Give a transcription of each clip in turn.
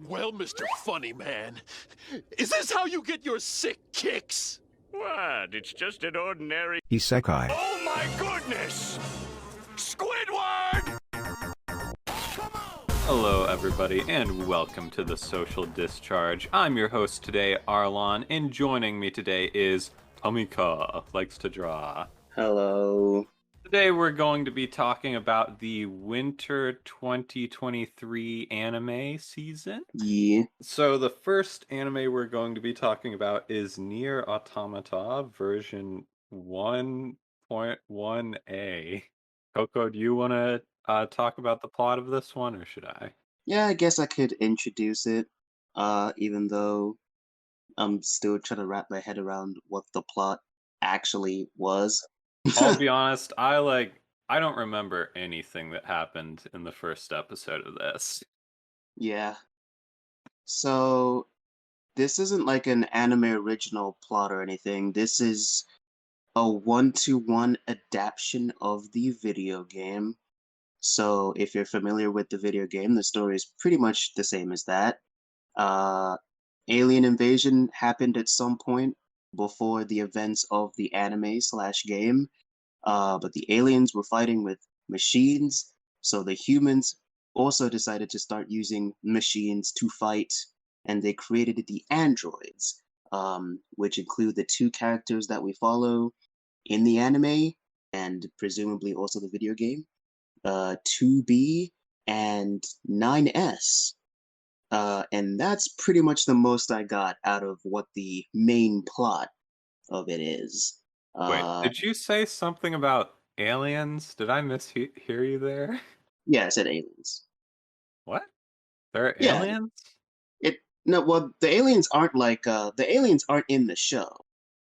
Well, Mr. Funny Man, is this how you get your sick kicks? What? It's just an ordinary... Isekai. Oh my goodness! Squidward! Hello everybody and welcome to the Social Discharge. I'm your host today, Aarlon, and joining me today is Tamika, likes to draw. Hello. Today we're going to be talking about the Winter 2023 anime season. Yeah. So the first anime we're going to be talking about is NieR Automata version 1.1a. Coco, do you want to talk about the plot of this one, or should I? Yeah, I guess I could introduce it, even though I'm still trying to wrap my head around what the plot actually was. I'll be honest, I don't remember anything that happened in the first episode of this. Yeah. So, this isn't like an anime original plot or anything. This is a one-to-one adaptation of the video game. So, if you're familiar with the video game, the story is pretty much the same as that. Alien invasion happened at some point before the events of the anime/game. But the aliens were fighting with machines, so the humans also decided to start using machines to fight, and they created the androids, which include the two characters that we follow in the anime, and presumably also the video game, 2B and 9S. And that's pretty much the most I got out of what the main plot of it is. Wait, did you say something about aliens? Did I mishear you there? Yeah, I said aliens. What? There are Yeah. aliens? No, well, the aliens aren't in the show,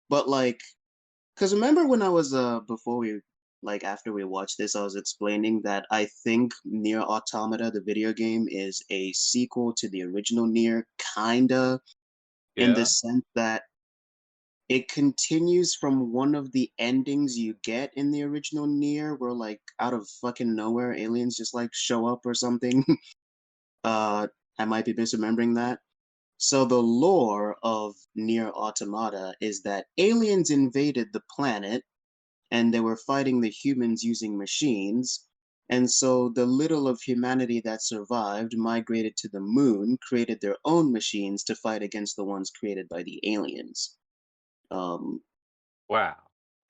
but like, cause remember when I was after we watched this, I was explaining that I think NieR Automata, the video game, is a sequel to the original NieR, kinda, in the sense that it continues from one of the endings you get in the original NieR, where like out of fucking nowhere aliens just like show up or something. I might be misremembering that. So the lore of NieR Automata is that aliens invaded the planet and they were fighting the humans using machines. And so the little of humanity that survived migrated to the moon, created their own machines to fight against the ones created by the aliens. Wow.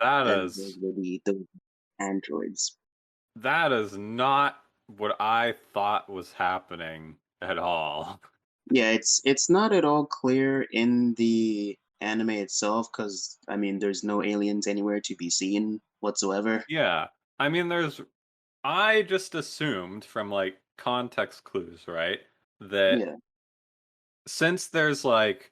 That And is those were the androids. not what I thought was happening at all. Yeah, it's not at all clear in the anime itself, because I mean, there's no aliens anywhere to be seen whatsoever. Yeah. I mean, I just assumed from like context clues, right? That Yeah. since there's like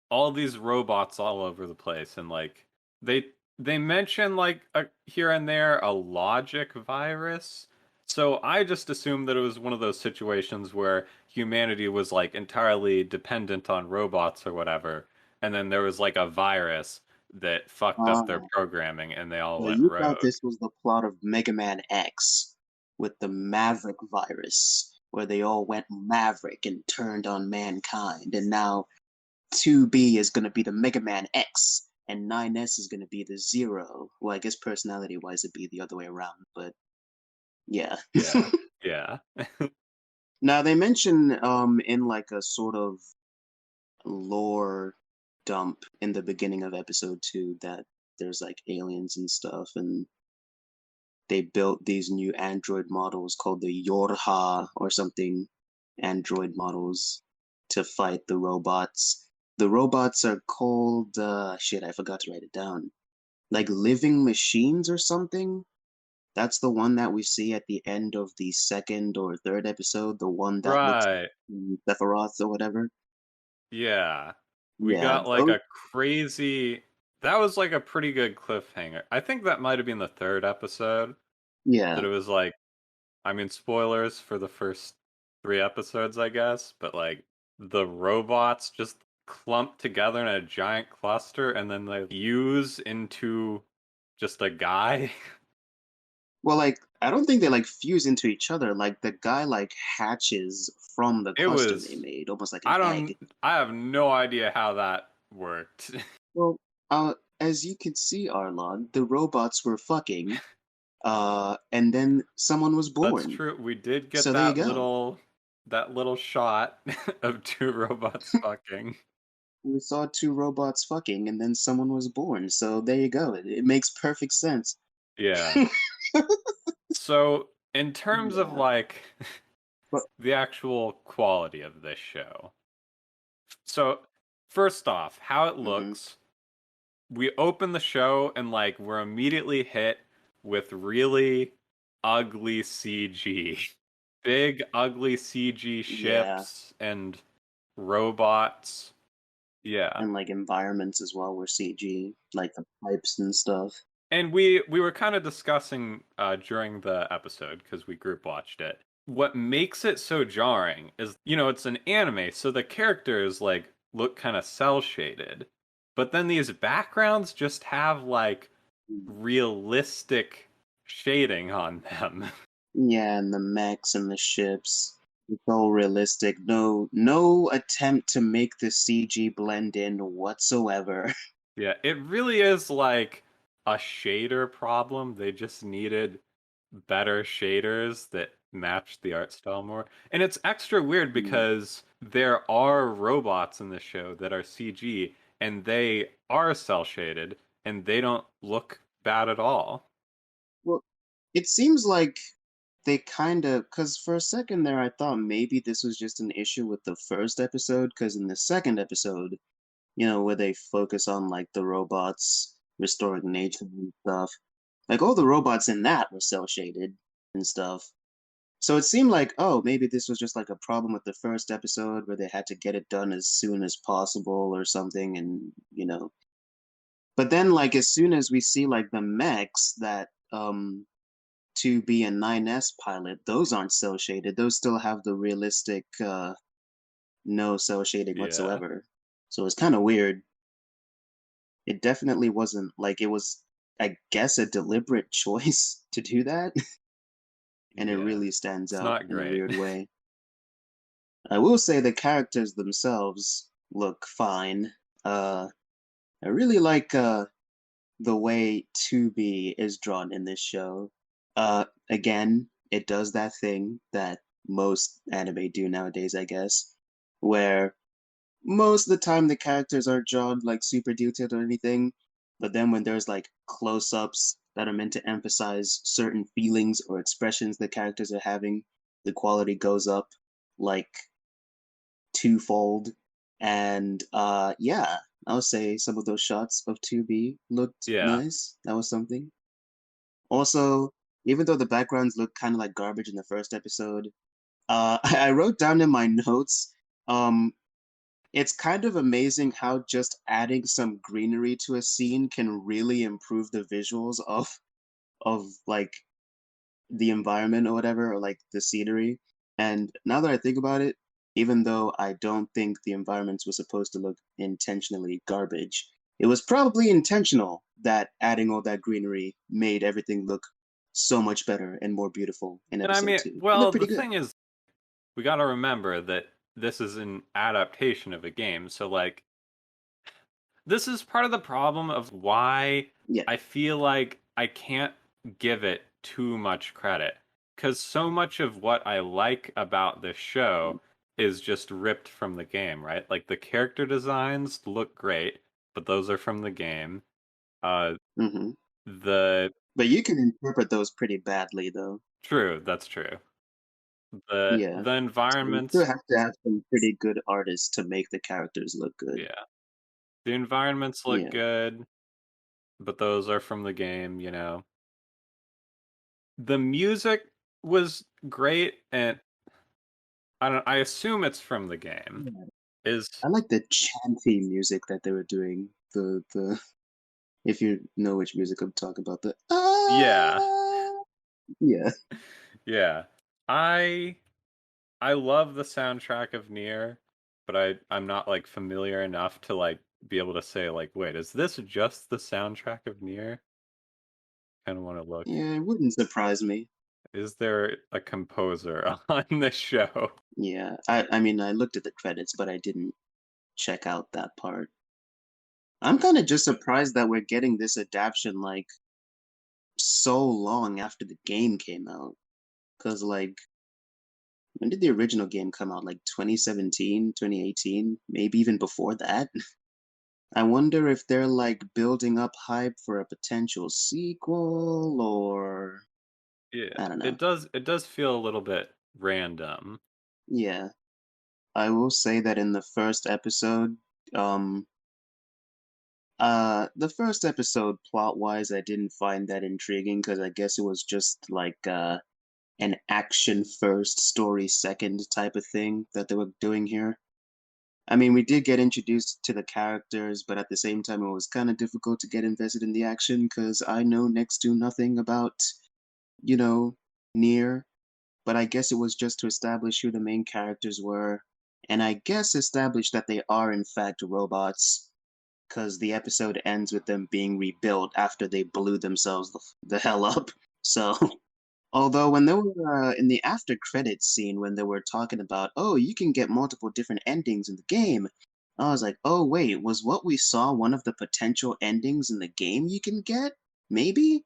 all these robots all over the place and like they mention like here and there a logic virus. So I just assumed that it was one of those situations where humanity was like entirely dependent on robots or whatever, and then there was like a virus that fucked up their programming and they all Well, went you thought rogue. this was the plot of Mega Man X with the Maverick virus, where they all went Maverick and turned on mankind, and now 2B is going to be the Mega Man X, and 9S is going to be the Zero. Well, I guess personality-wise it'd be the other way around, but yeah. Yeah. Now, they mention in like a sort of lore dump in the beginning of episode 2 that there's like aliens and stuff, and they built these new android models called the Yorha or something, android models, to fight the robots. The robots are called, shit, I forgot to write it down. Like living machines or something? That's the one that we see at the end of the second or third episode, the one that looks Right. like Sephiroth or whatever. Yeah. We Yeah, got like a crazy. That was like a pretty good cliffhanger. I think that might have been the third episode. yeah. That it was like, I mean, spoilers for the first 3 episodes, I guess, but like the robots just clump together in a giant cluster and then they fuse into just a guy. Well, like I don't think they like fuse into each other. Like the guy like hatches from the It cluster they was made, almost like an I don't egg. I have no idea how that worked. Well, as you can see, Arlon, the robots were fucking, and then someone was That's born. true. We did get So there you go. that little shot of two robots fucking. We saw two robots fucking, and then someone was born. So there you go. It makes perfect sense. Yeah. So, in terms of Yeah. like But the actual quality of this show. So, first off, how it mhm, looks, we open the show and like we're immediately hit with really ugly CG. Big ugly CG yeah, ships and robots. Yeah. and like environments as well were CG, like the pipes and stuff. And we were kind of discussing during the episode because we group watched it. What makes it so jarring is, it's an anime, so the characters like look kind of cel shaded, but then these backgrounds just have like realistic shading on them. Yeah, and the mechs and the ships. It's all realistic. No attempt to make the CG blend in whatsoever. Yeah, it really is like a shader problem. They just needed better shaders that match the art style more. And it's extra weird Mm. because there are robots in the show that are CG and they are cel shaded and they don't look bad at all. Well, it seems like they kind of, because for a second there, I thought maybe this was just an issue with the first episode, because in the second episode, where they focus on like the robots restoring nature and stuff, like all the robots in that were cel shaded and stuff. So it seemed like, oh, maybe this was just like a problem with the first episode where they had to get it done as soon as possible or something, and. But then, like, as soon as we see like the mechs that 2B and 9S pilot, those aren't cel shaded. Those still have the realistic no cel shading Yeah. whatsoever. So it's kind of weird. It definitely wasn't like it was, I guess, a deliberate choice to do that, and it Yeah. really stands It's out not in a great. weird way. I will say the characters themselves look fine. I really like the way 2B is drawn in this show. Again, it does that thing that most anime do nowadays, I guess, where most of the time the characters aren't drawn like super detailed or anything, but then when there's like close-ups that are meant to emphasize certain feelings or expressions the characters are having, the quality goes up like twofold. And yeah, I'll say some of those shots of 2B looked Yeah. nice. That was something. Also, even though the backgrounds look kind of like garbage in the first episode, I wrote down in my notes, um, it's kind of amazing how just adding some greenery to a scene can really improve the visuals of like the environment or whatever, or like the scenery. And now that I think about it, even though I don't think the environments were supposed to look intentionally garbage, it was probably intentional that adding all that greenery made everything look so much better and more beautiful in And I episode mean, two. It well, looked the pretty good. thing is, we got to remember that this is an adaptation of a game. So, like, this is part of the problem of why Yeah. I feel like I can't give it too much credit. Because so much of what I like about this show is just ripped from the game, right? Like, the character designs look great, but those are from the game. Uh, Hmm. the But you can interpret those pretty badly, though. True, that's true. The Yeah. the So you still environments, have to have some pretty good artists to make the characters look good. yeah. The environments look Yeah. good, but those are from the game. The music was great, and I assume it's from the game. Yeah. Is I like the chanty music that they were doing. The if you know which music I'm talking about, the Yeah. yeah. Yeah. I I love the soundtrack of NieR, but I'm not like familiar enough to like be able to say like, wait, is this just the soundtrack of NieR? kind of want to look. Yeah, it wouldn't surprise me. Is there a composer on this show? Yeah, I mean, I looked at the credits, but I didn't check out that part. I'm kind of just surprised that we're getting this adaptation like so long after the game came out. Cause like, when did the original game come out? Like 2017, 2018, maybe even before that? I wonder if they're like building up hype for a potential sequel or Yeah, I don't know. it does feel a little bit random. Yeah. I will say that in the first episode, um the first episode plot wise I didn't find that intriguing because I guess it was just like an action first, story second type of thing that they were doing here. I mean, we did get introduced to the characters, but at the same time, it was kind of difficult to get invested in the action because I know next to nothing about, you know, NieR. But I guess it was just to establish who the main characters were, and I guess establish that they are in fact robots, because the episode ends with them being rebuilt after they blew themselves the hell up. So although when they were in the after credits scene, when they were talking about, oh, you can get multiple different endings in the game, I was like, oh wait, was what we saw one of the potential endings in the game you can get? Maybe?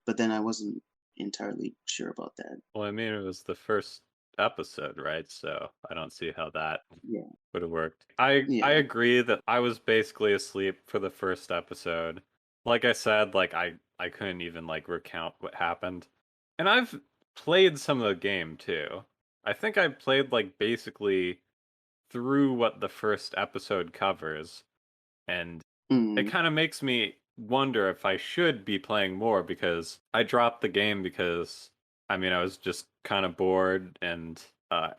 But then I wasn't entirely sure about that. Well, I mean, it was the first episode, right? So I don't see how that Yeah, would have worked. I yeah. agree that I was basically asleep for the first episode. Like I said, like I couldn't even like recount what happened. And I've played some of the game too. I think I played like basically through what the first episode covers, and it Mm. kind of makes me wonder if I should be playing more because I dropped the game because I mean I was just kind of bored and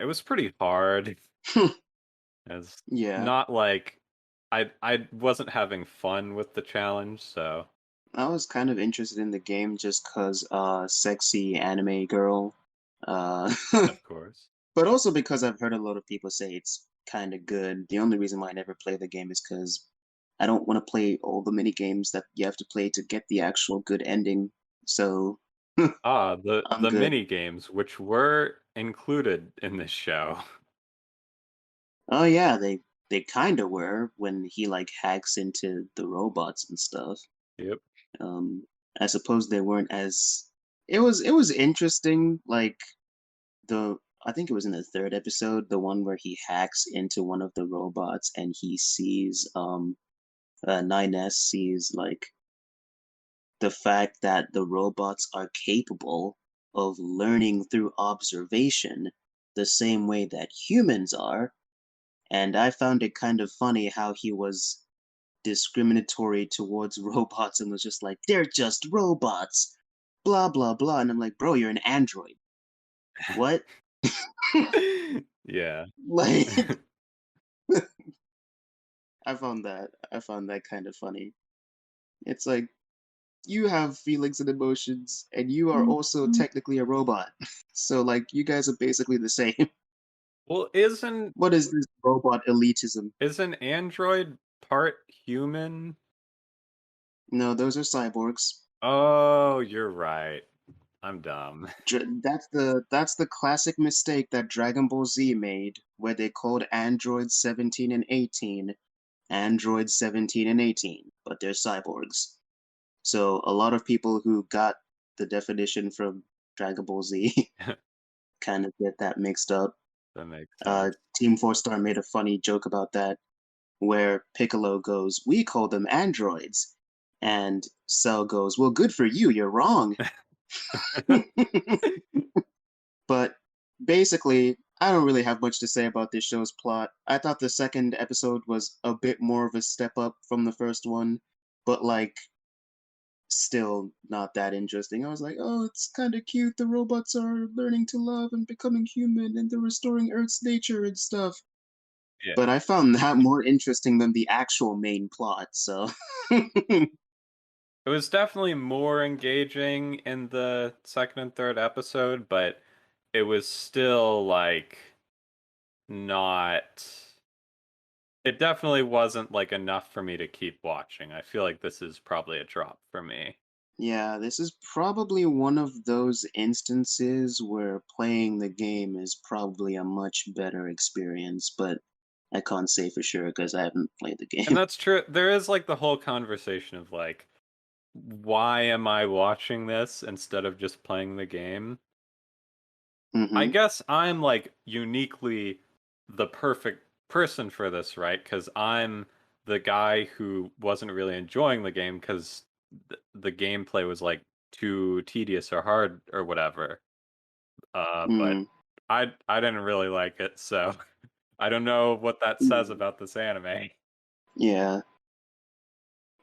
it was pretty hard. It's Yeah, not like I wasn't having fun with the challenge, so I was kind of interested in the game just 'cause sexy anime girl. Uh of course. but also because I've heard a lot of people say it's kind of good. The only reason why I never play the game is because I don't want to play all the mini games that you have to play to get the actual good ending. So Ah, the I'm the good. mini games which were included in this show. Oh yeah, they kind of were when he like hacks into the robots and stuff. Yep. Um, I suppose they weren't as. It was interesting. Like the I think it was in the third episode, the one where he hacks into one of the robots and he sees 9S sees like the fact that the robots are capable of learning through observation the same way that humans are. And I found it kind of funny how he was discriminatory towards robots and was just like, they're just robots, blah, blah, blah. And I'm like, bro, you're an android. What? Yeah. Like, I found that kind of funny. It's like, you have feelings and emotions, and you are also technically a robot. So, like, you guys are basically the same. Well, isn't What is this robot elitism? is an android part human? No, those are cyborgs. Oh, you're right. I'm dumb. That's the classic mistake that Dragon Ball Z made, where they called androids 17 and 18 androids 17 and 18, but they're cyborgs. So a lot of people who got the definition from Dragon Ball Z kind of get that mixed up. That makes sense. Team Four Star made a funny joke about that, where Piccolo goes, "We call them androids," and Cell goes, "Well, good for you. You're wrong." But basically, I don't really have much to say about this show's plot. I thought the second episode was a bit more of a step up from the first one, but like still not that interesting. I was like, oh, it's kind of cute. The robots are learning to love and becoming human, and they're restoring Earth's nature and stuff. Yeah. But I found that more interesting than the actual main plot. So, It was definitely more engaging in the second and third episode, but it was still like not it definitely wasn't like enough for me to keep watching. I feel like this is probably a drop for me. Yeah, this is probably one of those instances where playing the game is probably a much better experience, but I can't say for sure because I haven't played the And game. that's true. There is like the whole conversation of like, why am I watching this instead of just playing the game? I Mm-hmm. guess I'm like uniquely the perfect person for this, right? Because I'm the guy who wasn't really enjoying the game because the gameplay was like too tedious or hard or whatever. But Mm, I didn't really like it, so I don't know what that says mm, about this anime. yeah,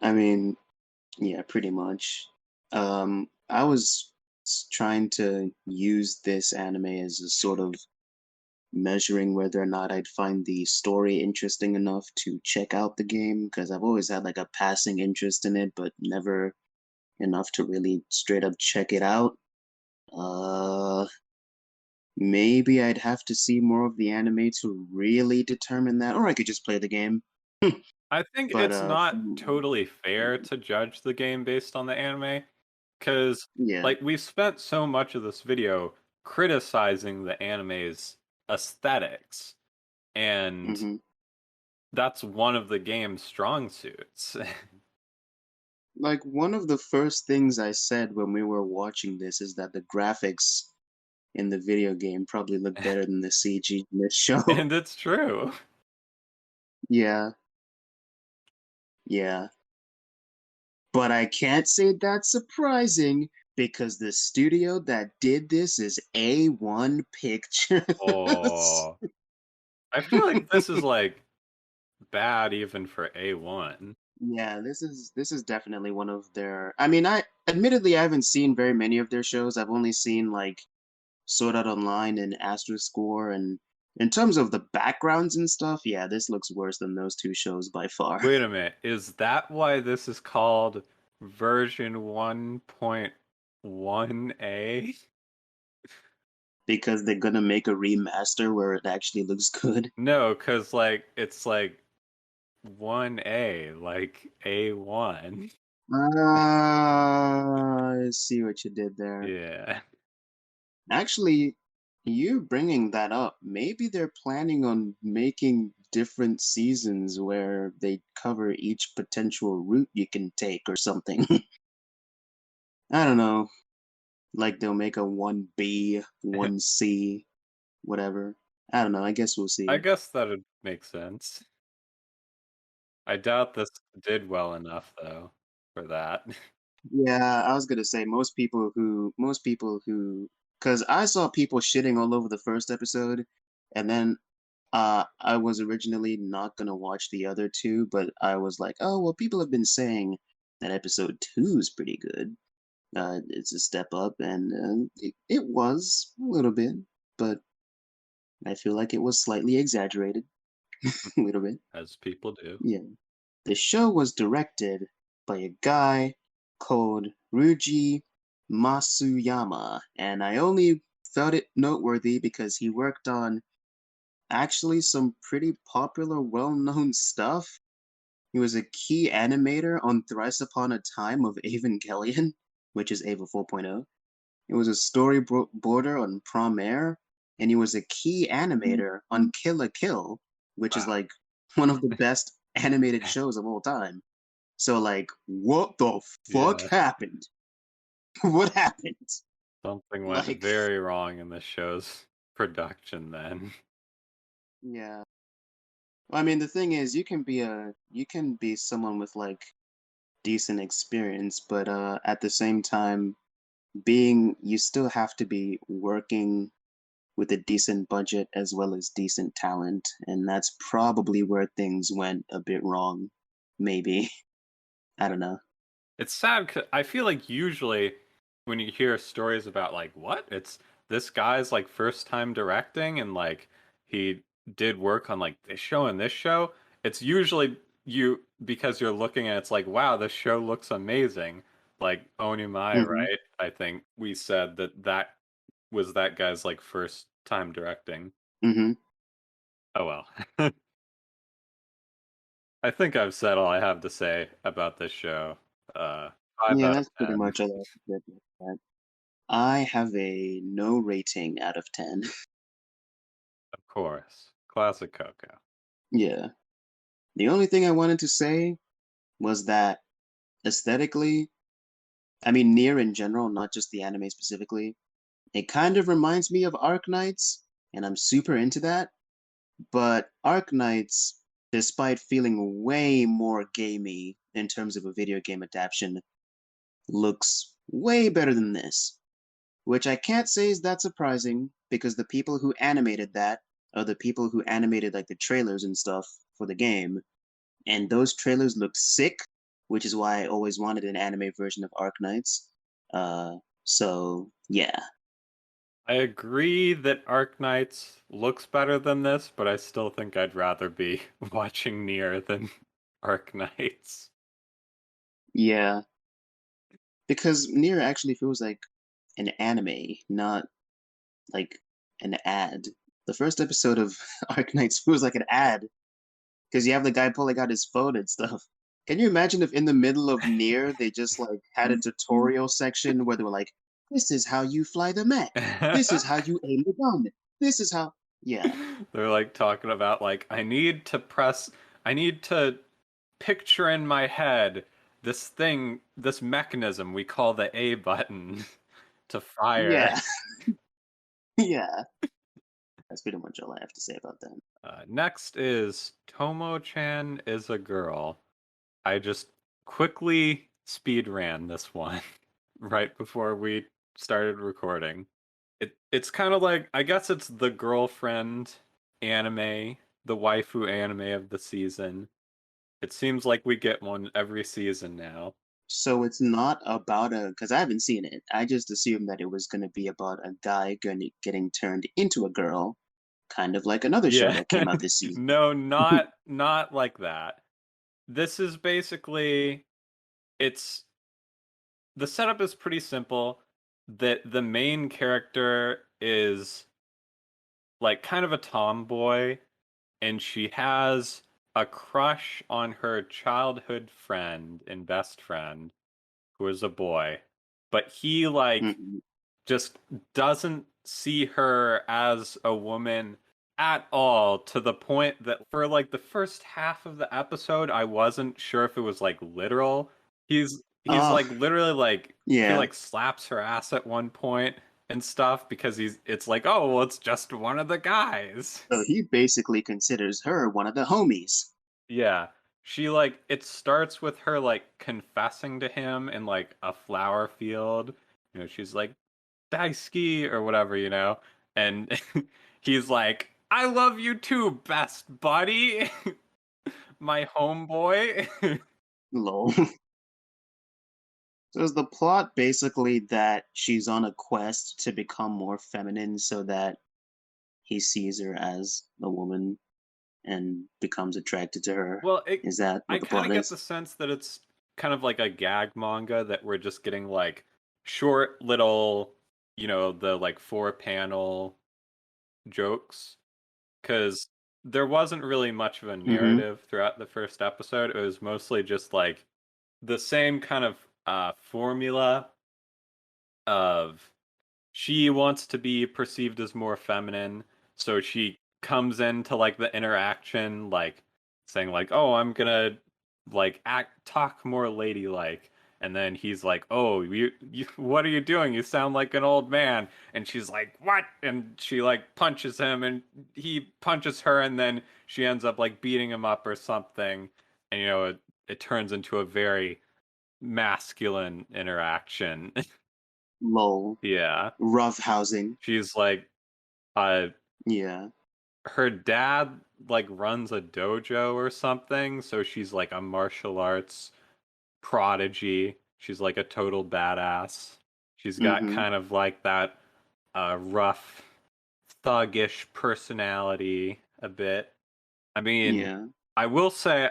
I mean, yeah, pretty much. I was trying to use this anime as a sort of measuring whether or not I'd find the story interesting enough to check out the game because I've always had like a passing interest in it, but never enough to really straight up check it out. Uh, Maybe I'd have to see more of the anime to really determine that, or I could just play the game. I think But it's not from, totally fair to judge the game based on the anime, because yeah, like we've spent so much of this video criticizing the anime's aesthetics, and hmm that's one of the game's strong suits. like one of the first things I said when we were watching this is that the graphics in the video game probably look better than the CG in this show. And it's true. Yeah, yeah. But I can't say that's surprising because the studio that did this is A1 Pictures. Oh, I feel like this is like bad even for A1. Yeah, this is definitely one of their. I mean, I admittedly I haven't seen very many of their shows. I've only seen like Sword Art Online and Astro Score, and in terms of the backgrounds and stuff, yeah, this looks worse than those two shows by far. Wait a minute, is that why this is called version 1.1A? Because they're gonna make a remaster where it actually looks good. No, because like it's like 1A, like A1. Ah, I see what you did there. Yeah. Actually, you bringing that up, maybe they're planning on making different seasons where they cover each potential route you can take or something. I don't know. Like they'll make a 1B, 1C, whatever. I don't know. I guess we'll I see. guess that'd make sense. I doubt this did well enough though for that. Yeah, I was gonna say most people who, because I saw people shitting all over the first episode, and then I was originally not gonna watch the other two, but I was like, oh well, people have been saying that episode two is pretty good. It's a step up, and it was a little bit, but I feel like it was slightly exaggerated a little bit. As people do. Yeah. The show was directed by a guy called Ryuji Masuyama, and I only felt it noteworthy because he worked on actually some pretty popular, well-known stuff. He was a key animator on Thrice Upon a Time of Evangelion, which is Eva 4.0. He was a storyboarder on Prom Air, and he was a key animator on Kill la Kill, which is Wow. like one of the best animated shows of all time. So like, what the fuck Yeah. happened? What happened? Something went Like, very wrong in the show's production then. yeah. Well, I mean, the thing is, you can be someone with like decent experience, but at the same time, being you still have to be working with a decent budget as well as decent talent, and that's probably where things went a bit wrong. Maybe. I don't know. It's sad 'cause I feel like usually when you hear stories about like what? It's this guy's like first time directing and like he did work on like this show and this show, it's usually you because you're looking at it's like wow, this show looks amazing. Like Onimai, hmm right? I think we said that that was that guy's like first time directing. hmm Oh well. I think I've said all I have to say about this show. 5 Yeah, out of that's pretty 10. much all I have to say about that. I have a no rating out of 10. Of course. Classic Coco. Yeah. The only thing I wanted to say was that aesthetically, I mean, NieR in general, not just the anime specifically, it kind of reminds me of Arknights, and I'm super into that. But Arknights, despite feeling way more gamey in terms of a video game adaptation, looks way better than this. Which I can't say is that surprising, because the people who animated that are the people who animated like the trailers and stuff for the game, and those trailers look sick, which is why I always wanted an anime version of Arknights. So yeah. I agree that Arknights looks better than this, but I still think I'd rather be watching NieR than Arknights. Yeah. Because NieR actually feels like an anime, not like an ad. The first episode of Arknights feels like an ad because you have the guy pulling out his phone and stuff. Can you imagine if in the middle of NieR they just like had a tutorial section where they were like, "This is how you fly the mech. This is how you aim the gun. This is how." Yeah, They're like talking about like I need to picture in my head this thing, this mechanism we call the A button to fire. yeah, yeah. That's pretty much all I have to say about that. Next is Tomo-chan Is a Girl. I just quickly speed ran this one right before we started recording. It's kind of like, I guess it's the girlfriend anime, the waifu anime of the season. It seems like we get one every season now. So it's not about a, because I haven't seen it. I just assumed that it was going to be about a guy getting turned into a girl, kind of like another show Yeah. that came out this season. No, not like that. This is basically, it's the setup is pretty simple. That the main character is like kind of a tomboy, and she has a crush on her childhood friend and best friend, who is a boy. But he like Mhm. just doesn't see her as a woman at all, to the point that for like the first half of the episode I wasn't sure if it was like literal. He's Oh, like literally like he yeah. like slaps her ass at one point and stuff because it's like, oh well, it's just one of the guys. So he basically considers her one of the homies. Yeah. She like it starts with her like confessing to him in like a flower field. She's like, Daisuke or whatever, and he's like, I love you too, best buddy, my homeboy. Lol. So is the plot basically that she's on a quest to become more feminine so that he sees her as a woman and becomes attracted to her? Well, Is that I what the kind plot of get the is? sense that it's kind of like a gag manga that we're just getting like short little, the like 4 panel jokes, because there wasn't really much of a Mm-hmm. narrative throughout the first episode. It was mostly just like the same kind of formula of she wants to be perceived as more feminine, so she comes into like the interaction like saying like, "Oh, I'm gonna like talk more ladylike." And then he's like, "Oh, you what are you doing? You sound like an old man." And she's like, "What?" And she like punches him, and he punches her, and then she ends up like beating him up or something. And it turns into a very masculine interaction. Lol. Yeah. Rough housing. She's like, uh, Yeah. her dad like runs a dojo or something, so she's like a martial arts prodigy. She's like a total badass. She's got Mm-hmm. kind of like that rough, thuggish personality a bit. I mean, Yeah. I will say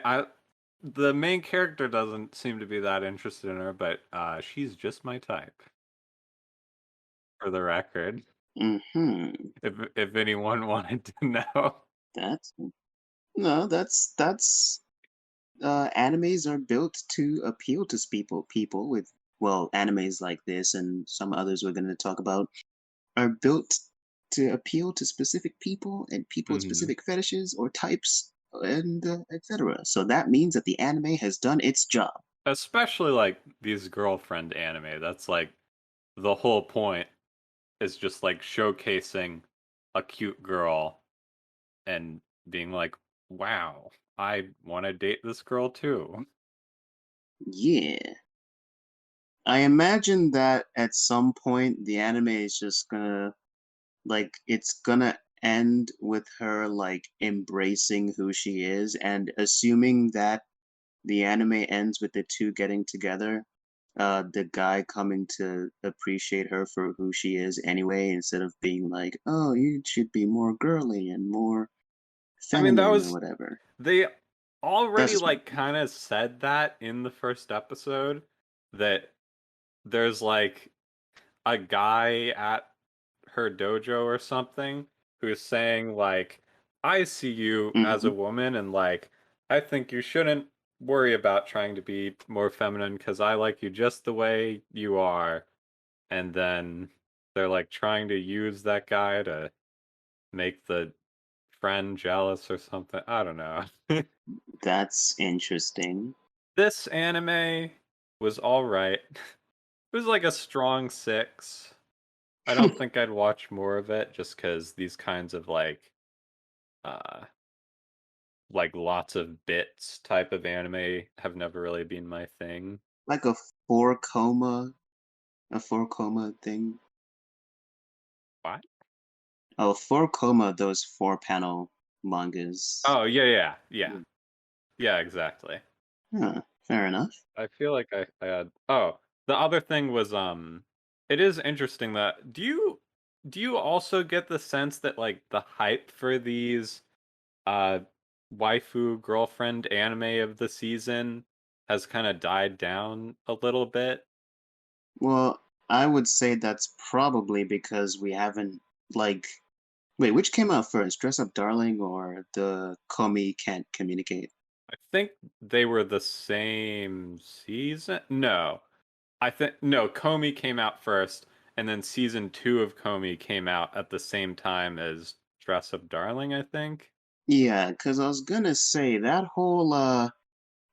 the main character doesn't seem to be that interested in her, but she's just my type, for the record. Mm-hmm. If anyone wanted to know. That's no, that's animes are built to appeal to people with well, animes like this and some others we're going to talk about are built to appeal to specific people and people with Mhm. specific fetishes or types and etc. So that means that the anime has done its job. Especially like these girlfriend anime. That's like the whole point is just like showcasing a cute girl and being like, wow, I want to date this girl too. Yeah. I imagine that at some point the anime is just gonna like it's gonna end with her like embracing who she is and assuming that the anime ends with the two getting together, the guy coming to appreciate her for who she is anyway, instead of being like, oh, you should be more girly and more I mean, that feminine or was whatever. they That's already just my like kind of said that in the first episode that there's like a guy at her dojo or something who's saying like, I see you as a opinion. woman and like I think you shouldn't worry about trying to be more feminine because I like you just the way you are. And then they're like trying to use that guy to make the friend jealous or something. I don't know. That's interesting. This anime was all right. It was like a strong 6. I don't think I'd watch more of it just because these kinds of uh like lots of bits type of anime have never really been my thing. Like a four coma thing. What? Oh, four coma, those 4 panel mangas. Oh yeah. Yeah, exactly. Huh, fair enough. I feel like I had the other thing was it is interesting that do you also get the sense that like the hype for these uh waifu girlfriend anime of the season has kind of died down a little bit? Well, I would say that's probably because we haven't like wait, which came out first, Dress Up Darling or the Komi Can't Communicate? I think they were the same season. No. I think no, Comey came out first, and then season 2 of Comey came out at the same time as Dress Up Darling, I think. Yeah, because I was gonna say that whole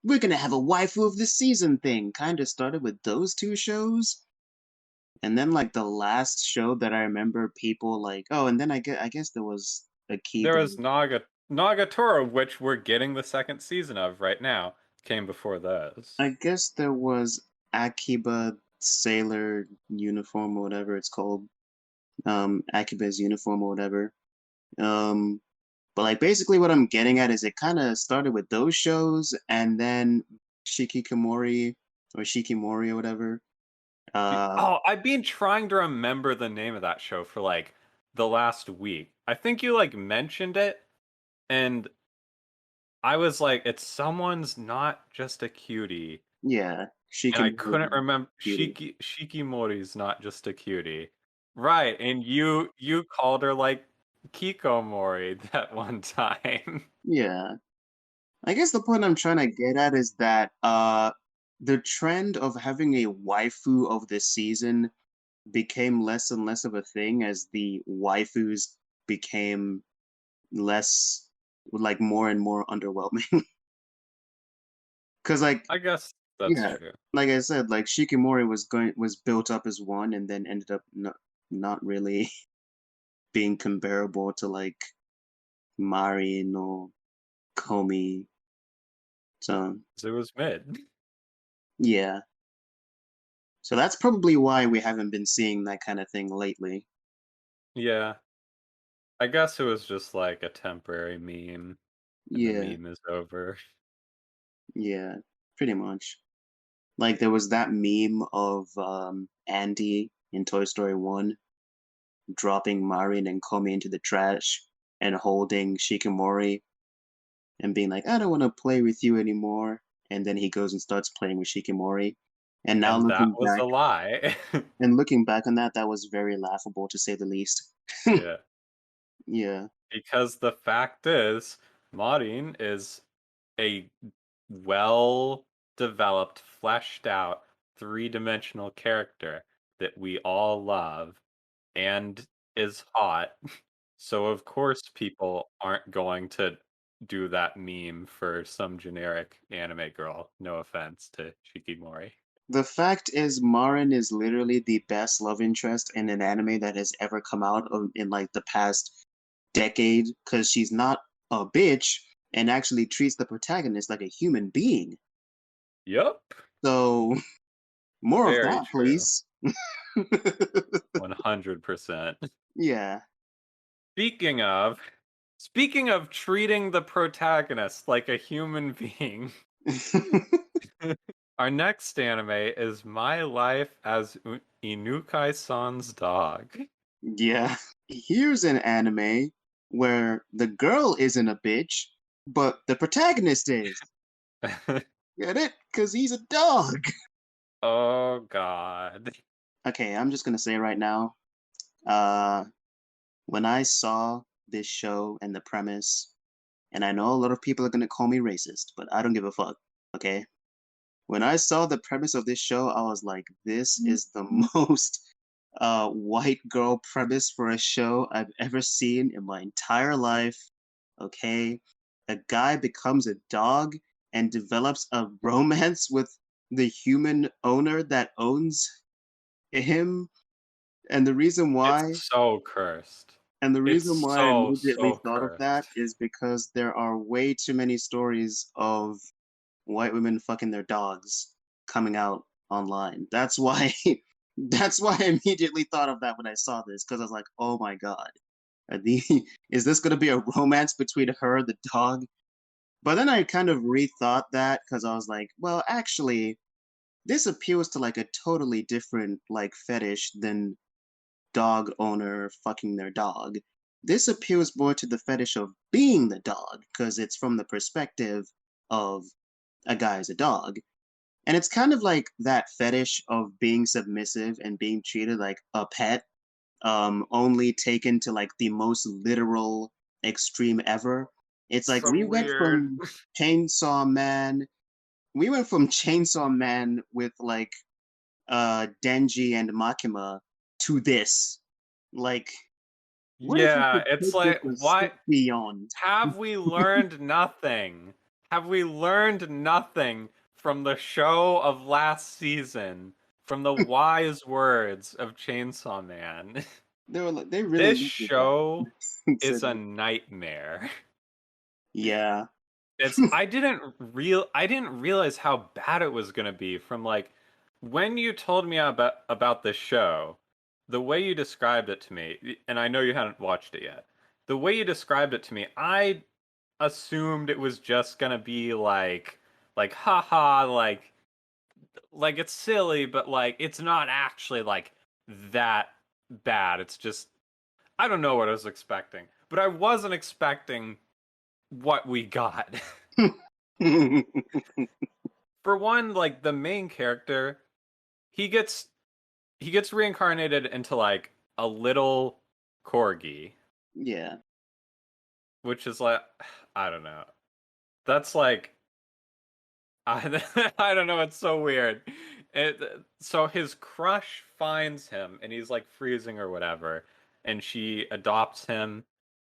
we're gonna have a waifu of the season thing kind of started with those two shows. And then like the last show that I remember people like, oh, and then I guess there was There Akiba. was Nagatoro, which we're getting the second season of right now, came before those. I guess there was Akiba Sailor Uniform or whatever it's called. Akiba's uniform or whatever. Um, but like basically what I'm getting at is it kind of started with those shows and then Shikikomori or Shikimori or whatever. Uh, Oh, I've been trying to remember the name of that show for like the last week. I think you like mentioned it, and I was like, it's someone's not just a cutie. yeah, And I Shikimori couldn't remember Beauty. Shikimori's not just a cutie. Right, and you called her like Kikomori that one time. Yeah. I guess the point I'm trying to get at is that the trend of having a waifu of the season became less and less of a thing as the waifus became less like more and more underwhelming. Cause like I guess that's yeah, true. like I said, like Shikimori was built up as one and then ended up not really being comparable to like Marin or Komi. So It was mid. yeah. So that's probably why we haven't been seeing that kind of thing lately. Yeah. I guess it was just like a temporary meme and the Yeah, meme is over. yeah, pretty much. Like there was that meme of Andy in Toy Story 1 dropping Marin and Komi into the trash and holding Shikimori and being like, I don't want to play with you anymore. And then he goes and starts playing with Shikimori. And now And that looking was back a lie. on that, that was very laughable to say the least. Yeah. Yeah, Because the fact is, Marin is a well developed, fleshed out, three-dimensional character that we all love and is hot. So of course people aren't going to do that meme for some generic anime girl. No offense to Shikimori. The fact is, Marin is literally the best love interest in an anime that has ever come out in like the past decade, because she's not a bitch and actually treats the protagonist like a human being. Yup. So, more of Very that, true. please. 100%. Yeah. Speaking of treating the protagonist like a human being, our next anime is My Life as Inukai-san's Dog. Yeah. Here's an anime where the girl isn't a bitch, but the protagonist is. Get it? Because he's a dog. Oh god. Okay, I'm just gonna say right now, when I saw this show and the premise, and I know a lot of people are gonna call me racist, but I don't give a fuck, okay? When I saw the premise of this show, I was like, this is the most white girl premise for a show I've ever seen in my entire life, okay? A guy becomes a dog and develops a romance with the human owner that owns him, and the reason why It's so cursed. and the reason It's why I so immediately thought of that cursed. is because there are way too many stories of white women fucking their dogs coming out online. That's why that's why I immediately thought of that when I saw this, because I was like, oh my god. Are the, is this gonna be a romance between her and the dog? But then I kind of rethought that because I was like, well, actually, this appeals to like a totally different like fetish than dog owner fucking their dog. This appeals more to the fetish of being the dog because it's from the perspective of a guy as a dog. And it's kind of like that fetish of being submissive and being treated like a pet, only taken to like the most literal extreme ever. It's like So we went weird. from Chainsaw Man, we went from Chainsaw Man with like Denji and Makima to this. Like, what if we Yeah, could it's take this like, a why step beyond? have we learned nothing? Have we learned nothing from the show of last season? From the wise words of Chainsaw Man? They were like, they really This looked at that show and is said, a nightmare. "Yeah, It's I didn't realize how bad it was gonna be from like when you told me about this show, the way you described it to me, and I know you hadn't watched it yet. The way you described it to me, I assumed it was just gonna be like haha like it's silly, but like it's not actually like that bad. It's just I don't know what I was expecting, but I wasn't expecting what we got. For one, like the main character, he gets he gets reincarnated into like a little corgi, yeah, which is like I don't know. That's like I I don't know, it's so weird. It, so his crush finds him and he's like freezing or whatever and she adopts him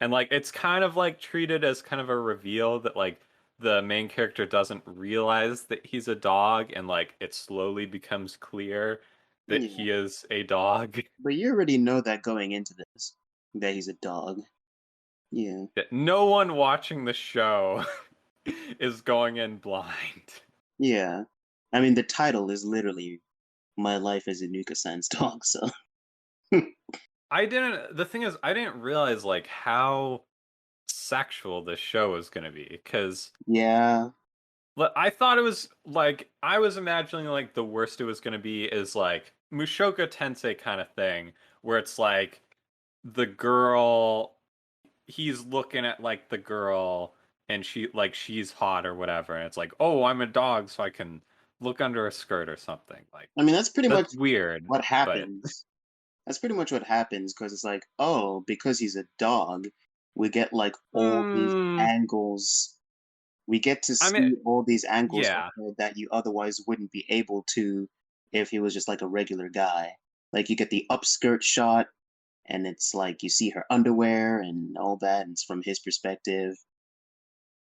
and like it's kind of like treated as kind of a reveal that like the main character doesn't realize that he's a dog and like it slowly becomes clear that yeah." he is a dog. But you already know that going into this, that he's a dog. Yeah, That no one watching the show is going in blind. yeah. I mean, the title is literally "My Life as a Inukai-san's Dog," so The thing is I didn't realize like how sexual this show is going to be because yeah, I thought it was like I was imagining like the worst it was going to be is like Mushoku Tensei kind of thing where it's like the girl he's looking at like the girl and she's hot or whatever and it's like oh I'm a dog so I can look under a skirt or something like I mean, that's pretty much that's weird what but happens. That's pretty much what happens because it's like, oh, because he's a dog, we get like all these mm, angles. We get to I mean see all these angles of yeah her that you otherwise wouldn't be able to if he was just like a regular guy. Like you get the upskirt shot, and it's like you see her underwear and all that, and it's from his perspective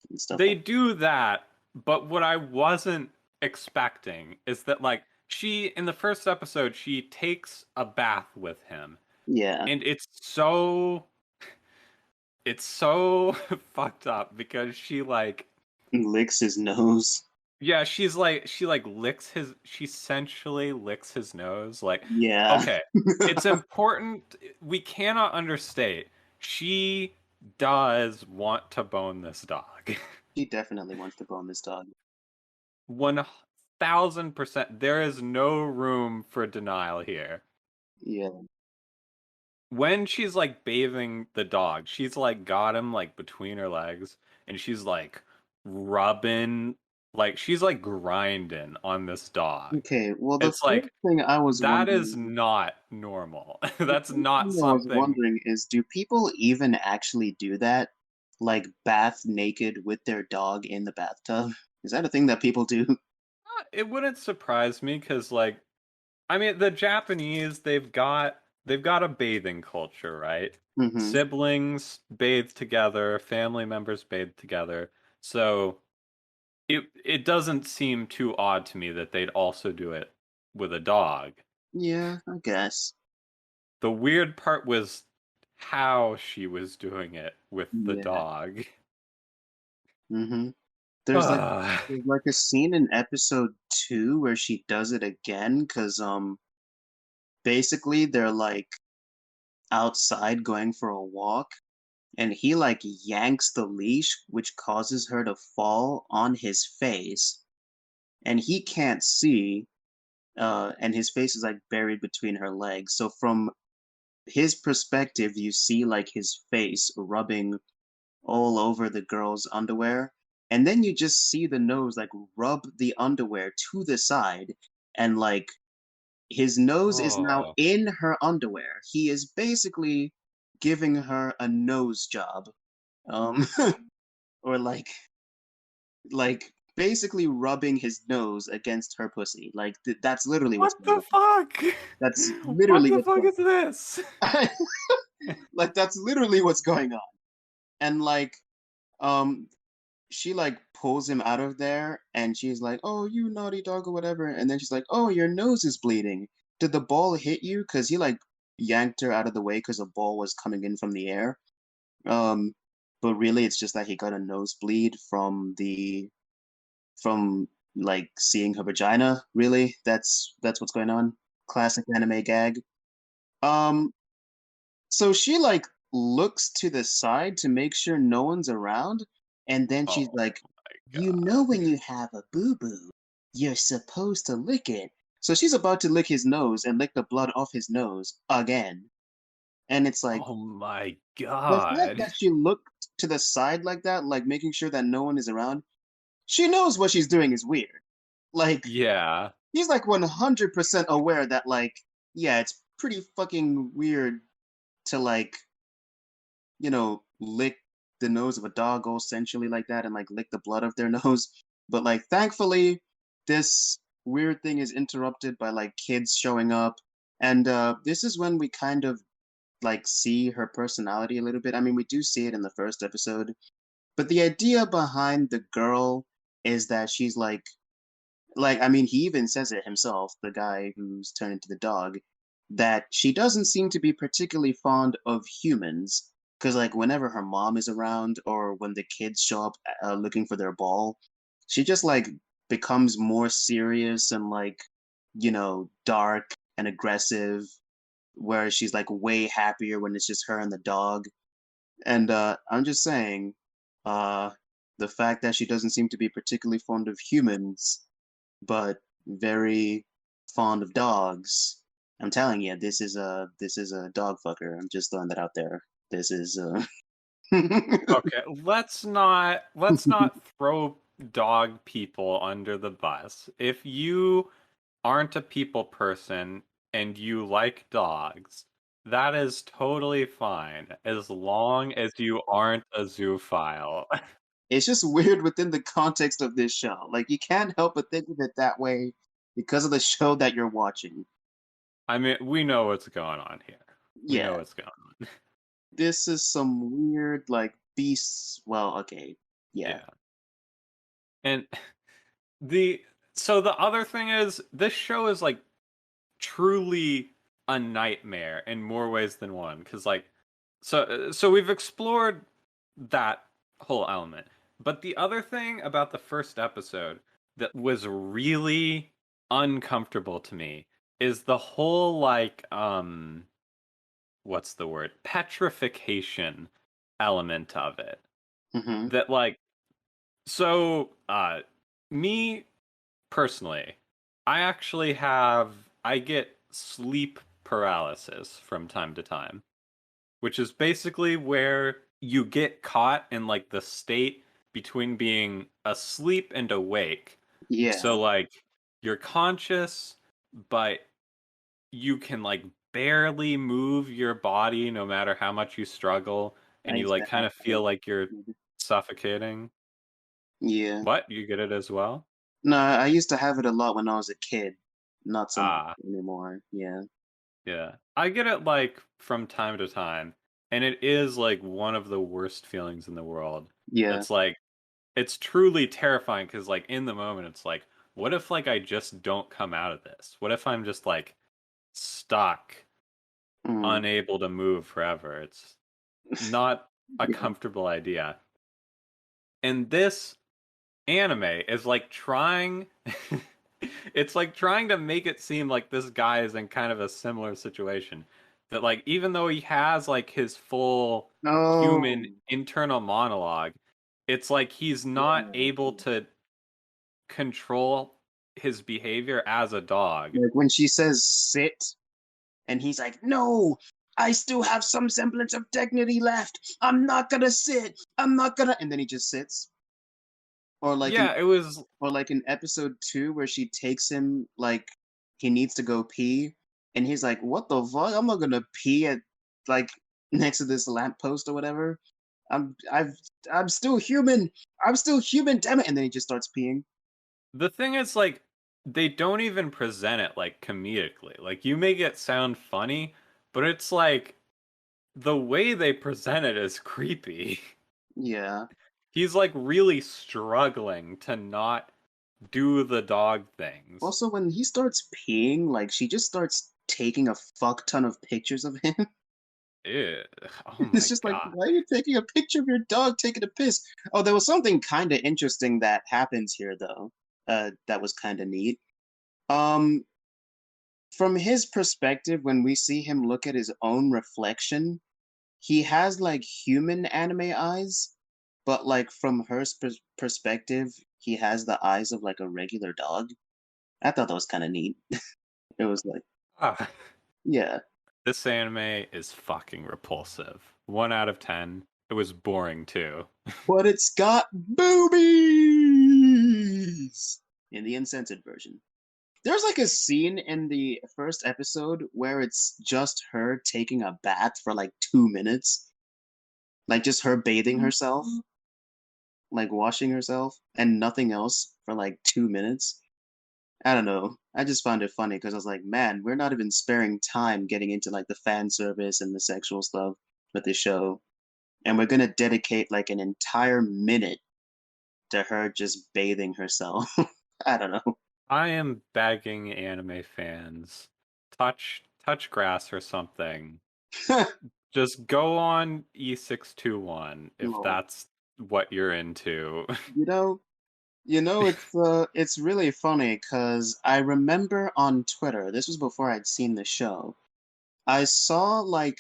and stuff They like. do that, but what I wasn't expecting is that like she in the first episode she takes a bath with him, Yeah, and it's so fucked up because she like licks his nose. yeah, she like licks his she sensually licks his nose like Yeah, okay, it's important we cannot understate she does want to bone this dog. he definitely wants to bone this dog. 1000%. There is no room for denial here. Yeah. When she's like bathing the dog, she's like got him like between her legs and she's like rubbing, like she's like grinding on this dog. Okay. Well, the It's first like thing I was that is wondering, not normal. the That's first not thing I was something. wondering is, do people even actually do that? Like bath naked with their dog in the bathtub? Is that a thing that people do? It wouldn't surprise me because like I mean, the Japanese, they've got a bathing culture, right? Mm-hmm. Siblings bathe together, family members bathe together. So it doesn't seem too odd to me that they'd also do it with a dog. Yeah, I guess. The weird part was how she was doing it with the Yeah. dog. Mm-hmm. There's like Ah, there's like a scene in episode 2 where she does it again because basically they're like outside going for a walk, and he like yanks the leash, which causes her to fall on his face, and he can't see, and his face is like buried between her legs. So from his perspective, you see like his face rubbing all over the girl's underwear, and then you just see the nose like rub the underwear to the side, and like his nose is now oh, in her underwear. He is basically giving her a nose job. Um or like basically rubbing his nose against her pussy. Like that's literally what's what going the on. fuck? That's What literally the what's fuck going is this? on. Like that's literally what's going on. And like um she like pulls him out of there, and she's like, "Oh, you naughty dog," or whatever. And then she's like, "Oh, your nose is bleeding. Did the ball hit you?" Because he like yanked her out of the way because a ball was coming in from the air. Um, but really, it's just that he got a nosebleed from like seeing her vagina. Really, that's what's going on. Classic anime gag. Um, so she like looks to the side to make sure no one's around, and then she's Oh like, my "You know god. when you have a boo-boo, you're supposed to lick it." So she's about to lick his nose and lick the blood off his nose again. And it's like Oh my the fact god. that she looked to the side like that, like making sure that no one is around, she knows what she's doing is weird. Like Yeah. he's like 100% aware that like, yeah, it's pretty fucking weird to like lick the nose of a dog all sensually like that and like lick the blood of their nose. But like, thankfully, this weird thing is interrupted by like kids showing up. And this is when we kind of like see her personality a little bit. I mean, we do see it in the first episode, but the idea behind the girl is that she's like I mean he even says it himself, the guy who's turned into the dog, that she doesn't seem to be particularly fond of humans, because like whenever her mom is around or when the kids show up looking for their ball, she just like becomes more serious and like dark and aggressive, whereas she's like way happier when it's just her and the dog. And I'm just saying, uh the fact that she doesn't seem to be particularly fond of humans but very fond of dogs. I'm telling you, this is a dog fucker. I'm just throwing that out there. This is Okay, let's not throw dog people under the bus. If you aren't a people person and you like dogs, that is totally fine as long as you aren't a zoophile. it's just weird within the context of this show. Like you can't help but think of it that way. because of the show that you're watching. I mean, we know what's going on here. We know Yeah, what's going on. this is some weird like beasts. Well, okay, yeah, Yeah. And the so the other thing is this show is like truly a nightmare in more ways than one because like so we've explored that whole element, but the other thing about the first episode that was really uncomfortable to me is the whole like what's the word, petrification element of it. mm-hmm. That like so me personally, I get sleep paralysis from time to time, which is basically where you get caught in like the state between being asleep and awake. Yeah, So like you're conscious, but you can like barely move your body no matter how much you struggle, I and you used to like kind have of it. feel like you're suffocating. Yeah, What? You get it as well? no, I used to have it a lot when I was a kid. Not so much Ah, anymore. Yeah, yeah. I get it like from time to time, and it is like one of the worst feelings in the world. yeah. It's like it's truly terrifying because like in the moment it's like, what if like I just don't come out of this? What if I'm just like stuck, Mm. unable to move forever? It's not a Yeah. comfortable idea. And this anime is like trying it's like trying to make it seem like this guy is in kind of a similar situation, that like even though he has like his full No. human internal monologue, it's like he's not Yeah. able to control his behavior as a dog. Like when she says sit, and he's like, no, I still have some semblance of dignity left. I'm not gonna sit. I'm not gonna. And then he just sits. Or like in Yeah, it was or like in episode 2 where she takes him like he needs to go pee, and he's like, "What the fuck? I'm not gonna pee at like next to this lamppost or whatever. I'm I've I'm still human. I'm still human. Damn it!" And then he just starts peeing. the thing is like they don't even present it like comedically. Like you make it sound funny, but it's like the way they present it is creepy. Yeah. He's like really struggling to not do the dog things. Also, when he starts peeing, like she just starts taking a fuck ton of pictures of him. Ew. Oh It's my just like, god. why are you taking a picture of your dog taking a piss? Oh, there was something kind of interesting that happens here, though. That was kind of neat. Um, from his perspective, when we see him look at his own reflection, he has like human anime eyes, but like from her perspective, he has the eyes of like a regular dog. I thought that was kind of neat. It was like, Ah. yeah, This anime is fucking repulsive. 1 out of 10. It was boring too. but it's got boobies in the uncensored version. There's like a scene in the first episode where it's just her taking a bath for like 2 minutes, like just her bathing herself, like washing herself, and nothing else for like 2 minutes. I don't know. I just found it funny because I was like, man, we're not even sparing time getting into like the fan service and the sexual stuff with the show. And we're gonna dedicate like an entire minute to her just bathing herself. I don't know. I am begging anime fans, touch grass or something. Just go on E621 if No. that's what you're into. You know, it's really funny because I remember on Twitter, this was before I'd seen the show. I saw like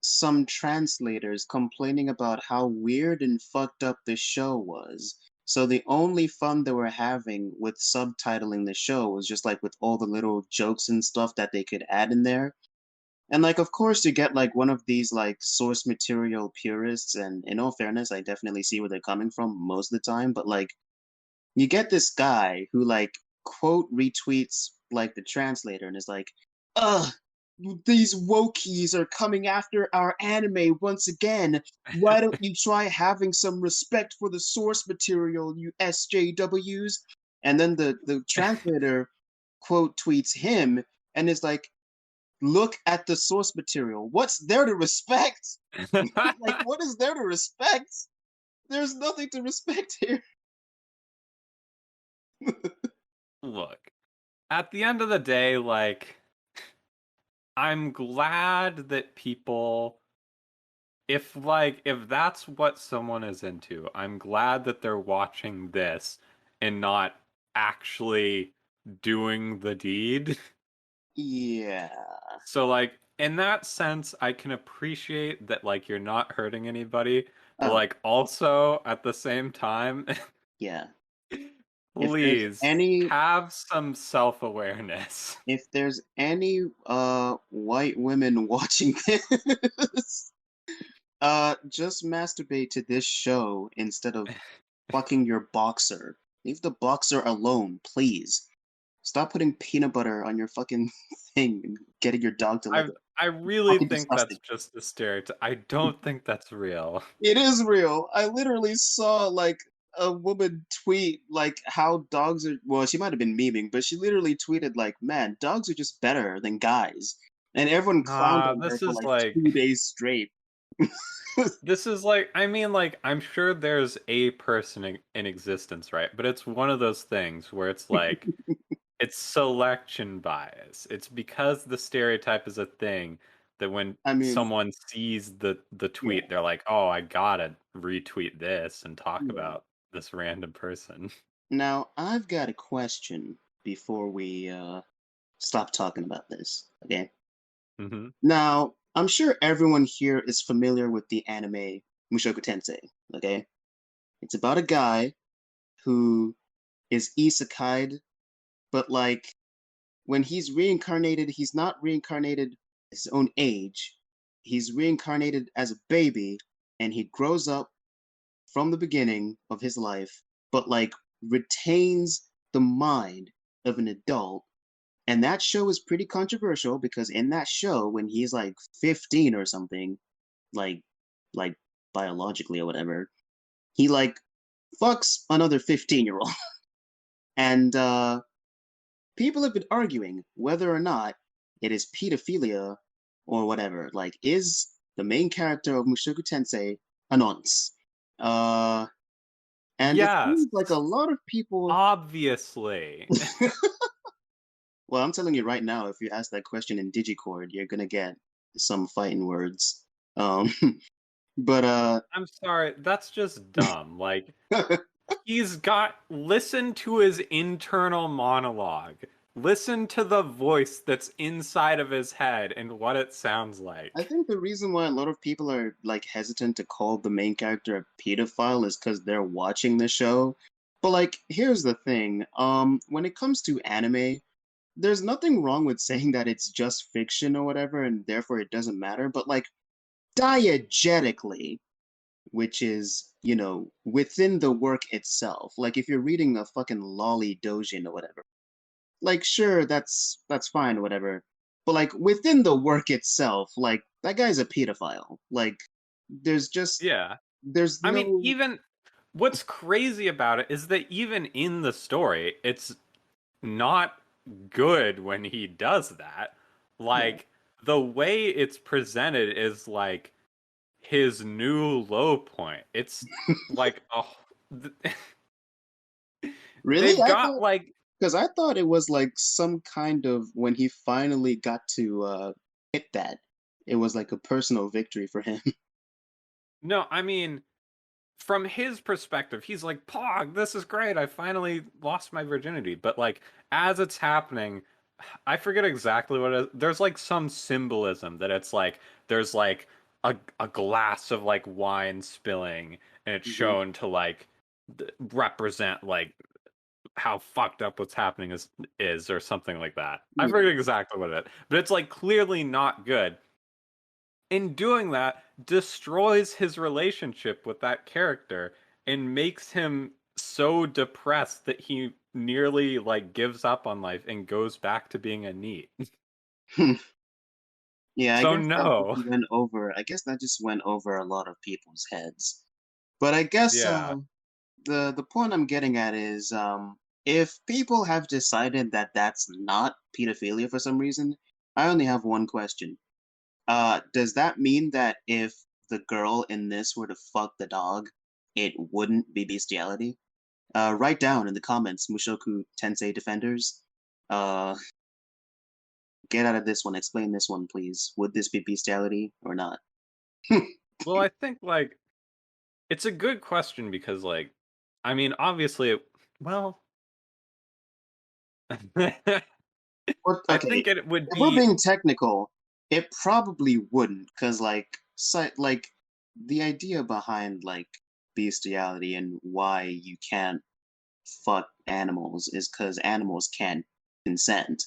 some translators complaining about how weird and fucked up the show was. So the only fun they were having with subtitling the show was just like with all the little jokes and stuff that they could add in there. And like of course you get like one of these like source material purists, and in all fairness, I definitely see where they're coming from most of the time, but like you get this guy who like quote retweets like the translator and is like, ugh, these wokies are coming after our anime once again. Why don't you try having some respect for the source material, you SJWs? And then the translator quote tweets him and is like, look at the source material. What's there to respect? Like, what is there to respect? There's nothing to respect here. Look, at the end of the day, like, I'm glad that people, if that's what someone is into, I'm glad that they're watching this and not actually doing the deed. Yeah. So, like, in that sense, I can appreciate that, like, you're not hurting anybody, but, Oh, like, also at the same time, yeah. If there's please any have some self-awareness. if there's any white women watching this, just masturbate to this show instead of fucking your boxer. Leave the boxer alone, please. Stop putting peanut butter on your fucking thing and getting your dog to lick I it. I really Fucking think that's disgusting. just a stereotype. I don't think that's real. It is real. I literally saw like a woman tweet like how dogs are. Well, she might have been memeing, but she literally tweeted like, "Man, dogs are just better than guys," and everyone clowned Nah, on her this for is like like 2 days straight. I mean, like, I'm sure there's a person in existence, right? But it's one of those things where it's like it's selection bias. It's because the stereotype is a thing that when I mean, someone sees the yeah, tweet, they're like, "Oh, I gotta retweet this and talk yeah. about this random person." Now I've got a question before we stop talking about this. Okay. Hmm. Now I'm sure everyone here is familiar with the anime Mushoku Tensei. Okay. It's about a guy who is isekai'd, but like when he's reincarnated, he's not reincarnated his own age. He's reincarnated as a baby, and he grows up from the beginning of his life, but like retains the mind of an adult. And that show is pretty controversial because in that show, when he's like 15 or something, like like biologically or whatever, he like fucks another 15-year-old. And people have been arguing whether or not it is pedophilia or whatever. Like, is the main character of Mushoku Tensei a nonce? Uh, and it Yes, seems like a lot of people. obviously. Well, I'm telling you right now, if you ask that question in Digicord, you're gonna get some fighting words. Um, but I'm sorry, that's just dumb. Like, listen to his internal monologue. Listen to the voice that's inside of his head and what it sounds I like. think the reason why a lot of people are like hesitant to call the main character a pedophile is because they're watching the show. But like, here's the thing. When it comes to anime, there's nothing wrong with saying that it's just fiction or whatever, and therefore it doesn't matter. But like, diegetically, which is, within the work itself. Like, if you're reading a fucking lolly dojin or whatever, like sure that's fine or whatever, but like within the work itself, like that guy's a pedophile. Like there's just Yeah. there's I mean, no. even what's crazy about it is that even in the story, it's not good when he does that. Yeah. Like, the way it's presented is like his new low point. It's like Really, they've I got thought, like because I thought it was like some kind of when he finally got to hit that, it was like a personal victory for him. no, I mean, from his perspective, he's like, Pog, this is great. I finally lost my virginity. But like as it's happening, I forget exactly what it is. There's like some symbolism that it's like there's like a glass of like wine spilling and it's Mhm. shown to like represent like how fucked up what's happening is or something like that. I Yeah. forget exactly what it is. But it's like clearly not good. In doing that, destroys his relationship with that character and makes him so depressed that he nearly like gives up on life and goes back to being a NieR. Yeah, I So guess that just no. went over. I guess that just went over a lot of people's heads. But I guess Yeah. the point I'm getting at is if people have decided that that's not pedophilia for some reason, I only have one question. Does that mean that if the girl in this were to fuck the dog, it wouldn't be bestiality? Write down in the comments, Mushoku Tensei defenders. Uh, get out of this one. Explain this one, please. Would this be bestiality or not? Well, I think like it's a good question because like I mean, obviously well I Okay, think it would if we're be being technical, it probably wouldn't, cause like the idea behind like bestiality and why you can't fuck animals is because animals can't consent.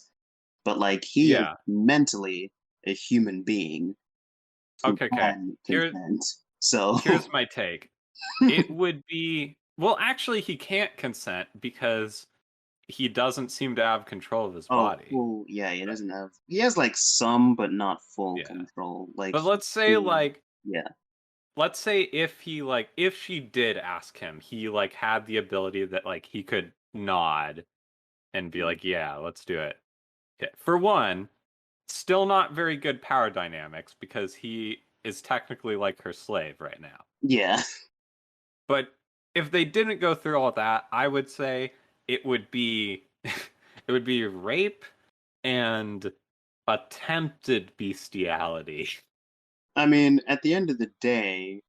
But like he is yeah. mentally a human being who Okay. can Here consent. So here's my take. It would be well, actually he can't consent because he doesn't seem to have control of his oh body. full yeah, he has like some but not full Yeah. control. Like But let's say like yeah. let's say if he like if she did ask him, he like had the ability that like he could nod and be like, "Yeah, let's do it." Okay. For one, still not very good power dynamics because he is technically like her slave right now. Yeah. But if they didn't go through all that, I would say it would be it would be rape and attempted bestiality. I mean, at the end of the day,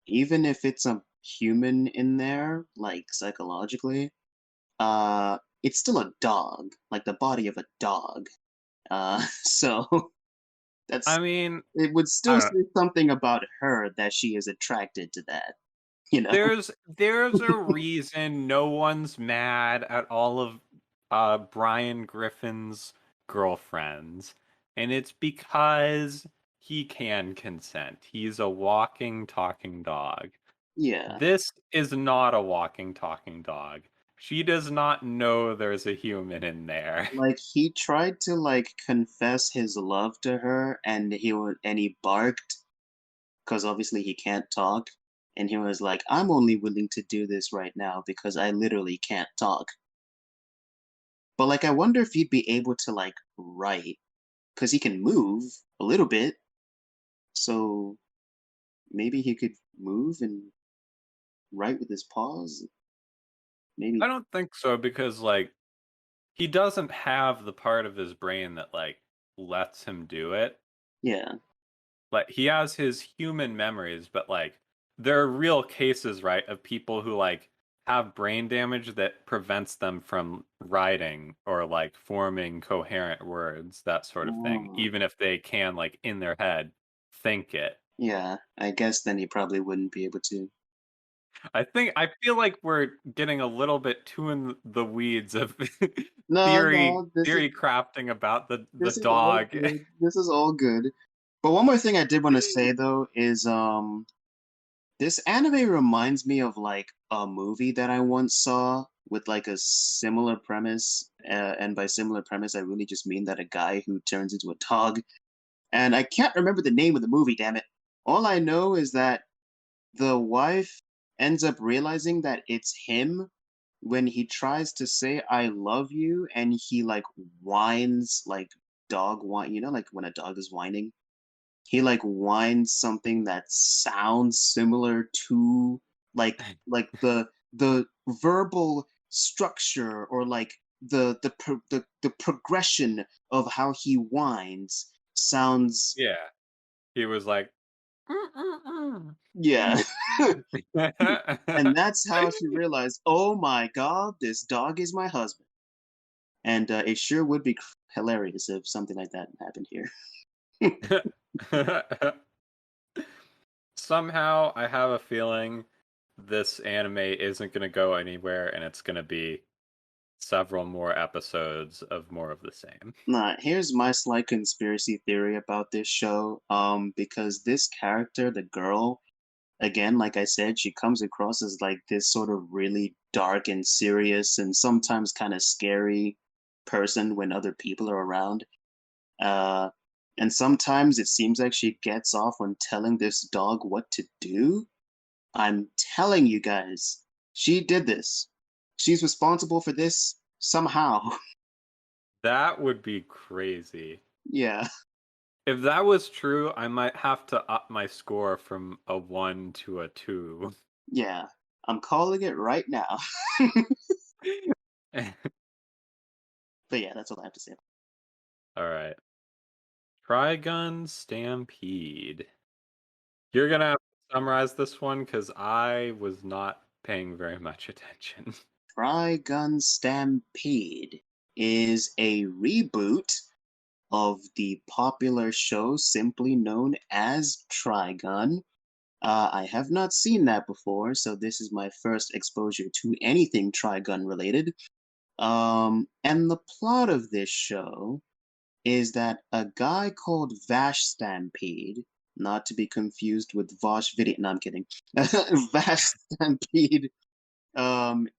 even if it's a human in there, like psychologically, it's still a dog, like the body of a dog. So I that's mean, it would I still don't know. say something about her that she is attracted to that, you know? There's a reason no one's mad at all of Brian Griffin's girlfriends, and it's because he can consent. He's a walking, talking dog. Yeah. This is not a walking, talking dog. She does not know there's a human in there. Like he tried to like confess his love to her and he barked because obviously he can't talk. And he was like, I'm only willing to do this right now because I literally can't talk. But like, I wonder if he'd be able to like write because he can move a little bit. So maybe he could move and write with his paws. I Maybe, don't think so because like he doesn't have the part of his brain that like lets him do it. yeah, Like he has his human memories, but like there are real cases, right, of people who like have brain damage that prevents them from writing or like forming coherent words, that sort of thing, oh, even if they can like in their head think it. yeah. I guess then he probably wouldn't be able to. I feel like we're getting a little bit too in the weeds of No, theory no, this is theory crafting about the this is all dog. good. This is all good. But one more thing I did want to say though is this anime reminds me of like a movie that I once saw with like a similar premise. And by similar premise, I really just mean that a guy who turns into a dog. And I can't remember the name of the movie, damn it. All I know is that the wife ends up realizing that it's him when he tries to say I love you and he like whines like dog whine, you know, like when a dog is whining. He like whines something that sounds similar to like the verbal structure or like the progression of how he whines sounds Yeah. He was like "Mm-mm-mm." yeah. And that's how she realized, oh my god, this dog is my husband. And it sure would be hilarious if something like that happened here. Somehow I have a feeling this anime isn't going to go anywhere and it's going to be several more episodes of more of the same. Nah, here's my slight conspiracy theory about this show. Because this character, the girl, again, like I said, she comes across as like this sort of really dark and serious and sometimes kind of scary person when other people are around. Uh, and sometimes it seems like she gets off on telling this dog what to do. I'm telling you guys, she did this. she's responsible for this somehow. That would be crazy. Yeah. If that was true, I might have to up my score from a 1 to a 2. Yeah. I'm calling it right now. But yeah, that's all I have to say. Alright. Trigun Stampede. You're gonna have to summarize this one because I was not paying very much attention. Trigun Stampede is a reboot of the popular show simply known as Trigun. I have not seen that before, so this is my first exposure to anything Trigun related. And the plot of this show is that a guy called Vash Stampede, not to be confused with Vosh Video. No, I'm kidding. Vash Stampede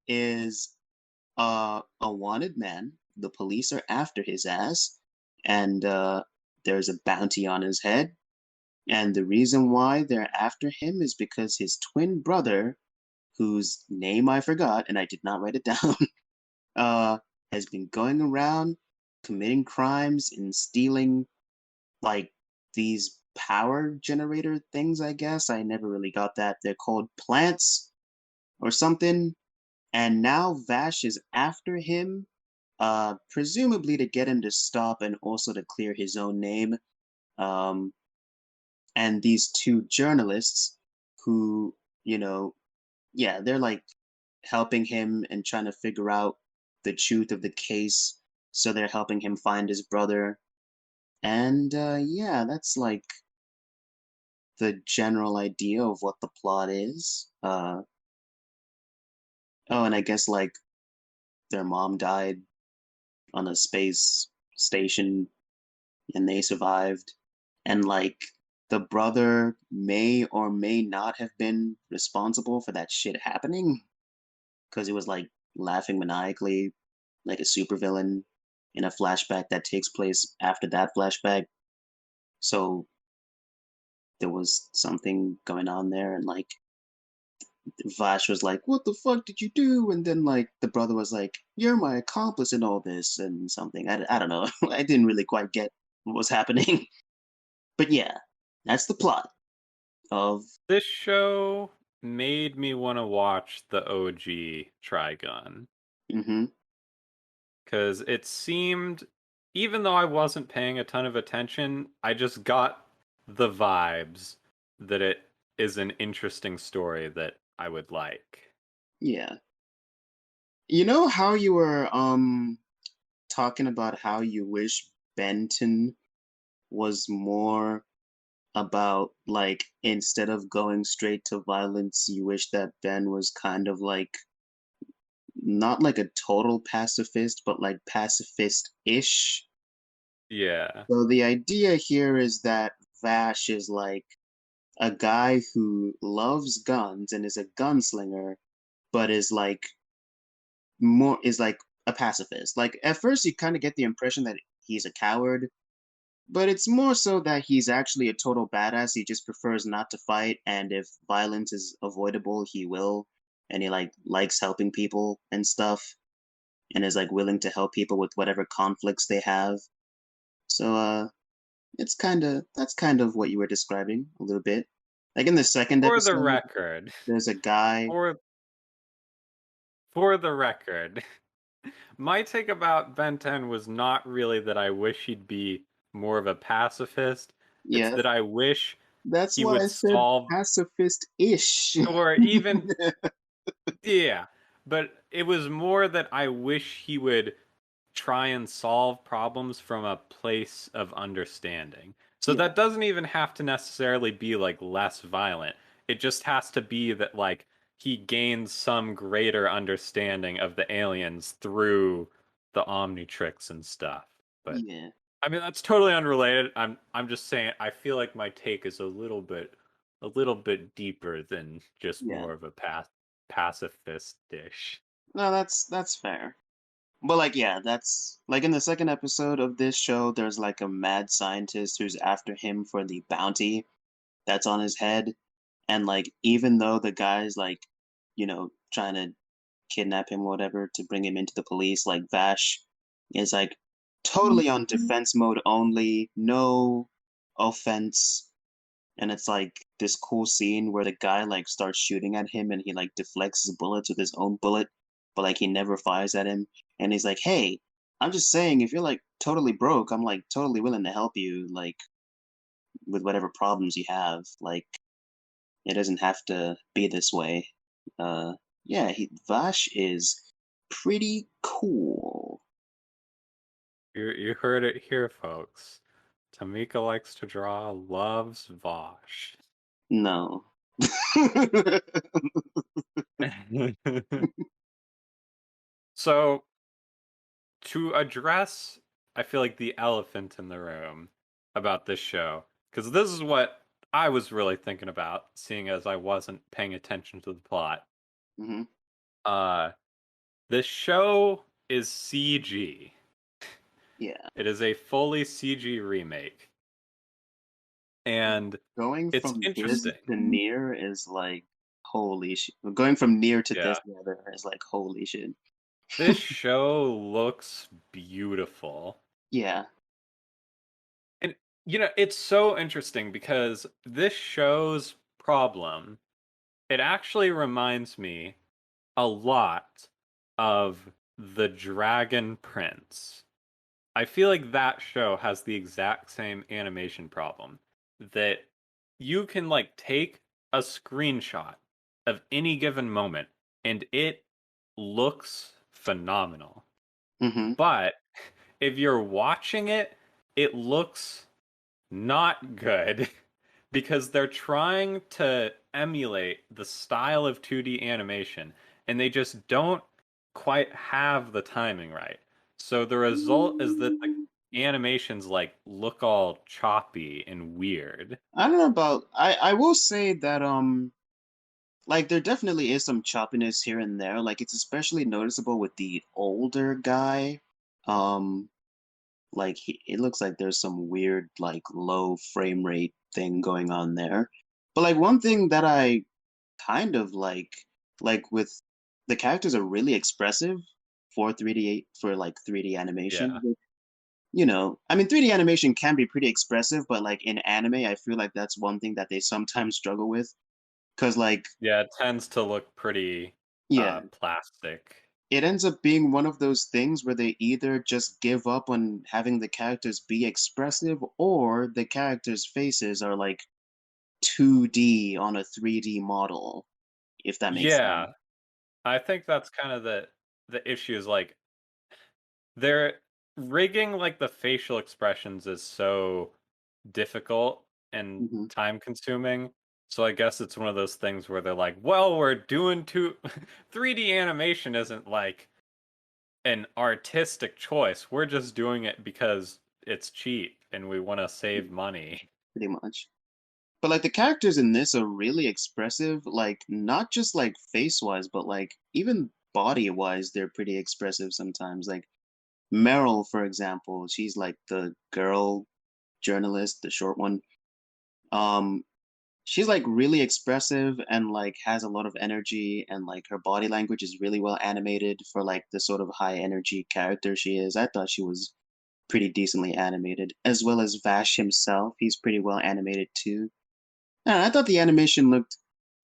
is a wanted man. The police are after his ass, and there's a bounty on his head. And the reason why they're after him is because his twin brother, whose name I forgot and I did not write it down, uh, has been going around committing crimes and stealing like these power generator things, I guess. I never really got that. They're called plants or something. And now Vash is after him, presumably to get him to stop and also to clear his own name. Um, and these two journalists who, you know, yeah, they're like helping him and trying to figure out the truth of the case. So they're helping him find his brother. And yeah, that's like the general idea of what the plot is. Oh, and I guess like their mom died on a space station and they survived. And like the brother may or may not have been responsible for that shit happening because he was like laughing maniacally like a supervillain in a flashback that takes place after that flashback. So there was something going on there, and like Vash was like, "What the fuck did you do?" And then like the brother was like, "You're my accomplice in all this," and something. I don't know. I didn't really quite get what was happening, but yeah, that's the plot of. This show made me want to watch the OG Trigun Mm-hmm. because it seemed, even though I wasn't paying a ton of attention, I just got the vibes that it is an interesting story that I would like. Yeah. You know how you were talking about how you wish Benton was more about like instead of going straight to violence, you wish that Ben was kind of like not like a total pacifist, but like pacifist-ish. Yeah. So the idea here is that Vash is like a guy who loves guns and is a gunslinger, but is like a pacifist. Like at first you kind of get the impression that he's a coward, but it's more so that he's actually a total badass. He just prefers not to fight, and if violence is avoidable, he will. And he like likes helping people and stuff, and is like willing to help people with whatever conflicts they have. So that's kind of what you were describing a little bit. Like in the second For the episode, record, there's a guy. for for the record, my take about Ben 10 was not really that I wish he'd be more of a pacifist. It's Yeah, that I wish that's he why would I said solve, pacifist-ish. or even, yeah, but it was more that I wish he would try and solve problems from a place of understanding. So Yeah, that doesn't even have to necessarily be like less violent. It just has to be that like he gains some greater understanding of the aliens through the Omnitrix and stuff. But yeah, I mean that's totally unrelated. I'm just saying I feel like my take is a little bit deeper than just yeah. more of a pacifist dish. No, that's fair. But like, yeah, that's like in the second episode of this show, there's like a mad scientist who's after him for the bounty that's on his head. And like, even though the guy's like, trying to kidnap him or whatever to bring him into the police. Like Vash is like totally on defense mode only, no offense. And it's like this cool scene where the guy like starts shooting at him and he like deflects his bullets with his own bullet, but like he never fires at him. And he's like, "Hey, I'm just saying, if you're like totally broke, I'm like totally willing to help you, like with whatever problems you have. Like it doesn't have to be this way." Yeah, Vash is pretty cool. You heard it here, folks. Tamika likes to draw, loves Vosh. No. So, to address, I feel like the elephant in the room about this show, because this is what I was really thinking about, seeing as I wasn't paying attention to the plot. Hmm. This show is CG. Yeah. It is a fully CG remake. And Going it's from this interesting. to NieR is like holy shit. Going from NieR to Yeah. this rather is like holy shit. This show looks beautiful. Yeah. And, it's so interesting because this show's problem, it actually reminds me a lot of The Dragon Prince. I feel like that show has the exact same animation problem that you can like take a screenshot of any given moment and it looks phenomenal. Hmm. But if you're watching it, it looks not good because they're trying to emulate the style of 2D animation and they just don't quite have the timing right. So the result is that the animations like look all choppy and weird. I don't know about I will say that like there definitely is some choppiness here and there. Like it's especially noticeable with the older guy. Um like it looks like there's some weird like low frame rate thing going on there. But like one thing that I kind of like with the characters are really expressive for 3D for like 3D animation. Yeah. I mean 3D animation can be pretty expressive, but like in anime, I feel like that's one thing that they sometimes struggle with. Cause like Yeah, it tends to look pretty yeah, plastic. it ends up being one of those things where they either just give up on having the characters be expressive or the characters' faces are like 2D on a 3D model, if that makes sense. Yeah, I think that's kind of the issue is like they're rigging like the facial expressions is so difficult and Hmm. time consuming. So I guess it's one of those things where they're like, well, we're doing 3D animation isn't like an artistic choice. We're just doing it because it's cheap and we want to save money. Pretty much. But like the characters in this are really expressive, like not just like face wise, but like even body wise, they're pretty expressive sometimes. Like Meryl, for example, she's like the girl journalist, the short one. Um, she's like really expressive and like has a lot of energy and like her body language is really well animated for like the sort of high energy character she is. I thought she was pretty decently animated, as well as Vash himself. He's pretty well animated too. I thought the animation looked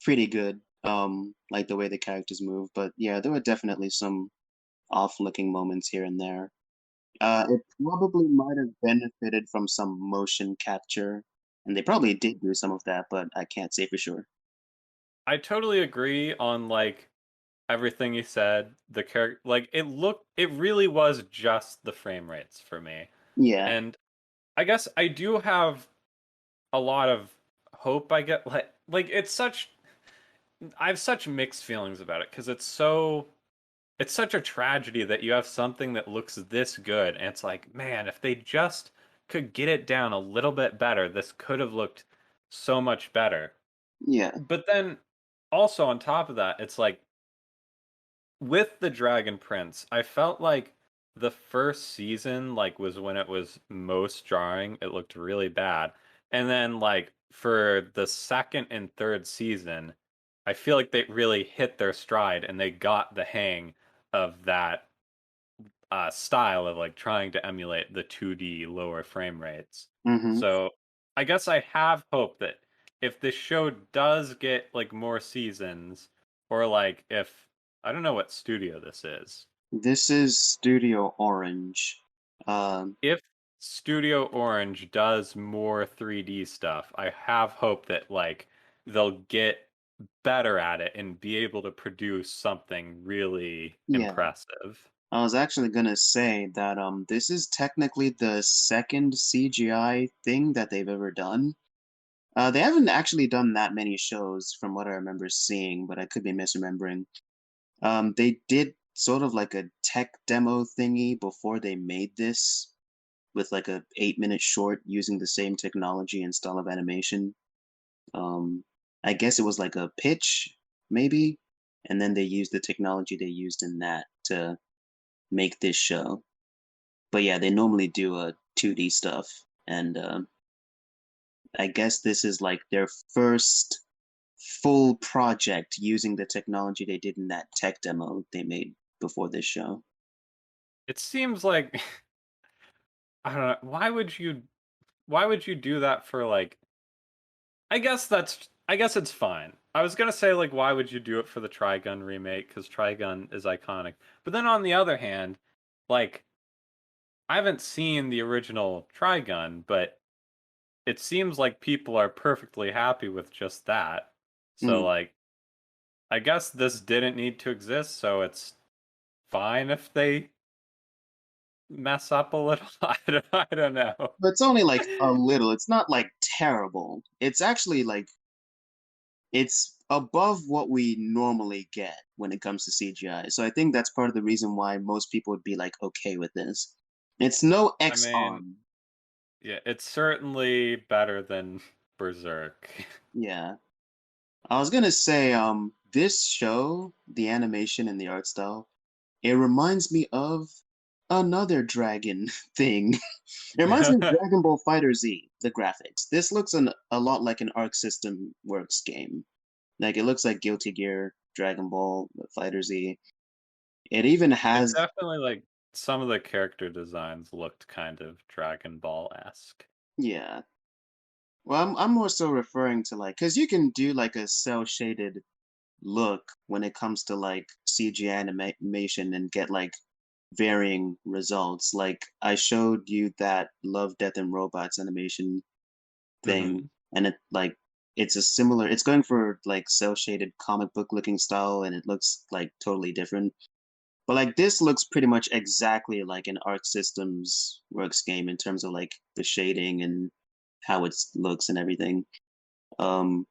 pretty good, like the way the characters move. But yeah, there were definitely some off-looking moments here and there. It probably might have benefited from some motion capture, and they probably did do some of that, but I can't say for sure. I totally agree on like everything you said. The character, like it really was just the frame rates for me. Yeah, And I guess I do have a lot of hope. I get like I have such mixed feelings about it because it's such a tragedy that you have something that looks this good and it's like, man, if they just could get it down a little bit better, this could have looked so much better. yeah. But then also on top of that, it's like with the Dragon Prince, I felt like the first season like was when it was most jarring. It looked really bad. And then like for the second and third season, I feel like they really hit their stride and they got the hang of that style of like trying to emulate the 2D lower frame rates. Mm-hmm. So I guess I have hope that if this show does get like more seasons, or like if I don't know what studio this is. This is Studio Orange. Um, If Studio Orange does more 3D stuff, I have hope that like they'll get better at it and be able to produce something really yeah, impressive. I was actually gonna say that this is technically the second CGI thing that they've ever done. They haven't actually done that many shows from what I remember seeing, but I could be misremembering. They did sort of like a tech demo thingy before they made this with like a 8-minute short using the same technology and style of animation. Um, I guess it was like a pitch, maybe, and then they used the technology they used in that to make this show. But yeah, they normally do a 2D stuff, and I guess this is like their first full project using the technology they did in that tech demo they made before this show. It seems like I don't know, why would you do that for like I guess it's fine. I was gonna say like why would you do it for the Trigun remake because Trigun is iconic. But then on the other hand, like I haven't seen the original Trigun, but it seems like people are perfectly happy with just that. So Mm. like I guess this didn't need to exist, so it's fine if they mess up a little. I don't know. But it's only like a little. It's not like terrible. It's actually like it's above what we normally get when it comes to CGI. So I think that's part of the reason why most people would be like okay with this. It's no I X mean, arm. yeah, it's certainly better than Berserk. Yeah. I was gonna say, this show, the animation and the art style, it reminds me of another dragon thing. It reminds me of Dragon Ball Fighter Z, the graphics. This looks a lot like an Arc System Works game. Like it looks like Guilty Gear, Dragon Ball, Fighter Z. It even It has, definitely like some of the character designs looked kind of Dragon Ball-esque. yeah. Well, I'm more so referring to like, because you can do like a cell shaded look when it comes to like CG animation and get like varying results. Like I showed you that Love, Death, and Robots animation thing, Hmm. and it like it's a similar. It's going for like cell shaded comic book looking style, and it looks like totally different. But like this looks pretty much exactly like an Arc Systems Works game in terms of like the shading and how it looks and everything. Um,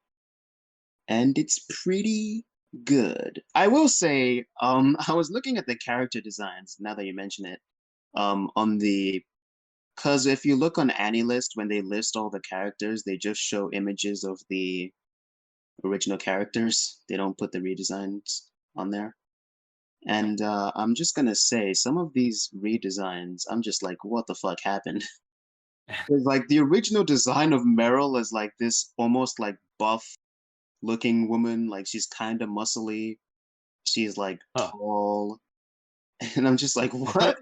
and it's pretty good. I will say, I was looking at the character designs now that you mention it. On the because if you look on AniList, when they list all the characters, they just show images of the original characters. They don't put the redesigns on there. And I'm just gonna say, some of these redesigns, I'm just like, what the fuck happened? 'Cause, like the original design of Meryl is like this almost like buff looking woman, like she's kind of muscly. She's like Huh. tall, and I'm just like, what?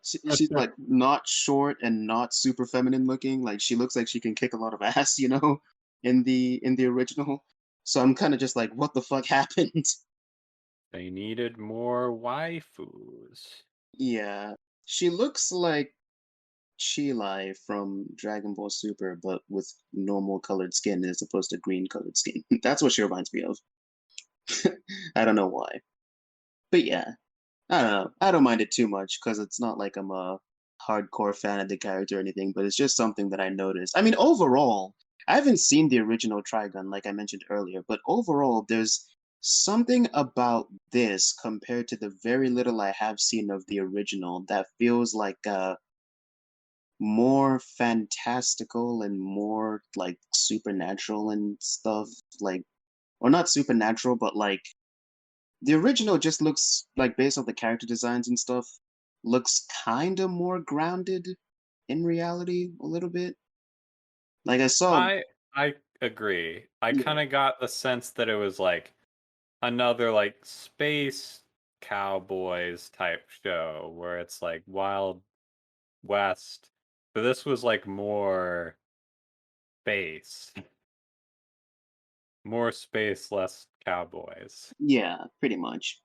She's like not short and not super feminine looking. Like she looks like she can kick a lot of ass, in the original. So I'm kind of just like, what the fuck happened? They needed more waifus. Yeah, she looks like Chillin from Dragon Ball Super, but with normal colored skin as opposed to green colored skin. That's what she reminds me of. I don't know why, but yeah, I don't know. I don't mind it too much because it's not like I'm a hardcore fan of the character or anything, but it's just something that I noticed. I mean, overall, I haven't seen the original Trigun like I mentioned earlier, but overall, there's something about this compared to the very little I have seen of the original that feels like more fantastical and more like supernatural and stuff. Like, or not supernatural, but like the original just looks like based on the character designs and stuff, looks kind of more grounded in reality a little bit. Like I saw, I I agree. I Yeah. kind of got the sense that it was like another like space cowboys type show where it's like Wild West, but this was like space, more space, less cowboys. Yeah, pretty much.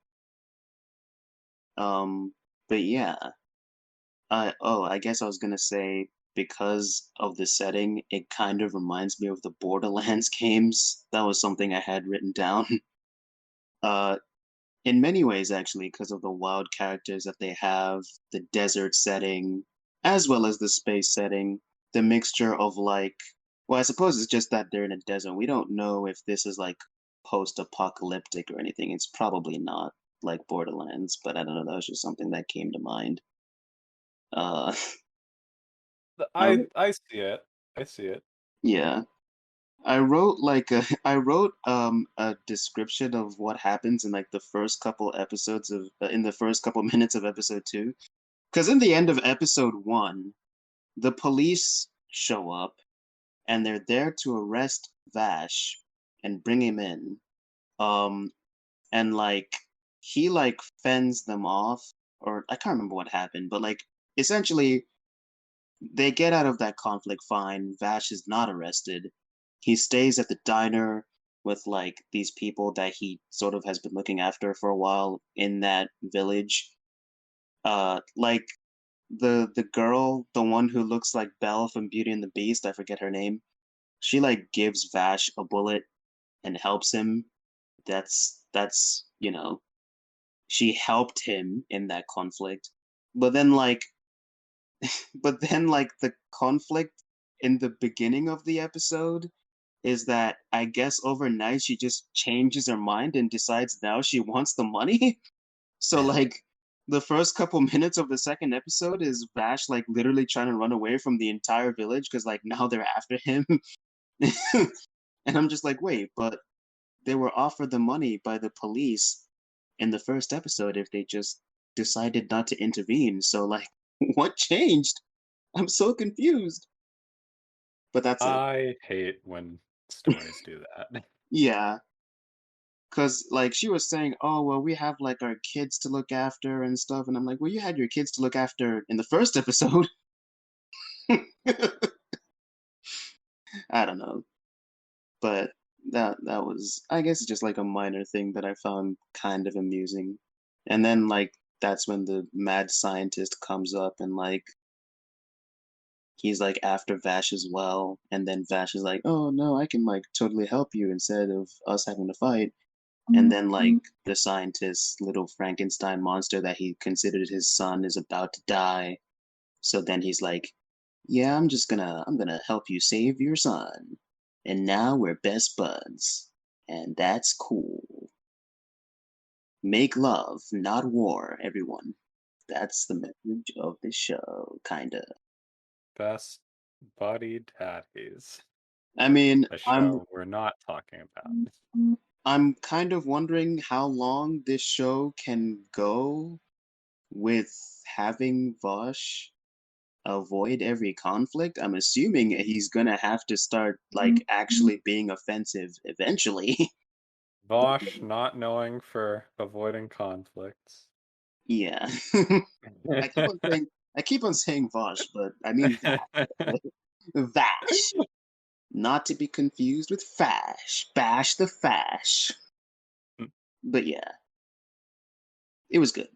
Um, but yeah, I guess I was gonna say because of the setting, it kind of reminds me of the Borderlands games. That was something I had written down. Uh, in many ways, actually, because of the wild characters that they have, the desert setting, as well as the space setting, the mixture of like, well, I suppose it's just that they're in a desert. We don't know if this is like post-apocalyptic or anything. It's probably not like Borderlands, but I don't know. That was just something that came to mind. Uh, I I see it. I see it. yeah. I wrote like a I wrote a description of what happens in like the first couple episodes of in the first couple minutes of episode 2. Because in the end of episode 1, the police show up and they're there to arrest Vash and bring him in. Um and like he like fends them off, or I can't remember what happened, but like essentially they get out of that conflict fine. Vash is not arrested. He stays at the diner with like these people that he sort of has been looking after for a while in that village. Like the girl, the one who looks like Belle from Beauty and the Beast, I forget her name. She like gives Vash a bullet and helps him. That's she helped him in that conflict. But then like the conflict in the beginning of the episode is that I guess overnight she just changes her mind and decides now she wants the money. So like the first couple minutes of the second episode is Vash like literally trying to run away from the entire village because like now they're after him. And I'm just like, wait, but they were offered the money by the police in the first episode if they just decided not to intervene. So like what changed? I'm so confused. But that's it. I hate when stories do that. Yeah. Cause like she was saying, oh well, we have like our kids to look after and stuff, and I'm like, well, you had your kids to look after in the first episode. I don't know, but that was, I guess, just like a minor thing that I found kind of amusing. And then like that's when the mad scientist comes up and like he's like after Vash as well, and then Vash is like, oh no, I can like totally help you instead of us having to fight. And then like the scientist's little Frankenstein monster that he considered his son is about to die. So then he's like, "Yeah, I'm gonna help you save your son. And now we're best buds. And that's cool. Make love, not war, everyone." That's the message of the show, kinda. Best buddy daddies. I mean, A I'm show we're not talking about. I'm kind of wondering how long this show can go with having Vosh avoid every conflict. I'm assuming he's gonna have to start like actually being offensive eventually. Vosh not knowing for avoiding conflicts. Yeah. I keep on saying I keep on saying Vosh, but I mean Vash. Vash. Not to be confused with Fash. Bash the Fash. But yeah, it was good,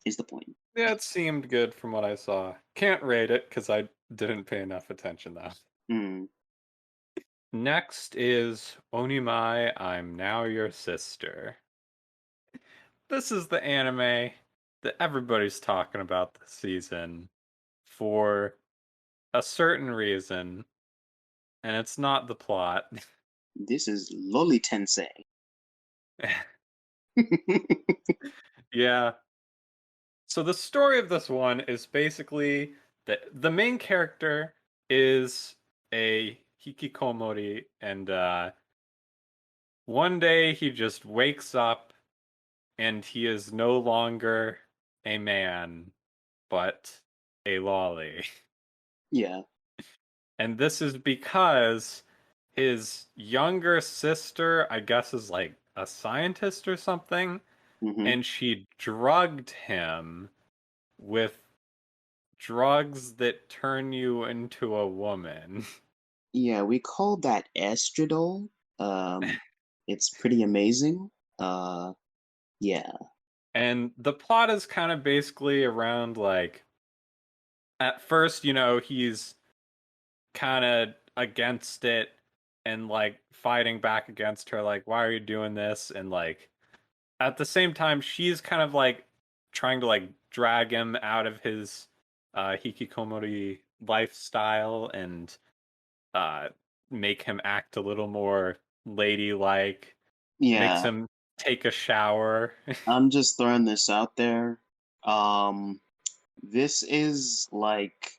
is the point. Yeah, it seemed good from what I saw. Can't rate it because I didn't pay enough attention though. Mm. Next is Onimai, I'm Now Your Sister. This is the anime that everybody's talking about this season for a certain reason, and it's not the plot. This is Loli Tensei. Yeah. So the story of this one is basically that the main character is a hikikomori, and one day he just wakes up and he is no longer a man, but a lolly. Yeah. And this is because his younger sister, I guess, is like a scientist or something, Hmm. and she drugged him with drugs that turn you into a woman. Yeah, we call that estradiol. It's pretty amazing. Uh, yeah, And the plot is kind of basically around like at first, he's kind of against it and like fighting back against her, like, why are you doing this? And like at the same time, she's kind of like trying to like drag him out of his hikikomori lifestyle and uh make him act a little more ladylike, makes yeah. him take a shower. I'm just throwing this out there. Um, this is like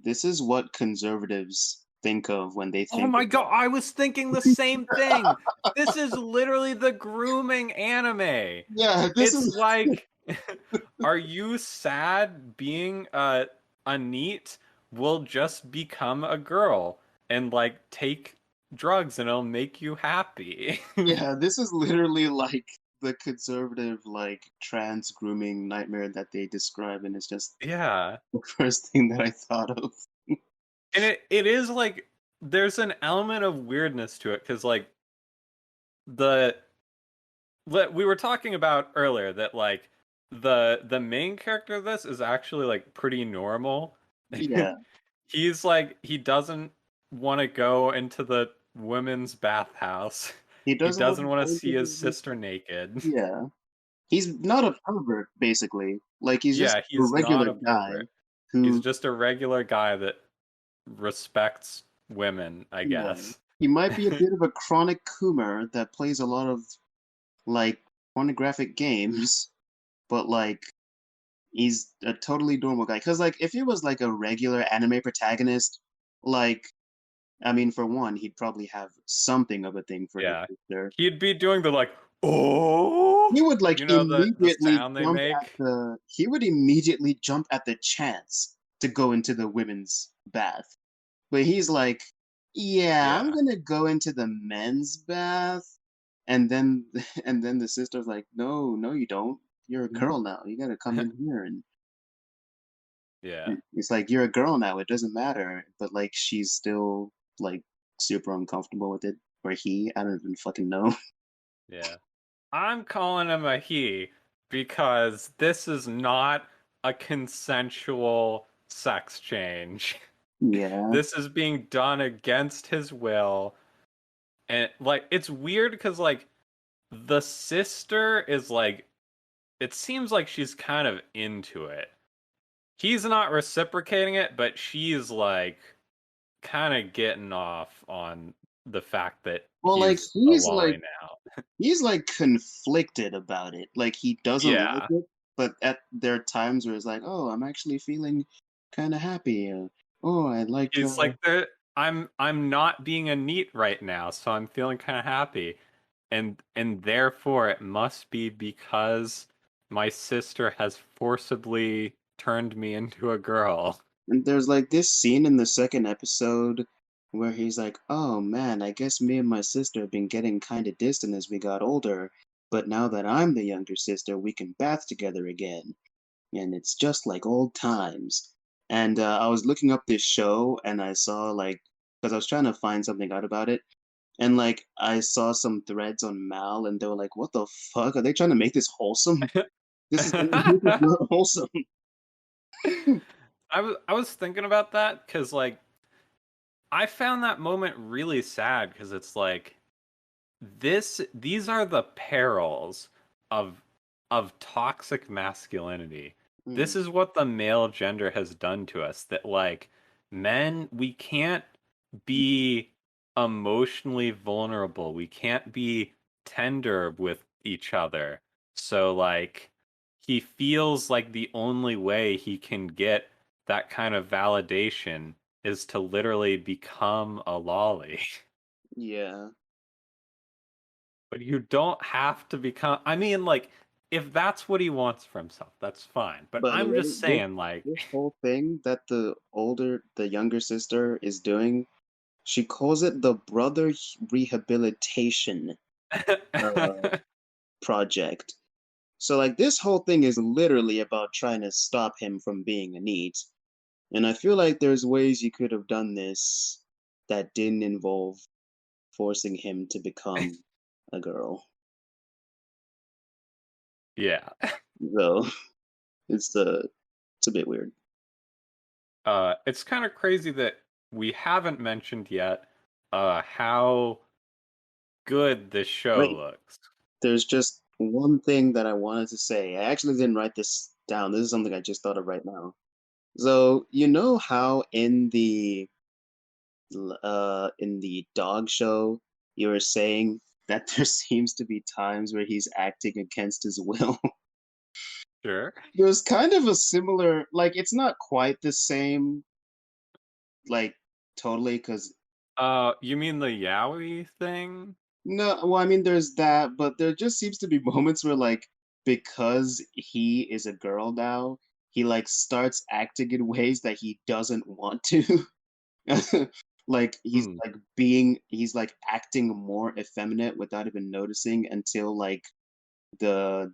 this is what conservatives think of when they Oh think my of god, I was thinking the same thing. This is literally the grooming anime. yeah, this It's is like, are you sad being a neat will just become a girl and like take drugs and it'll make you happy. yeah, this is literally like the conservative like trans grooming nightmare that they describe, and it's just Yeah. the first thing that I thought of. And it is like there's an element of weirdness to it cuz like the we were talking about earlier that like the main character of this is actually like pretty normal. Yeah, He's like he doesn't want to go into the women's bathhouse. he He doesn't want doesn't to want go to see his into sister naked. yeah. He's not a pervert, basically. Like he's just Yeah, a he's not regular a guy pervert. He's who, just a regular guy that respects women, I yeah, guess. he might be a bit of a chronic coomer that plays a lot of like pornographic games, but like he's a totally normal guy. Cause like if he was like a regular anime protagonist, like I mean, for one, he'd probably have something of a thing for his Yeah. sister. He'd be doing the like, oh, He would like the immediately sound they jump at make. the he would immediately jump at the chance to go into the women's bath. But he's like, yeah, I'm Yeah. gonna go into the men's bath. And then and then the sister's like, no, no, you don't. You're a girl now. You gotta come in here. And Yeah. it's like you're a girl now. It doesn't matter. But like she's still like super uncomfortable with it. Or he, I don't even fucking know. Yeah. I'm calling him a he because this is not a consensual sex change. Yeah. This is being done against his will. And like it's weird because like the sister is like it seems like she's kind of into it. He's not reciprocating it, but she's like kind of getting off on the fact that Well, like he's a lolly now. he's like conflicted about it. Like he doesn't like Yeah. it, but at there are times where it's like, oh, I'm actually feeling kind of happy. Oh, I like. He's like I'm not being a neat right now, so I'm feeling kind of happy. And therefore it must be because my sister has forcibly turned me into a girl. And there's like this scene in the second episode where he's like, oh man, I guess me and my sister have been getting kind of distant as we got older, but now that I'm the younger sister, we can bath together again. And it's just like old times. And I was looking up this show and I saw like, because I was trying to find something out about it, and like I saw some threads on Mal and they were like, what the fuck? Are they trying to make this wholesome? This is not wholesome. I was thinking about that because like I found that moment really sad because it's like these are the perils of toxic masculinity. This Mm, is what the male gender has done to us that like men we can't be emotionally vulnerable. We can't be tender with each other. So like he feels like the only way he can get that kind of validation is to literally become a lolly. yeah. But you don't have to become. I mean, like, if that's what he wants for himself, that's fine. But By the I'm way, just saying, like, this whole thing that the younger sister is doing, She calls it the Brother Rehabilitation uh, Project. So like this whole thing is literally about trying to stop him from being a NEET. And I feel like there's ways you could have done this that didn't involve forcing him to become a girl. Yeah. So it's a bit weird. It's kind of crazy that we haven't mentioned yet how good this show Wait, looks. there's just one thing that I wanted to say. I actually didn't write this down. This is something I just thought of right now. So you know how in the dog show you were saying that there seems to be times where he's acting against his will. Sure. There's kind of a similar, like it's not quite the same, like totally, because You mean the yaoi thing? no, well, I mean, there's that, but there just seems to be moments where, like, because he is a girl now, he like starts acting in ways that he doesn't want to. Like Hmm. he's like acting more effeminate without even noticing the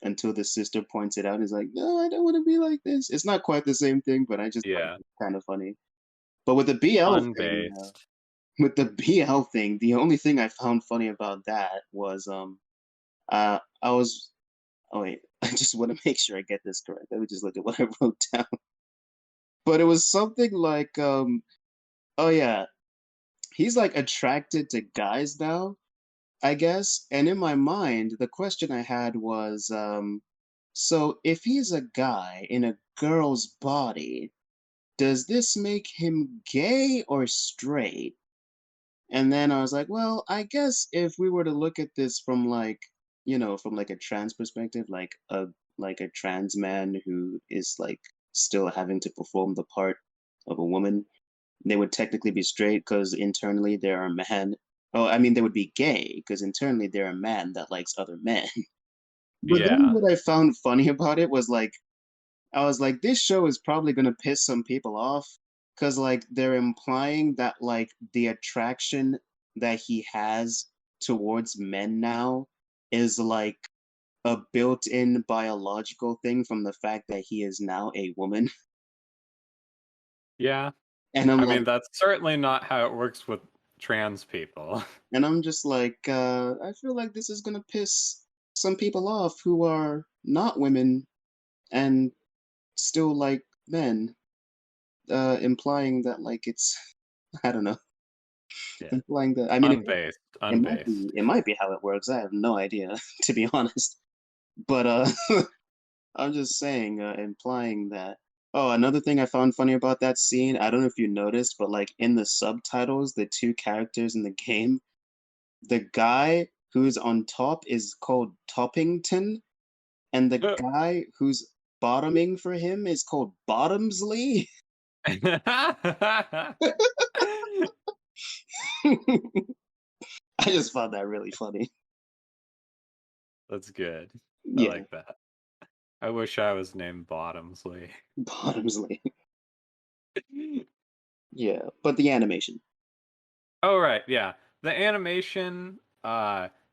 until the sister points it out. He's like, no, I don't want to be like this. It's not quite the same thing, but I just thought it Yeah. was kind of funny. But with the BL thing, Unbased. with the BL thing, the only thing I found funny about that was I was oh wait, I just want to make sure I get this correct. Let me just look at what I wrote down. But it was something like oh yeah, he's like attracted to guys now, I guess. And in my mind, the question I had was so if he's a guy in a girl's body, does this make him gay or straight? And then I was like, well, I guess if we were to look at this from like, from like a trans perspective, like a trans man who is like still having to perform the part of a woman, they would technically be straight because internally they're a man. Oh, I mean, they would be gay because internally they're a man that likes other men. But then Yeah. what I found funny about it was like I was like, this show is probably gonna piss some people off because like they're implying that like the attraction that he has towards men now is like a built-in biological thing from the fact that he is now a woman. Yeah. And I'm I mean, like, that's certainly not how it works with trans people. and I'm just like, I feel like this is gonna piss some people off who are not women and still like men, implying that like it's I don't know. Yeah. Implying that I mean Unbased. Unbased. it might be how it works. I have no idea, to be honest. But I'm just saying, implying that. Oh, another thing I found funny about that scene, I don't know if you noticed, but like in the subtitles, the two characters in the game, the guy who's on top is called Toppington, and the guy who's bottoming for him is called Bottomsley. I just found that really funny. That's good. I Yeah, like that. I wish I was named Bottomsley. Bottomsley. Yeah, but the animation. Oh right, yeah. The animation,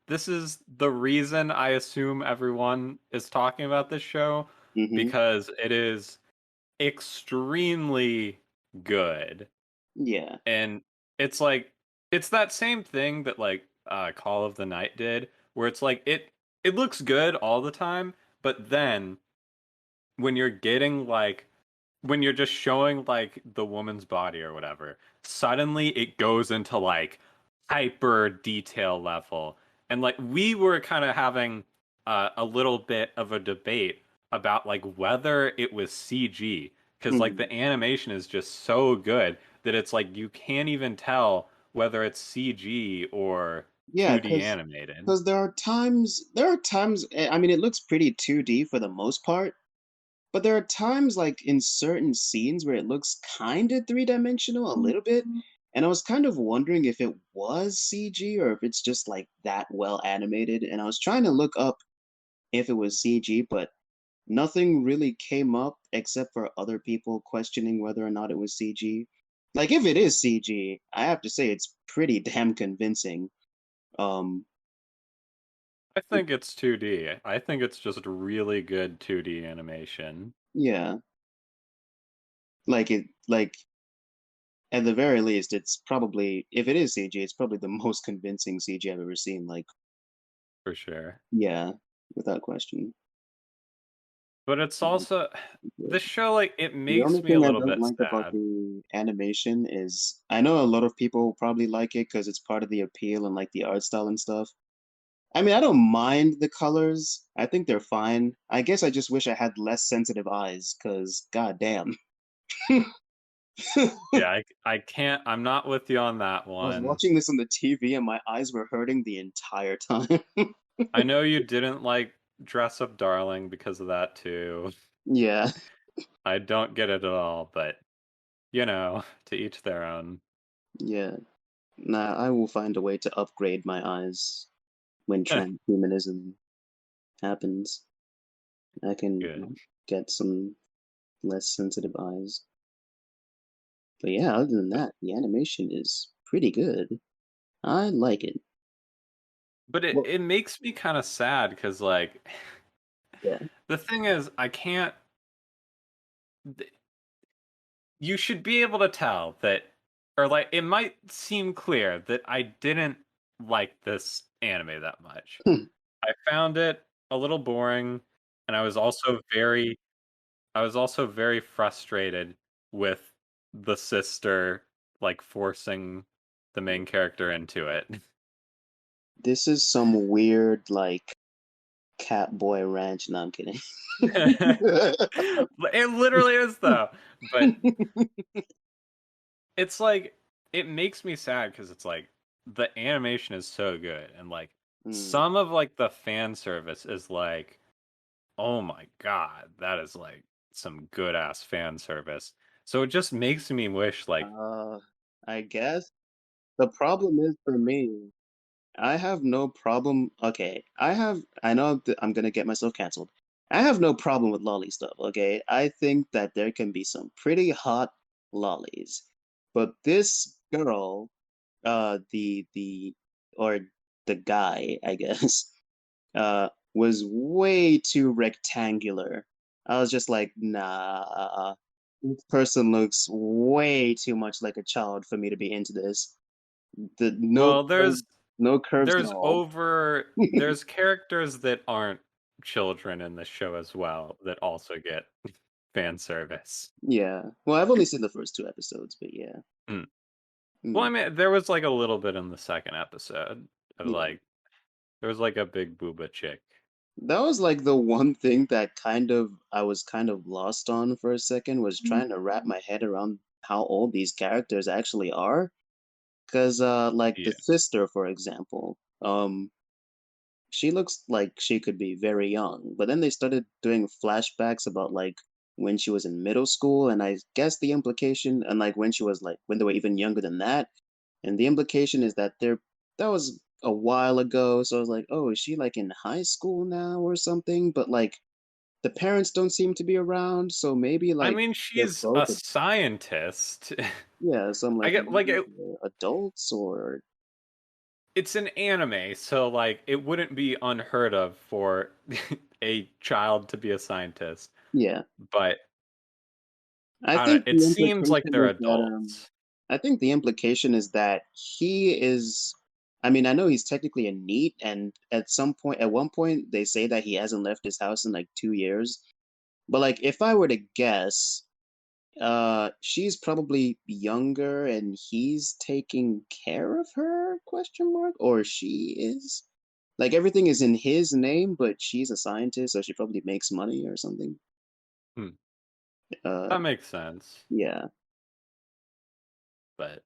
this is the reason I assume everyone is talking about this show Hmm. because it is extremely good. Yeah. And it's like it's that same thing that like Call of the Night did, where it's like it looks good all the time, but then when you're getting like when you're just showing like the woman's body or whatever, suddenly it goes into like hyper detail level. And like we were kind of having a little bit of a debate about like whether it was CG because like Mhm. the animation is just so good that it's like you can't even tell whether it's CG or Yeah, 2D because animated. there are times I mean it looks pretty 2D for the most part, but there are times like in certain scenes where it looks kind of three-dimensional a little bit, and I was kind of wondering if it was CG or if it's just like that well animated, and I was trying to look up if it was CG, but nothing really came up except for other people questioning whether or not it was CG. Like if it is CG, I have to say it's pretty damn convincing. Um, I think it's 2D. I think it's just really good 2D animation. yeah, like at the very least, it's probably if it is CG, it's probably the most convincing CG I've ever seen. Like, For sure. yeah, without question. But it's Mhm. also this show, like, it The only makes me a thing I little don't bit like about sad. the animation is I know a lot of people probably like it because it's part of the appeal and like the art style and stuff. I mean, I don't mind the colors. I think they're fine. I guess I just wish I had less sensitive eyes because goddamn. Yeah, I can't. I'm not with you on that I was one. watching this on the TV and my eyes were hurting the entire time. I know you didn't like Dress Up Darling because of that too. Yeah, I don't get it at all, but to each their own. yeah. Nah, I will find a way to upgrade my eyes when transhumanism happens. I can Good. get some less sensitive eyes. But yeah, other than that, the animation is pretty good. I like it. But it, Well, it makes me kind of sad because, like, yeah. the thing is, I can't. You should be able to tell that, or like, it might seem clear that I didn't like this anime that much. I found it a little boring, and I was also very frustrated with the sister like forcing the main character into it. This is some weird, like, Catboy Ranch. No, I'm kidding. It literally is though. But it's like it makes me sad because it's like the animation is so good and like Mm. some of like the fan service is like, oh my god, that is like some good ass fan service. So it just makes me wish like Uh, I guess the problem is for me, I have no problem. Okay, I know I'm gonna get myself canceled. I have no problem with lolly stuff, okay? I think that there can be some pretty hot lollies. But this girl, or the guy, I guess, was way too rectangular. I was just like, nah, this person looks way too much like a child for me to be into this. The well no curves at all. there's characters that aren't children in the show as well that also get fan service. Yeah. Well, I've only seen the first two episodes, but yeah. Mm. Well, I Mm, mean, there was like a little bit in the second episode of yeah. like there was like a big booba chick. That was like the one thing that I was kind of lost on for a second was trying to wrap my head around how old these characters actually are. Because like the Yeah. sister, for example, she looks like she could be very young. But then they started doing flashbacks about like when she was in middle school, and I guess the implication, and like when she was like when they were even younger than that, and the implication is that that was a while ago. So I was like, oh, is she like in high school now or something? But like the parents don't seem to be around, so maybe I like mean, they're she's both a scientist. yeah, some I like get like maybe they're adults or it's an anime, so like it wouldn't be unheard of for a child to be a scientist. yeah. But I I don't know, think it the seems like implication they're is that adults. I think the implication is that he is. I mean, I know he's technically a NEET, and at one point, they say that he hasn't left his house in like 2 years. But like, if I were to guess, she's probably younger, and he's taking care of her? Question mark? Or she is? Like everything is in his name, but she's a scientist, so she probably makes money or something. Hmm, Uh, that makes sense. yeah. But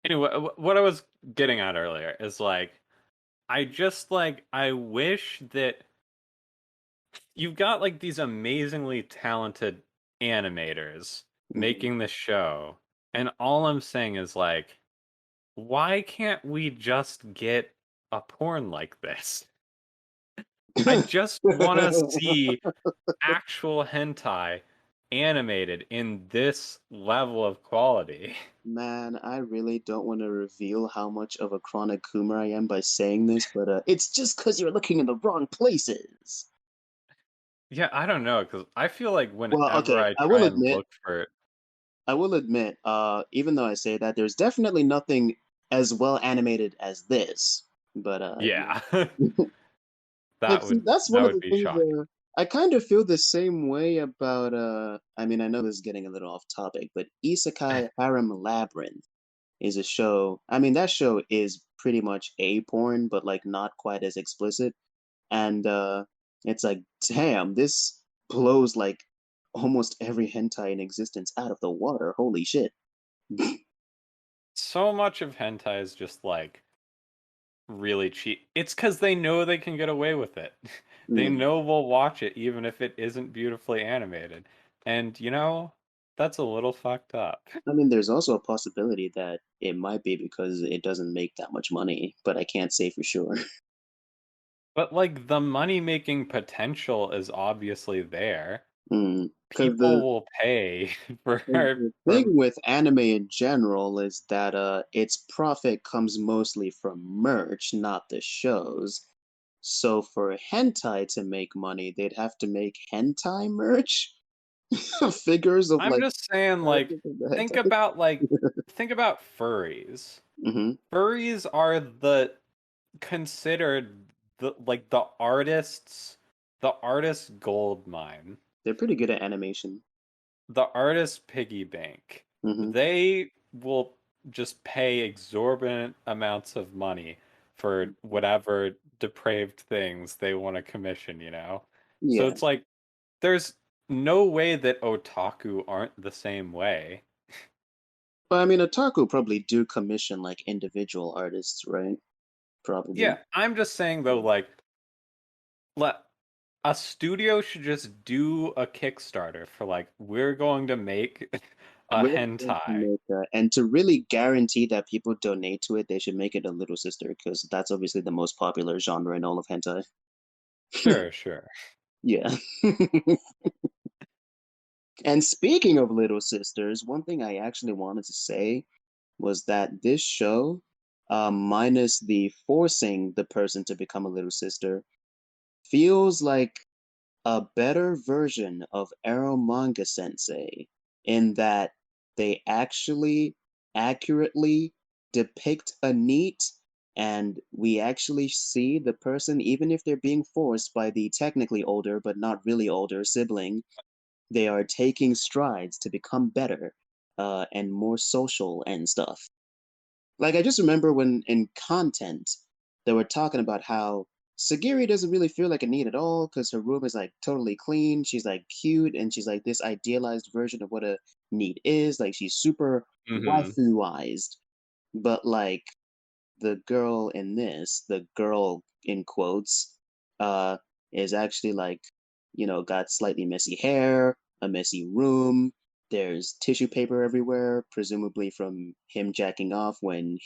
anyway, what I was getting at earlier is like I wish that you've got like these amazingly talented animators Mhm. making the show, and all I'm saying is like, why can't we just get a porn like this? I just want to see actual hentai animated in this level of quality. Man, I really don't want to reveal how much of a chronic Coomer I am by saying this, but it's just because you're looking in the wrong places. Yeah, I don't know, because I feel like Well, whenever okay, I try and look for it, even though I say that, there's definitely nothing as well animated as this. But yeah, but see, that's that one of would the be things shocking. I kind of feel the same way about I mean, I know this is getting a little off topic, but Isekai Harem Labyrinth is a show. I mean, that show is pretty much a porn, but like not quite as explicit. And it's like, damn, this blows like almost every hentai in existence out of the water. Holy shit. So much of hentai is just like really cheap. It's because they know they can get away with it. They Mm. know we'll watch it even if it isn't beautifully animated. And that's a little fucked up. I mean, there's also a possibility that it might be because it doesn't make that much money, but I can't say for sure. But like the money making potential is obviously there. Because People will pay for the for thing with anime in general is that its profit comes mostly from merch, not the shows. So for hentai to make money, they'd have to make hentai merch, figures of I'm like just saying, like, characters of the think hentai. about like think about furries. Hmm. Furries are considered the artist's gold mine, They're pretty good at animation. the artist's piggy bank. Hmm. They will just pay exorbitant amounts of money for whatever depraved things they want to commission. So Yeah. it's like there's no way that otaku aren't the same way. But I mean, otaku probably do commission like individual artists, right? Probably. Yeah, I'm just saying though, like, let a studio should just do a Kickstarter for like we're going to make a We're going to hentai. make and to really guarantee that people donate to it, they should make it a little sister because that's obviously the most popular genre in all of hentai. Sure, sure. Yeah. And speaking of little sisters, one thing I actually wanted to say was that this show, minus the forcing the person to become a little sister, feels like a better version of Arrow Manga Sensei in that they actually accurately depict a neat and we actually see the person, even if they're being forced by the technically older but not really older sibling, they are taking strides to become better and more social and stuff. Like I just remember when in content they were talking about how Sagiri doesn't really feel like a need at all because her room is like totally clean. She's like cute and she's like this idealized version of what a need is. Like she's super Mm-hmm. waifuized. But like the girl in this, the girl in quotes, uh, is actually like, got slightly messy hair, a messy room. There's tissue paper everywhere, presumably from him jacking off when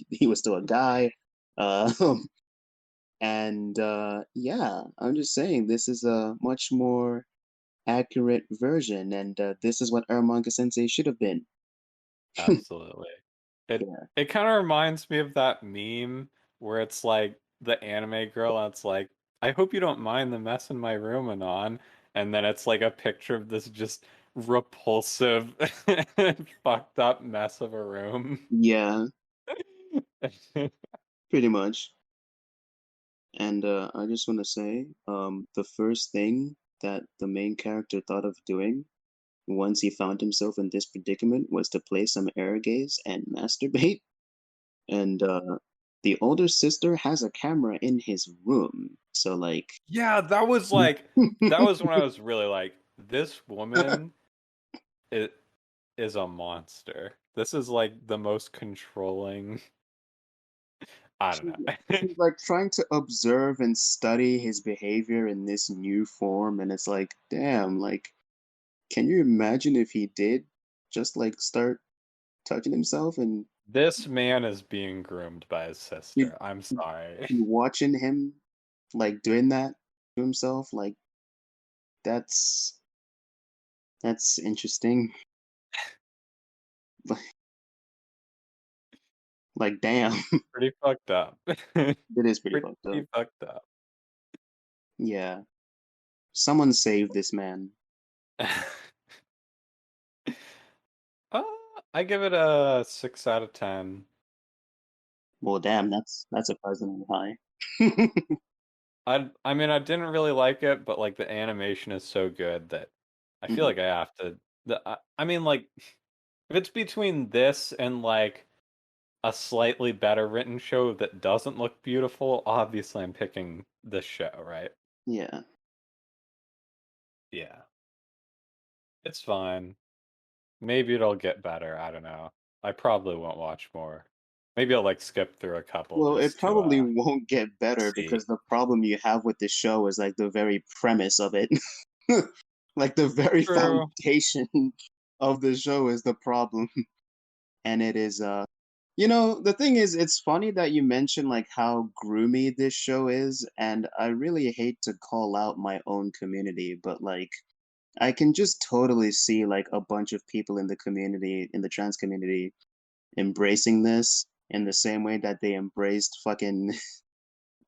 he was still a guy. Uh, and yeah, I'm just saying this is a much more accurate version, and this is what Ermanga Sensei should have been. Absolutely. It Yeah. it kind of reminds me of that meme where it's like the anime girl and it's like, I hope you don't mind the mess in my room, Anon. And then it's like a picture of this just repulsive fucked up mess of a room. Yeah, pretty much. And I just want to say, the first thing that the main character thought of doing once he found himself in this predicament was to play some air gaze and masturbate. And the older sister has a camera in his room, so like, Yeah, that was when I was really like, this woman it is a monster. This is like the most controlling. I don't she's, know. she's like trying to observe and study his behavior in this new form, and it's like, damn, like, can you imagine if he did just like start touching himself and This man is being groomed by his you sister. I'm sorry. you watching him like doing that to himself, like that's That's interesting. Like, damn, Pretty fucked up. it is pretty Pretty fucked up. fucked up. Yeah. Someone save this man. uh, I give it a 6 out of 10. Well, damn, that's surprisingly high. I mean, I didn't really like it, but like the animation is so good that I feel Mhm. like I have to. I mean, like, if it's between this and like a slightly better written show that doesn't look beautiful, obviously I'm picking this show, right? Yeah. Yeah, it's fine. Maybe it'll get better. I don't know. I probably won't watch more. Maybe I'll like skip through a couple Well, it just to probably won't get better see. because the problem you have with this show is like the very premise of it. Like the very True. foundation of the show is the problem. And it is the thing is it's funny that you mentioned like how groomy this show is, and I really hate to call out my own community, but like I can just totally see like a bunch of people in the community, in the trans community, embracing this in the same way that they embraced fucking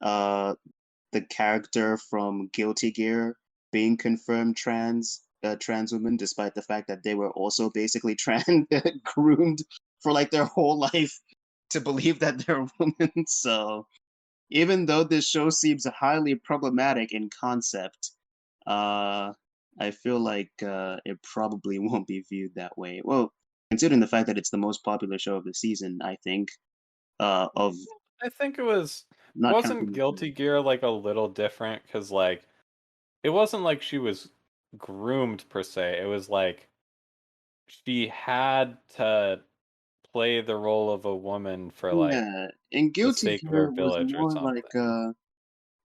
uh the character from Guilty Gear being confirmed trans woman, despite the fact that they were also basically trans groomed for like their whole life to believe that they're women. So even though this show seems highly problematic in concept, uh I feel like it probably won't be viewed that way. Well, considering the fact that it's the most popular show of the season, I think of I think it was not wasn't counting. Guilty Gear like a little different because like it wasn't like she was groomed per se. It was like she had to play the role of a woman for like Yeah, and the Guilty sake of Gear her was village or more like something.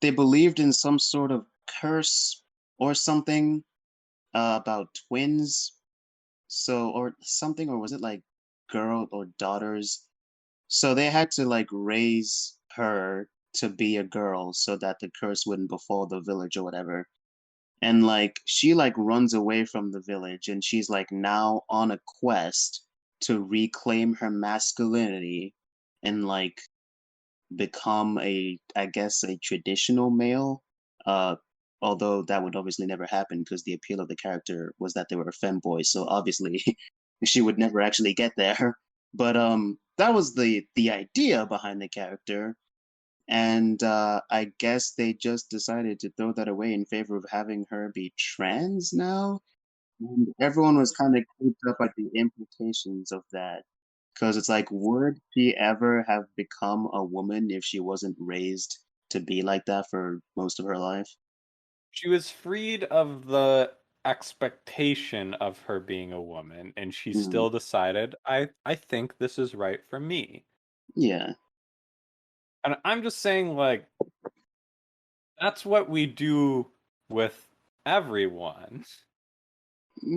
they believed in some sort of curse or something about twins. So or something, or was it like girl or daughters? So they had to like raise her to be a girl so that the curse wouldn't befall the village or whatever. And like she like runs away from the village and she's like now on a quest to reclaim her masculinity and like become a, I guess, a traditional male. Uh, Although that would obviously never happen because the appeal of the character was that they were femboys. So obviously, she would never actually get there. But that was the idea behind the character, and I guess they just decided to throw that away in favor of having her be trans now. And everyone was kind of creeped up at the implications of that. Because it's like, would she ever have become a woman if she wasn't raised to be like that for most of her life? She was freed of the expectation of her being a woman, and she Mm, still decided, I think this is right for me. yeah. And I'm just saying, like, that's what we do with everyone.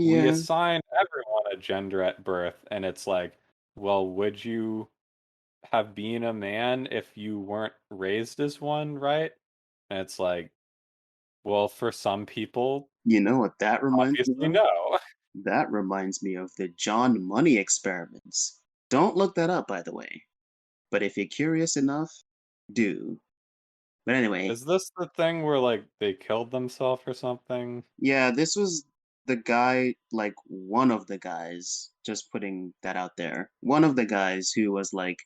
We Yeah. assign everyone a gender at birth, and it's like, well, would you have been a man if you weren't raised as one, right? And it's like, well, for some people, You know what that reminds me obviously of? no. That reminds me of the John Money experiments. Don't look that up, by the way. But if you're curious enough, do. But anyway, Is this the thing where like they killed themselves or something? yeah, this was the guy, like one of the guys, just putting that out there. One of the guys who was like,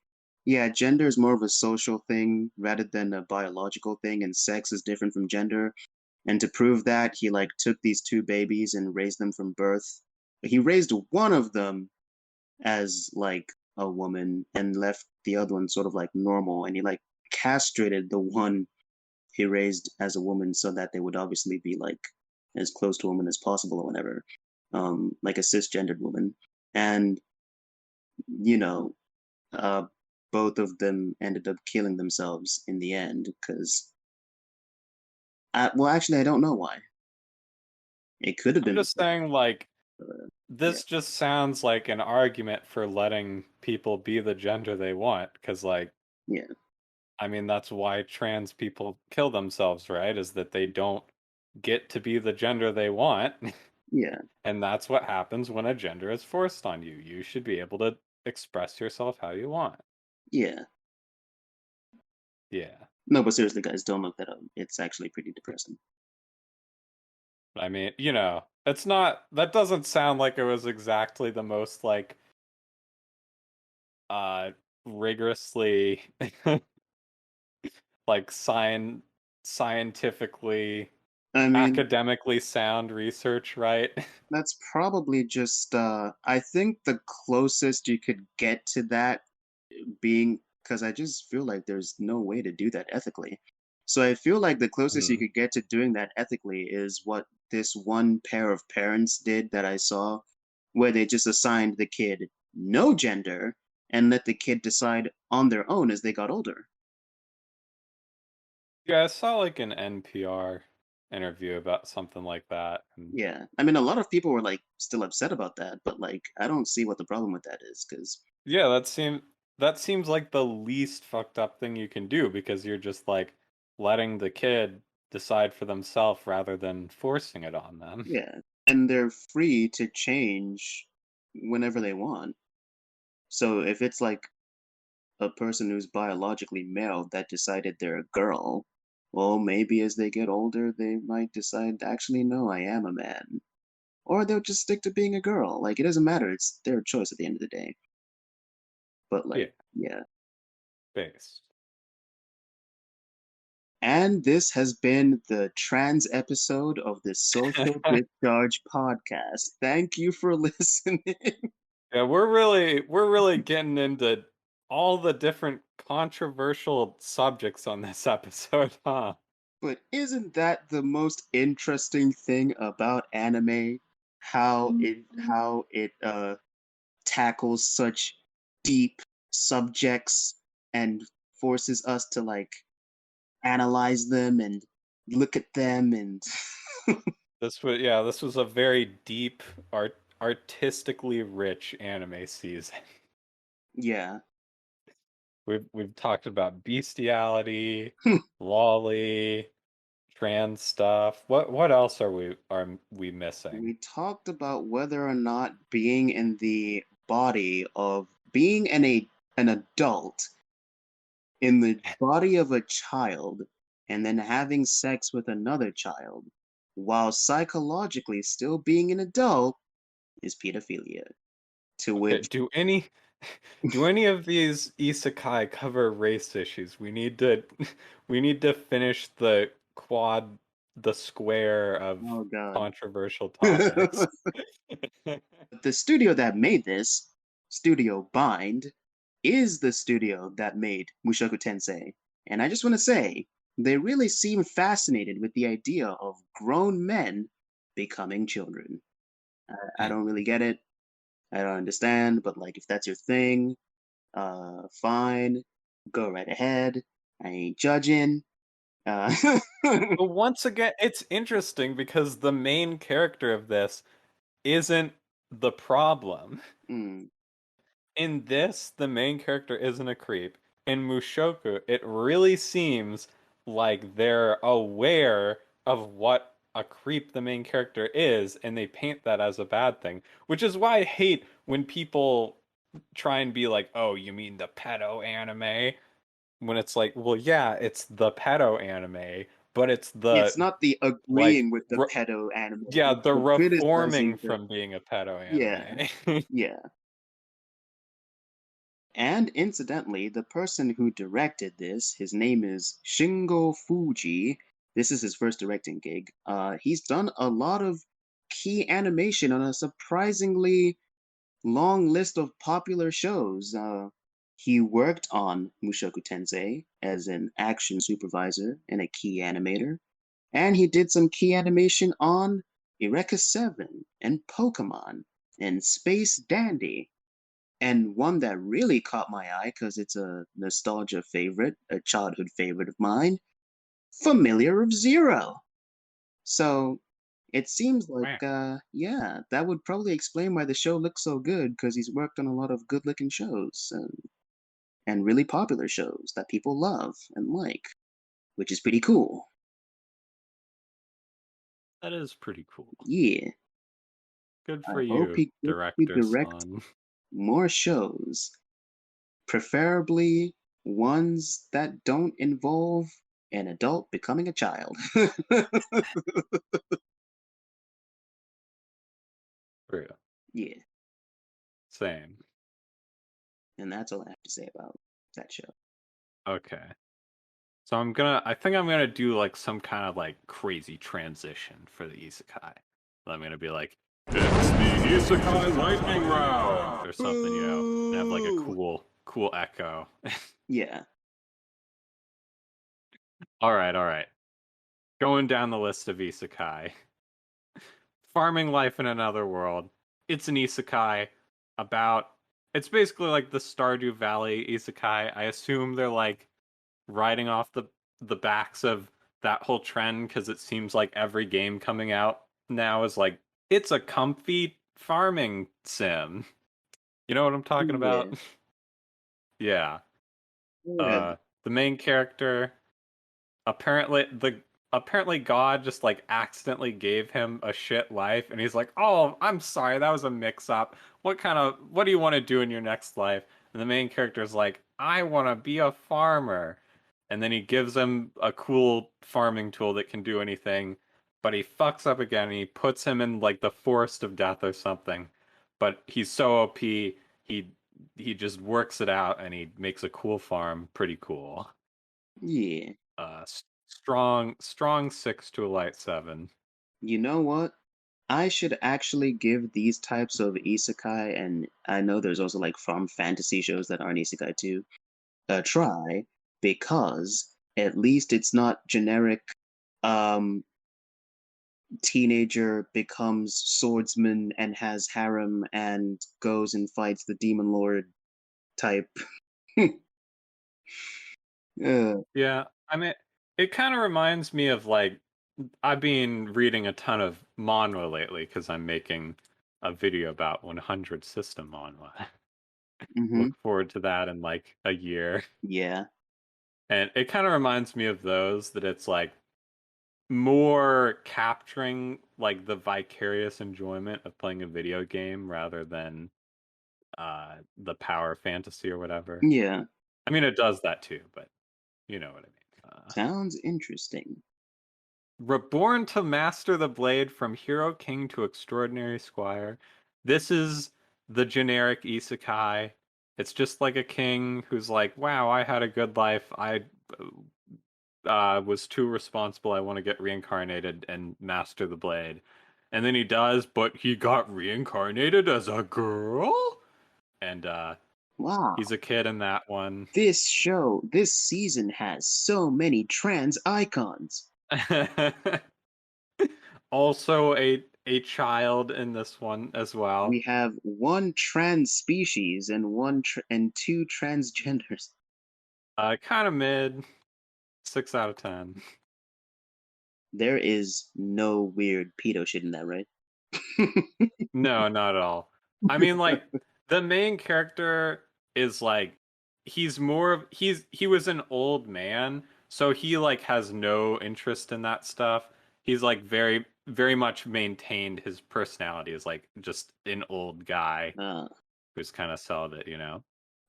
yeah, gender is more of a social thing rather than a biological thing, and sex is different from gender. And to prove that, he like took these two babies and raised them from birth. He raised one of them as like a woman and left the other one sort of like normal, and he like castrated the one he raised as a woman so that they would obviously be like as close to a woman as possible or whatever, like a cisgendered woman. And you know, uh, both of them ended up killing themselves in the end because, well, actually, I don't know why. It could have I'm been just saying like yeah, this just sounds like an argument for letting people be the gender they want because like yeah, I mean that's why trans people kill themselves, right? Is that they don't get to be the gender they want. Yeah. And that's what happens when a gender is forced on you. You should be able to express yourself how you want. Yeah. Yeah. No, but seriously, guys, don't look that up. It's actually pretty depressing. I mean, it's not, that doesn't sound like it was exactly the most like uh rigorously like scientifically I mean, academically sound research, right? that's probably just I think the closest you could get to that being, because I just feel like there's no way to do that ethically. So I feel like the closest you Hmm. could get to doing that ethically is what this one pair of parents did that I saw, where they just assigned the kid no gender and let the kid decide on their own as they got older. Yeah, I saw like an NPR interview about something like that. And Yeah. I mean, a lot of people were like still upset about that, but like, I don't see what the problem with that is, because yeah, that seems like the least fucked up thing you can do because you're just like letting the kid decide for themselves rather than forcing it on them. yeah. And they're free to change whenever they want. So if it's like a person who's biologically male that decided they're a girl, well, maybe as they get older, they might decide, actually, no, I am a man. Or they'll just stick to being a girl. Like, it doesn't matter. It's their choice at the end of the day. But, Yeah, like, yeah. based. And this has been the trans episode of the Social Discharge podcast. Thank you for listening. Yeah, we're really getting into all the different controversial subjects on this episode, huh? But isn't that the most interesting thing about anime? How it tackles such deep subjects and forces us to like analyze them and look at them and This was a very deep, artistically rich anime season. yeah. We've talked about bestiality, lolly, trans stuff. What else are we missing? We talked about whether or not being in the body of being an adult in the body of a child and then having sex with another child while psychologically still being an adult is pedophilia. To Okay, which do any of these isekai cover race issues? We need to we need to finish the square of oh god. controversial topics. The studio that made this, Studio Bind, is the studio that made Mushoku Tensei. And I just want to say, they really seem fascinated with the idea of grown men becoming children. I Hmm. don't really get it. I don't understand, but like if that's your thing, fine, go right ahead. I ain't judging. Uh, But once again, it's interesting because the main character of this isn't the problem. mm, In this, the main character isn't a creep. In Mushoku, it really seems like they're aware of what a creep the main character is, and they paint that as a bad thing. Which is why I hate when people try and be like, oh, you mean the pedo anime? When it's like, well, yeah, it's the pedo anime, but it's it's the, not the like, agreeing with the pedo anime, yeah, it's the the reforming criticizing the. from being a pedo Yeah, anime. yeah. And incidentally, the person who directed this, his name is Shingo Fuji. This is his first directing gig. He's done a lot of key animation on a surprisingly long list of popular shows. He worked on Mushoku Tensei as an action supervisor and a key animator, and he did some key animation on Eureka 7 and Pokemon and Space Dandy. And one that really caught my eye because it's a nostalgia favorite, a childhood favorite of mine, Familiar of Zero. So it seems like, yeah, that would probably explain why the show looks so good because he's worked on a lot of good looking shows and really popular shows that people love and like, which is pretty cool. That is pretty cool. Yeah. Good I for hope you, he gets to director direct son. more shows, preferably ones that don't involve an adult becoming a child. For real. Yeah, Same. and that's all I have to say about that show. Okay. So I think I'm gonna do like some kind of like crazy transition for the isekai. I'm gonna be like, it's the isekai lightning round or something, and have like a Boo! cool echo. Yeah. All right. Going down the list of isekai. Farming life in another world. It's an isekai about. It's basically like the Stardew Valley isekai. I assume they're like riding off the backs of that whole trend because it seems like every game coming out now is like it's a comfy farming sim. You know what I'm talking Yeah. about? Yeah. Yeah. Uh the main character apparently the apparently God just like accidentally gave him a shit life and he's like, "Oh, I'm sorry, that was a mix up. What do you want to do in your next life?" And the main character's like, "I want to be a farmer." And then he gives him a cool farming tool that can do anything, but he fucks up again and he puts him in like the forest of death or something. But he's so OP, he just works it out and he makes a cool farm pretty cool. Yeah. Strong 6 to a light 7. You know what? I should actually give these types of isekai, and I know there's also like farm fantasy shows that aren't isekai too, a try, because at least it's not generic um teenager becomes swordsman and has harem and goes and fights the demon lord type. Yeah, I mean, it kind of reminds me of like I've been reading a ton of manhwa lately because I'm making a video about 100 system manhwa. Hmm. Look forward to that in like a year. Yeah. And it kind of reminds me of those that it's like more capturing like the vicarious enjoyment of playing a video game rather than the power fantasy or whatever. Yeah. I mean, it does that too, but you know what I mean. Sounds interesting. Reborn to master the blade from hero king to extraordinary squire. This is the generic isekai. It's just like a king who's like, "Wow, I had a good life. I was too responsible. I want to get reincarnated and master the blade." And then he does, but he got reincarnated as a girl, and he's Wow. a kid in that one. This season has so many trans icons. Also a child in this one as well. We have one trans species and and two transgenders. Kind of mid, 6 out of 10. There is no weird pedo shit in that, right? No, not at all. I mean, like the main character is like he was an old man, so he like has no interest in that stuff. He's like very much maintained his personality as like just an old guy uh, who's kind of celibate, you know.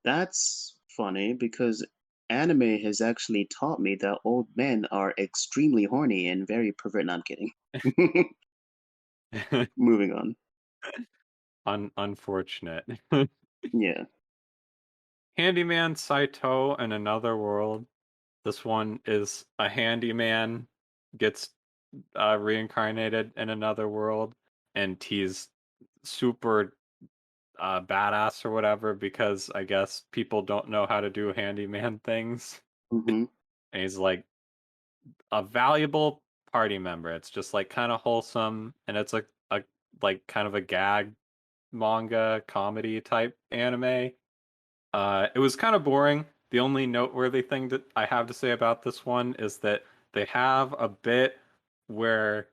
that's funny because anime has actually taught me that old men are extremely horny and very pervert. No, I'm kidding. Moving on. Unfortunate. Yeah. Handyman Saitou in another world. This one is a handyman gets reincarnated in another world, and he's super badass or whatever because I guess people don't know how to do handyman things, Hmm. and he's like a valuable party member. It's just like kind of wholesome, and it's a like kind of a gag manga comedy type anime. It was kind of boring. The only noteworthy thing that I have to say about this one is that they have a bit where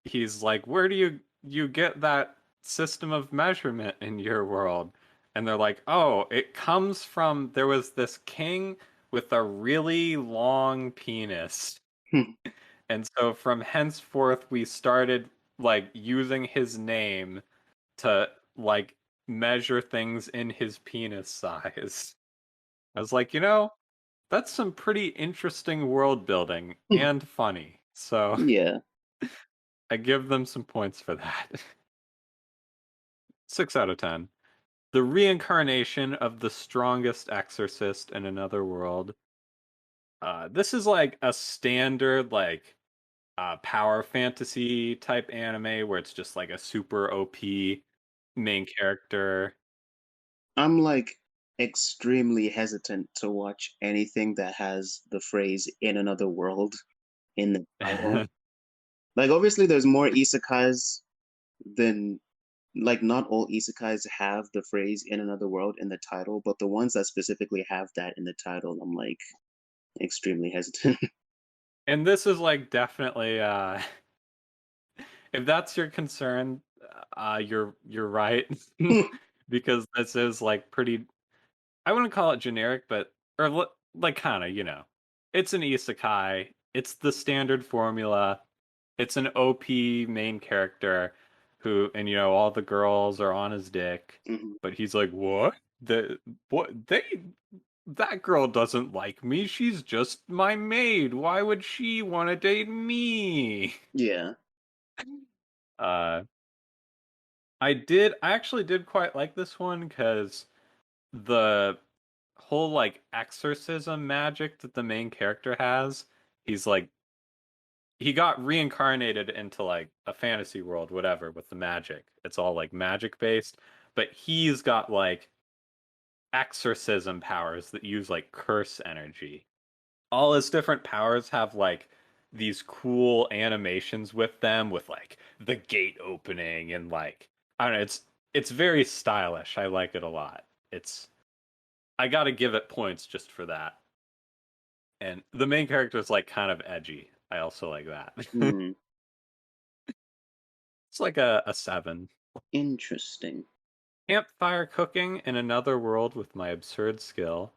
he's like, "Where do you get that system of measurement in your world?" And they're like, "Oh, it comes from there was this king with a really long penis." And so from henceforth we started like using his name to like measure things in his penis size. I was like, that's some pretty interesting world building and funny. So Yeah. I give them some points for that. 6 out of 10. The reincarnation of the strongest exorcist in another world. This is like a standard like power fantasy type anime where it's just like a super OP main character. I'm like extremely hesitant to watch anything that has the phrase "in another world" in the title. Like, obviously, there's more isekais than like not all isekais have the phrase "in another world" in the title, but the ones that specifically have that in the title, I'm like extremely hesitant. And this is like definitely if that's your concern, you're right. Because this is like pretty, I wouldn't call it generic, but like kind of. It's an isekai. It's the standard formula. It's an OP main character who, and all the girls are on his dick, Mhm. but he's like, "What? That girl doesn't like me. She's just my maid. Why would she want to date me?" Yeah. Uh I actually did quite like this one because the whole like exorcism magic that the main character has, he's like he got reincarnated into like a fantasy world, whatever, with the magic. It's all like magic based, but he's got like exorcism powers that use like curse energy. All his different powers have like these cool animations with them, with like the gate opening and like I don't know, it's very stylish. I like it a lot. I got to give it points just for that. And the main character is like kind of edgy. I also like that. Hmm. It's like a 7. Interesting. Campfire cooking in another world with my absurd skill.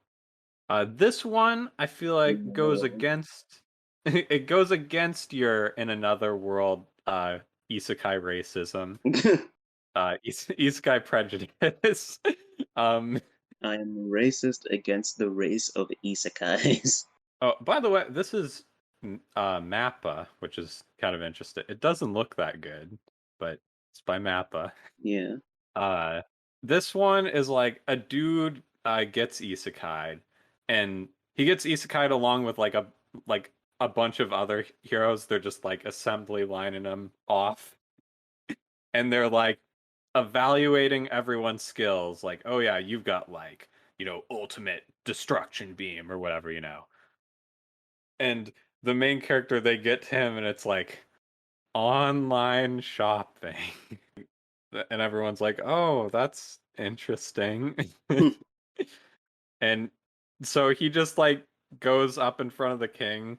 This one I feel like goes No. against it goes against your in another world isekai racism, isekai prejudice. um I am racist against the race of isekais. oh, by the way, this is Mappa, which is kind of interesting. It doesn't look that good, but it's by Mappa. Yeah. Uh, this one is like a dude gets isekai'd, and he gets isekai'd along with like a bunch of other heroes. They're just like assembly lining him off, and they're like evaluating everyone's skills. Like, oh yeah, you've got like ultimate destruction beam or whatever. And the main character, they get to him, and it's like online shopping. And everyone's like, "Oh, that's interesting." And so he just like goes up in front of the king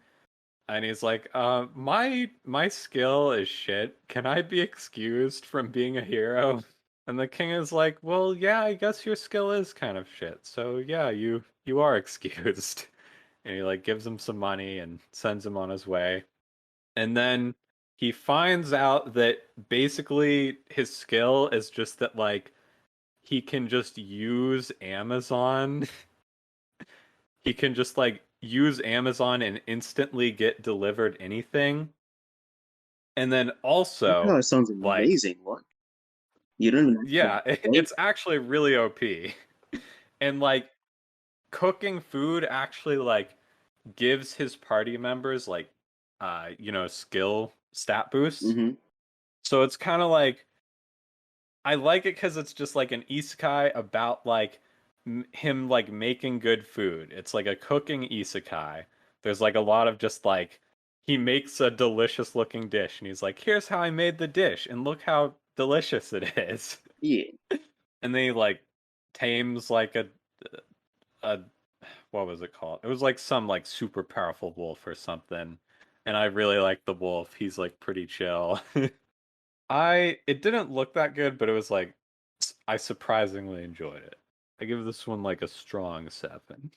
and he's like, my skill is shit. Can I be excused from being a hero?" And the king is like, "Well, yeah, I guess your skill is kind of shit. So yeah, you are excused." And he like gives him some money and sends him on his way. And then he finds out that basically his skill is just that like he can just use Amazon. He can just like use Amazon and instantly get delivered anything. And then Oh, also it sounds like amazing. What? You don't even have to yeah, wait? it's actually really OP. And like cooking food actually like gives his party members like skill stat boosts. Mm-hmm. So it's kind of like I like it because it's just like an isekai about like him like making good food. It's like a cooking isekai. There's like a lot of just like he makes a delicious looking dish and he's like, "Here's how I made the dish and look how delicious it is." Yeah. And then he like tames like a what was it called? It was like some like super powerful wolf or something. And I really like the wolf. He's like pretty chill. It didn't look that good, but it was like I surprisingly enjoyed it. I give this one like a strong 7.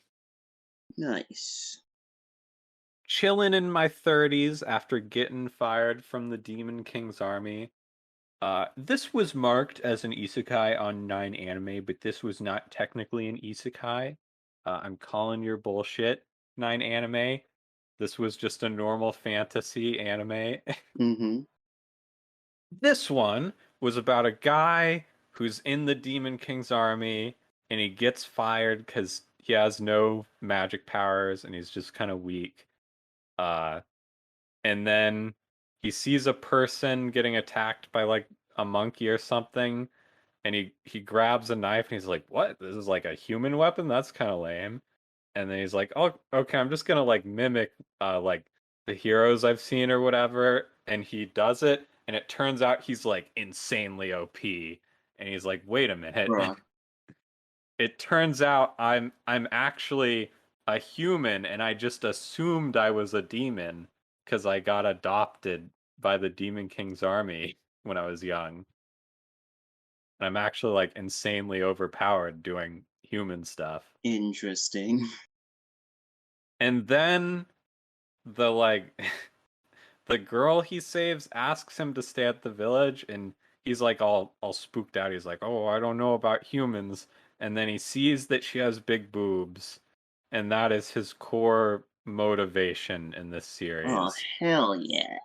Nice. chilling in my 30s after getting fired from the Demon King's army. This was marked as an isekai on 9 Anime, but this was not technically an isekai. I'm calling your bullshit, 9 Anime. This was just a normal fantasy anime. Mm-hmm. This one was about a guy who's in the Demon King's army and he gets fired because he has no magic powers and he's just kind of weak. Uh, and then he sees a person getting attacked by like a monkey or something, and he grabs a knife and he's like, "What? This is like a human weapon? That's kind of lame." And then he's like, "Oh, okay, I'm just gonna like mimic like the heroes I've seen or whatever." And he does it, and it turns out he's like insanely OP. And he's like, "Wait a minute." Bruh. It turns out I'm actually a human and I just assumed I was a demon because I got adopted by the Demon King's army when I was young. And I'm actually like insanely overpowered doing human stuff. Interesting. And then the like the girl he saves asks him to stay at the village and he's like all spooked out. He's like, "Oh, I don't know about humans." And then he sees that she has big boobs, and that is his core motivation in this Oh, series. hell yeah.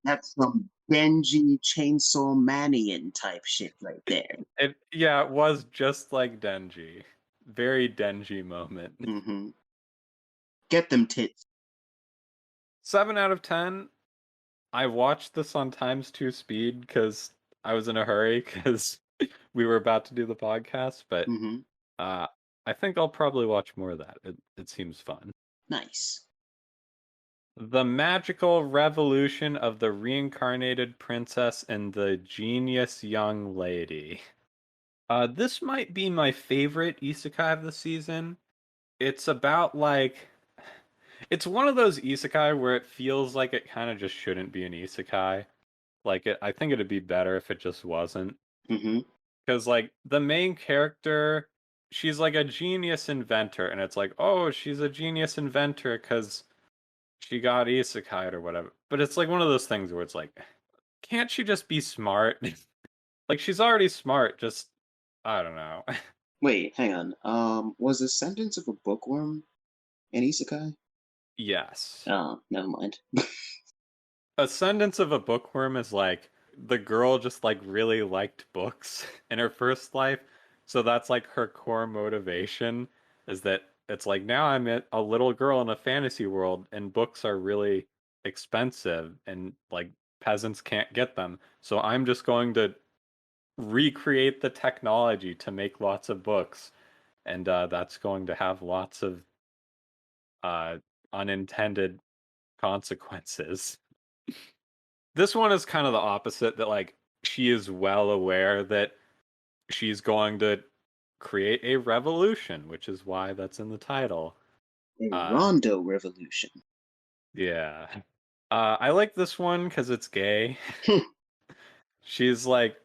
That's some Genji Chainsaw Manian type shit right there. It was just like Denji. Very Denji moment. Mm-hmm. Get them tits. 7 out of 10. I watched this on times 2 speed because I was in a hurry because we were about to do the podcast, but Mm-hmm. uh, I think I'll probably watch more of that. It seems fun. Nice. The Magical Revolution of the Reincarnated Princess and the Genius Young Lady. This might be my favorite isekai of the season. It's about like it's one of those isekai where it feels like it kind of just shouldn't be an isekai. I think it'd be better if it just wasn't. Mm-hmm. Because like the main character, she's like a genius inventor, and it's like, oh, she's a genius inventor because she got isekai or whatever. But it's like one of those things where it's like, can't she just be smart? Like she's already smart, just I don't know. Wait, hang on. Was the sentence of a bookworm an isekai? Yes. Oh, never mind. Ascendance of a Bookworm is like the girl just like really liked books in her first life, so that's like her core motivation is that it's like now I'm a little girl in a fantasy world and books are really expensive and like peasants can't get them. So I'm just going to recreate the technology to make lots of books, and that's going to have lots of uh, unintended consequences. This one is kind of the opposite, that like she is well aware that she's going to create a revolution, which is why that's in the title. A Uh Rondo Revolution. yeah. I like this one because it's gay. She's like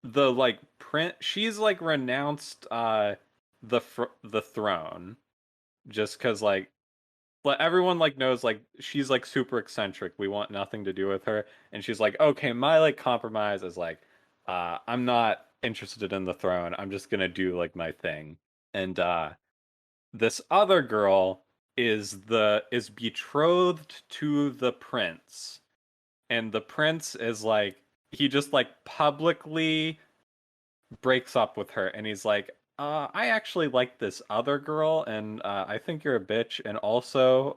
the like print she's like renounced the throne just because like everyone like knows like she's like super eccentric. We want nothing to do with her. And she's like, okay, my like compromise is like, I'm not interested in the throne. I'm just gonna do like my thing. And this other girl is betrothed to the prince. And the prince is like he just like publicly breaks up with her and he's like, I actually like this other girl and I think you're a bitch and also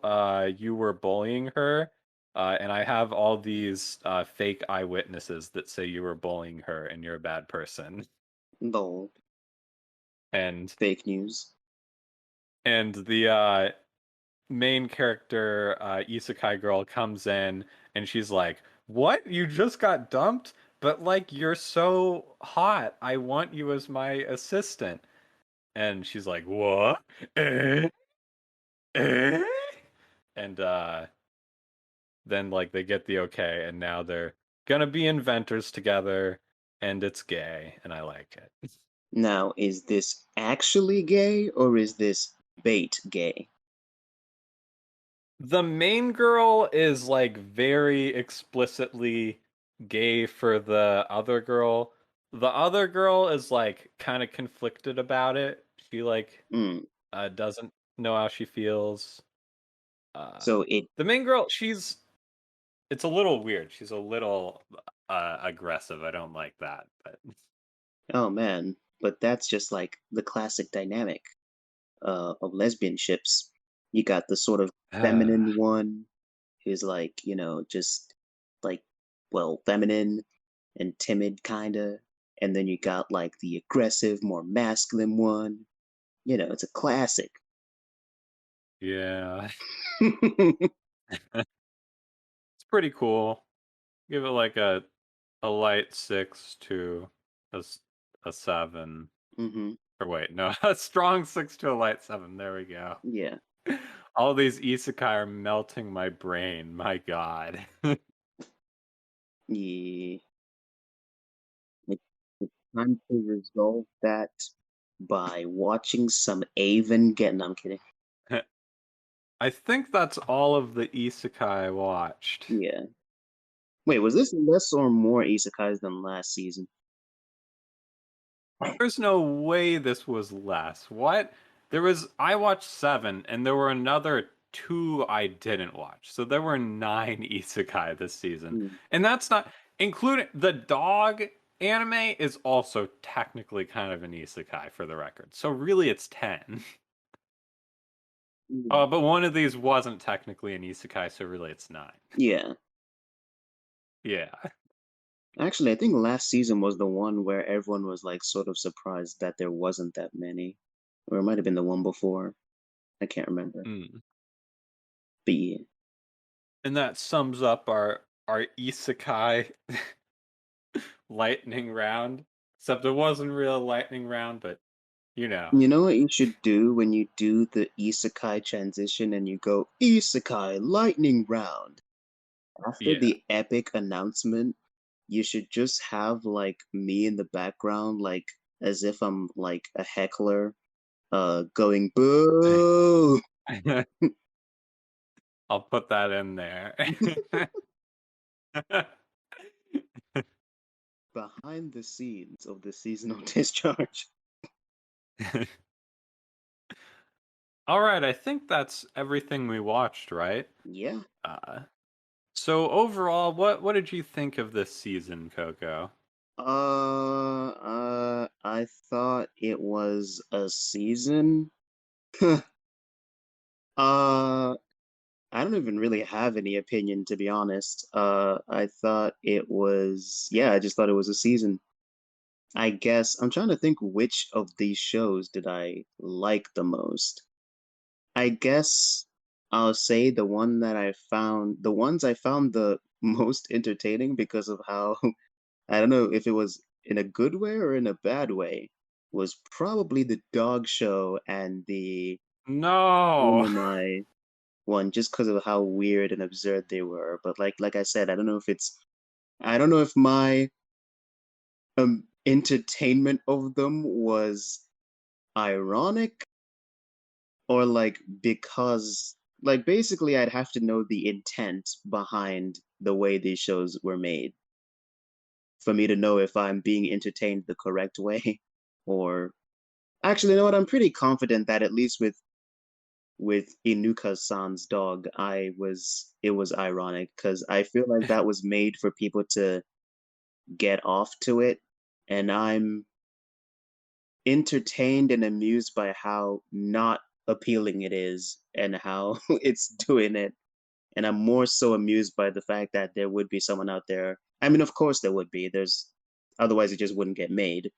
you were bullying her and I have all these fake eyewitnesses that say you were bullying her and you're a bad person. Lol. And Fake news. the main character isekai girl comes in and she's like, "What? You just got dumped? But like you're so hot. I want you as my assistant." And she's like, "What? Eh? Eh?" And then like they get the okay and now they're gonna be inventors together and it's gay and I like it. Now, is this actually gay or is this bait gay? The main girl is like very explicitly gay for the other girl. The other girl is like kind of conflicted about it. She like Mm. doesn't know how she feels. Uh So it. the main girl, it's a little weird. She's a little aggressive. I don't like that, but Oh man, but that's just like the classic dynamic of lesbian ships. You got the sort of feminine one who's like, just like, well, feminine and timid kinda, and then you got like the aggressive, more masculine one. It's a classic. yeah. It's pretty cool. Give it like a light 6 to a 7. hmm Or wait, no, a strong 6 to a light 7. There we go. Yeah. All these isekai are melting my brain. My god. Yeah. It's time to resolve that by watching some Avon getting. I'm kidding. I think that's all of the isekai I watched. Yeah. Wait, was this less or more isekais than last season? There's no way this was less. What? I watched 7, and there were another 2 I didn't watch. So there were 9 isekai this season. Hmm. And that's not including the dog anime is also technically kind of an isekai for the record. So really it's 10. Hmm. But one of these wasn't technically an isekai, so really it's 9. Yeah. Yeah. Actually, I think last season was the one where everyone was like sort of surprised that there wasn't that many. Or it might have been the one before. I can't remember. Mm. But yeah. And that sums up our isekai lightning round. Except it wasn't real lightning round, but you know. You know what you should do when you do the isekai transition and you go isekai lightning round? After Yeah. the epic announcement, you should just have like me in the background, like as if I'm like a heckler, going boo. I'll put that in there. Behind the scenes of the seasonal discharge. All right, I think that's everything we watched, right? Yeah. Uh, so overall, what did you think of this season, Coco? I thought it was a season. uh, I don't even really have any opinion, to be honest. I thought it was, yeah, I just thought it was a season. I guess I'm trying to think which of these shows did I like the most. I guess I'll say the ones I found the most entertaining because of how, I don't know if it was in a good way or in a bad way, was probably the dog show and the No. Onimai one, just because of how weird and absurd they were. But like I said, I don't know if my entertainment of them was ironic or like because like basically I'd have to know the intent behind the way these shows were made for me to know if I'm being entertained the correct way or actually you know what, I'm pretty confident that at least with Inuka-san's dog, it was ironic because I feel like that was made for people to get off to it, and I'm entertained and amused by how not appealing it is and how it's doing it. And I'm more so amused by the fact that there would be someone out there. I mean, of course there would be. Otherwise it just wouldn't get made.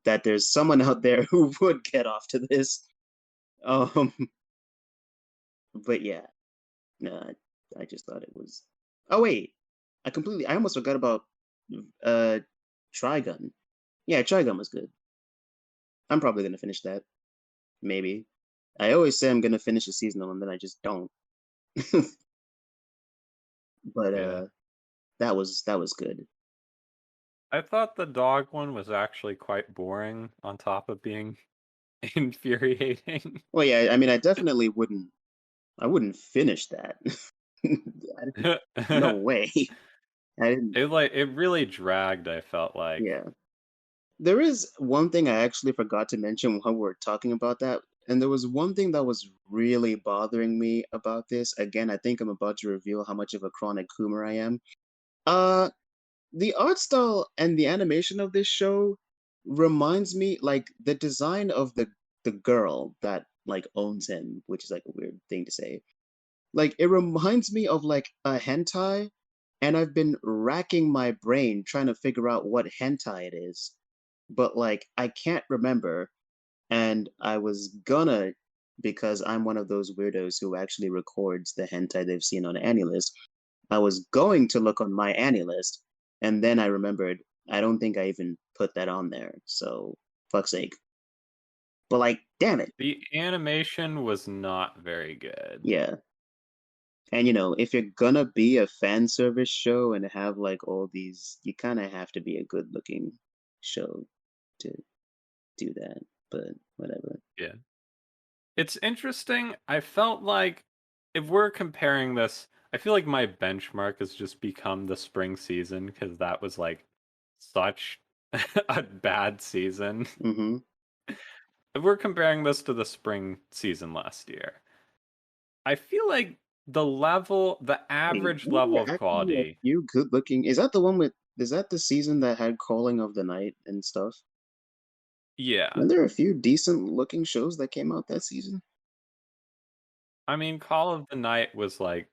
That there's someone out there who would get off to this. Um, but yeah, no, I just thought it was. Oh wait, I almost forgot about uh Trigun. Yeah, Trigun was good. I'm probably gonna finish that. Maybe. I always say I'm gonna finish a seasonal and then I just don't. But Yeah. that was good. I thought the dog one was actually quite boring on top of being infuriating. Well, yeah, I mean, I wouldn't finish that. No way. I didn't. it really dragged, I felt like. Yeah. There is one thing I actually forgot to mention while we're talking about that, and there was one thing that was really bothering me about this. Again, I think I'm about to reveal how much of a chronic Coomer I am. Uh, the art style and the animation of this show reminds me like the design of the girl that like owns him, which is like a weird thing to say. Like it reminds me of like a hentai, and I've been racking my brain trying to figure out what hentai it is, but like I can't remember. And I was gonna, because I'm one of those weirdos who actually records the hentai they've seen on AniList. I was going to look on my AniList, and then I remembered I don't think I even put that on there. So fuck's sake. But like, damn it. The animation was not very good. Yeah. And if you're gonna be a fan service show and have like all these, you kind of have to be a good looking show to do that. But whatever. Yeah. It's interesting. I felt like if we're comparing this, I feel like my benchmark has just become the spring season because that was like such a bad season. Mm-hmm. If we're comparing this to the spring season last year, I feel like the Wait, average weren't level there of actually a quality. few good looking? Is that the one with? Is that the season that had Calling of the Night and stuff? Yeah. Weren't there a few decent looking shows that came out that season? I mean, Call of the Night was like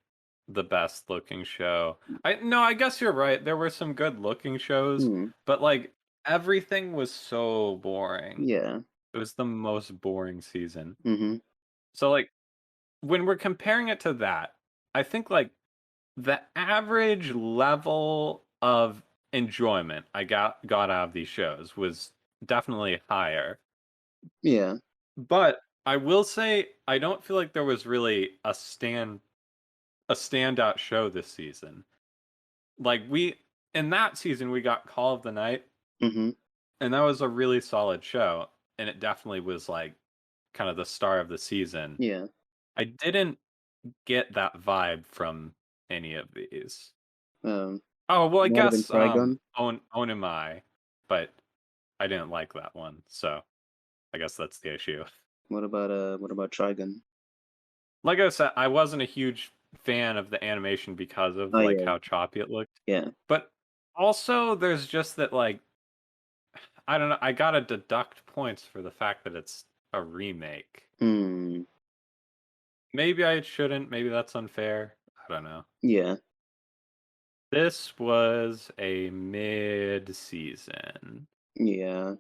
the best looking show. I guess you're right. There were some good looking shows, Hmm. but like everything was so boring. Yeah. It was the most boring season. Mm-hmm. So like when we're comparing it to that, I think like the average level of enjoyment I got out of these shows was definitely higher. Yeah. But I will say I don't feel like there was really a standout show this season. Like we in that season we got Call of the Night, Mm-hmm. and that was a really solid show, and it definitely was like kind of the star of the season. Yeah. I didn't get that vibe from any of these. Um. Oh, well, I Might have been guess Trigun. Onimai, but I didn't like that one, so I guess that's the issue. What about Trigun? Like I said, I wasn't a huge fan of the animation because of Oh like yeah. how choppy it looked. Yeah. But also there's just that like I don't know, I gotta deduct points for the fact that it's a remake. Hmm. Maybe I shouldn't, maybe that's unfair. I don't know. Yeah. This was a mid-season. Yeah.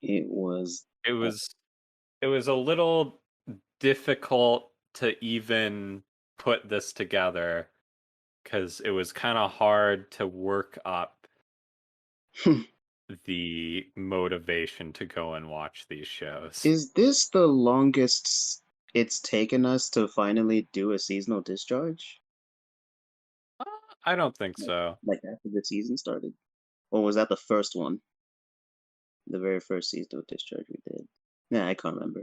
It was. It was it was a little difficult to even put this together because it was kind of hard to work up the motivation to go and watch these shows. Is this the longest it's taken us to finally do a seasonal discharge? Uh, I don't think Like, so. like after the season started? Or was that the first one? The very first seasonal discharge we did? Yeah, I can't remember.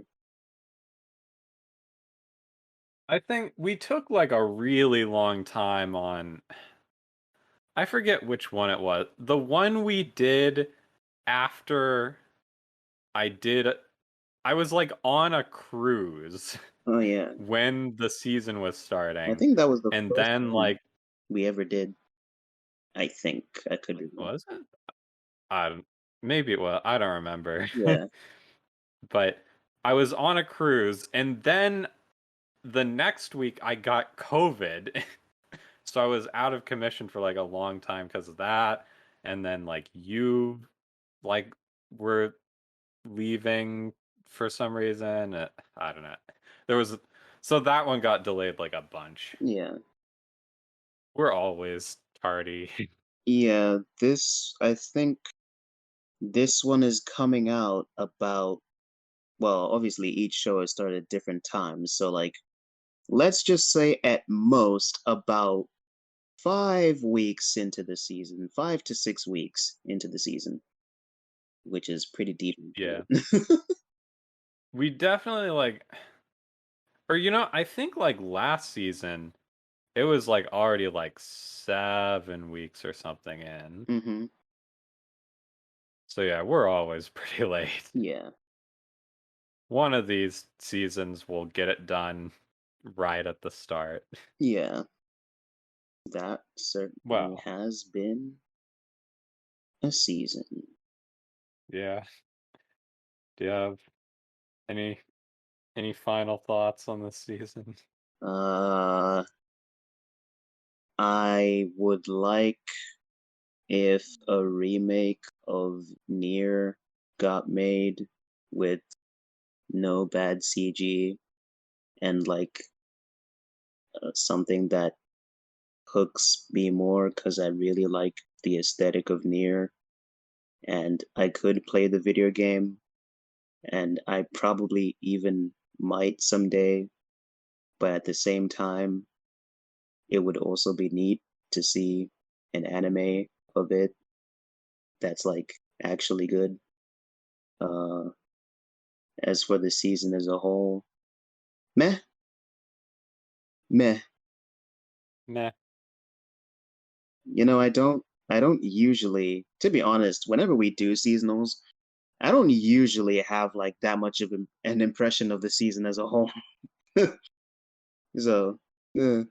I think we took like a really long time on. I forget which one it was. The one we did after I did. I was like on a cruise Oh yeah. when the season was I starting, think that was the and first then one like, we ever did. I think. I could be wrong. was it? I don't. Maybe it was. I don't remember. Yeah. But I was on a cruise, and then the next week I got COVID. So I was out of commission for like a long time because of that. And then like you like were leaving for some reason. I don't know. There was so that one got delayed like a bunch. Yeah. We're always tardy. Yeah, I think this one is coming out about, well, obviously each show has started at different times. So, like, let's just say at most about 5 weeks into the season, 5 to 6 weeks into the season, which is pretty deep. Yeah. We definitely like Or I think like last season it was like already like 7 weeks or something in. Mm-hmm. So yeah, we're always pretty late. Yeah. One of these seasons will get it done right at the start. Yeah. That certainly Well, has been a season. yeah. Do you have any final thoughts on this season? Uh, I would like if a remake of NieR got made with no bad CG and like something that hooks me more because I really like the aesthetic of NieR and I could play the video game and I probably even might someday, but at the same time, it would also be neat to see an anime of it that's like actually good. Uh, as for the season as a whole, meh, meh. Meh. I don't usually, to be honest, whenever we do seasonals, I don't usually have like that much of an impression of the season as a whole. So, eh,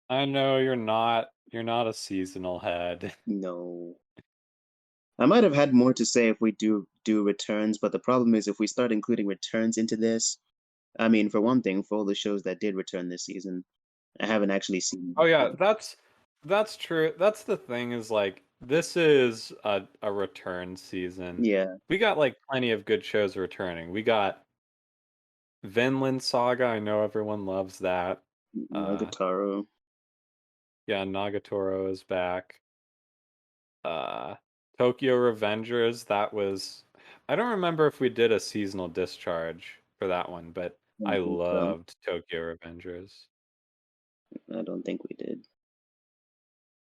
I know you're not a seasonal head. no. I might have had more to say if we do returns, but the problem is if we start including returns into this, I mean, for one thing, for all the shows that did return this season, I haven't actually seen. Oh yeah, that's true. That's the thing is like this is a return season. Yeah, We got like plenty of good shows returning. We got Vinland Saga. I know everyone loves that. Uh Nagatoro. yeah, Nagatoro is back. Uh Tokyo Revengers, that was I don't remember if we did a seasonal discharge for that one, but I So loved Tokyo Revengers. I don't think we did.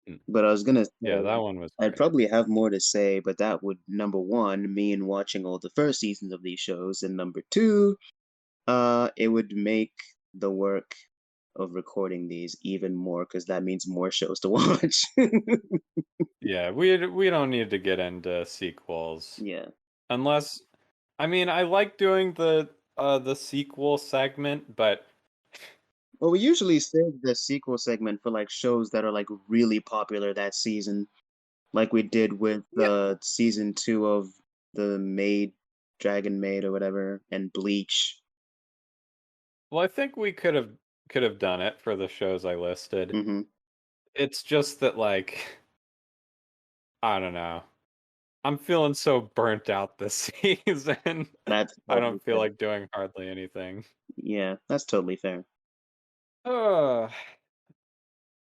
Mm. But I was gonna Yeah, that say one was I'd great. probably have more to say, but that would number one mean watching all the first seasons of these shows, and number two, it would make the work of recording these even more because that means more shows to watch. Yeah, we don't need to get into sequels. Yeah. Unless, I mean, I like doing the sequel segment, but Well, we usually save the sequel segment for like shows that are like really popular that season, like we did with yeah, season two of the Maid, Dragon Maid or whatever, and Bleach. well, I think we could have done it for the shows I listed. Hmm. It's just that like I don't know. I'm feeling so burnt out this season. That's I totally don't feel fair. like doing hardly anything. Yeah, that's totally fair. Uh,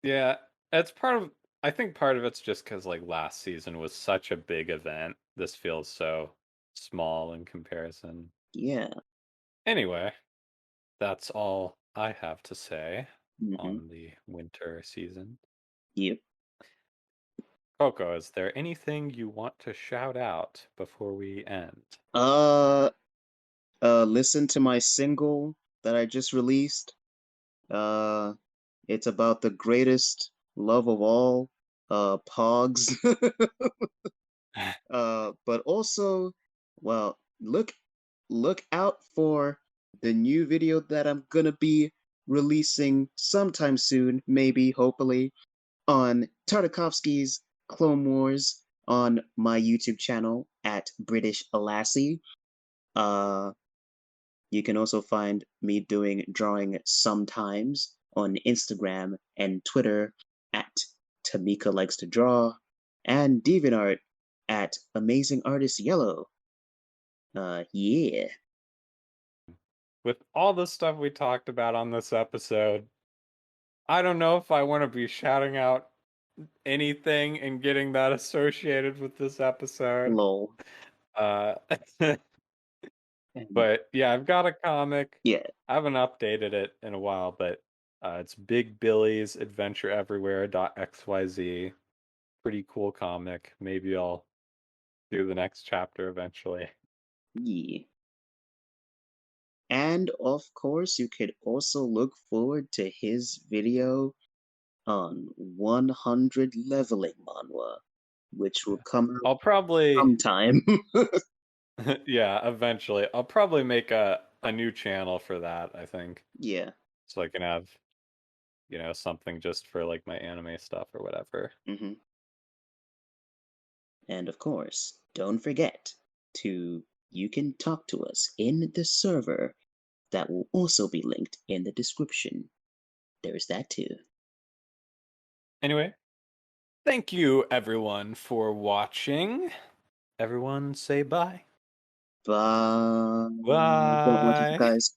yeah, it's part of I think part of it's just because like last season was such a big event. This feels so small in comparison. Yeah. Anyway, that's all I have to say Hmm. on the winter season. Yep. Coco, is there anything you want to shout out before we end? Uh, listen to my single that I just released. Uh, it's about the greatest love of all, Pogs. But also, well, look out for the new video that I'm gonna be releasing sometime soon, maybe, hopefully, on Tartakovsky's Clone Wars on my YouTube channel at British Alassie. Uh, you can also find me doing drawing sometimes on Instagram and Twitter at Tamika Likes to Draw and DeviantArt at Amazing Artist Yellow. Yeah. With all the stuff we talked about on this episode, I don't know if I want to be shouting out anything and getting that associated with this episode. Lol. Uh, And but yeah, I've got a comic. yeah. I haven't updated it in a while, but it's Big Billy's Adventure Everywhere.xyz. Pretty cool comic. Maybe I'll do the next chapter eventually. Yeah. And of course, you could also look forward to his video on 100 leveling manhwa, which will come out I'll probably sometime. yeah, eventually. I'll probably make a new channel for that, I think. Yeah. So I can have, something just for like my anime stuff or whatever. hmm And of course, don't forget you can talk to us in the server that will also be linked in the description. There's that too. Anyway, thank you everyone for watching. Everyone say bye. Bye. Don't watch it, Bye. guys.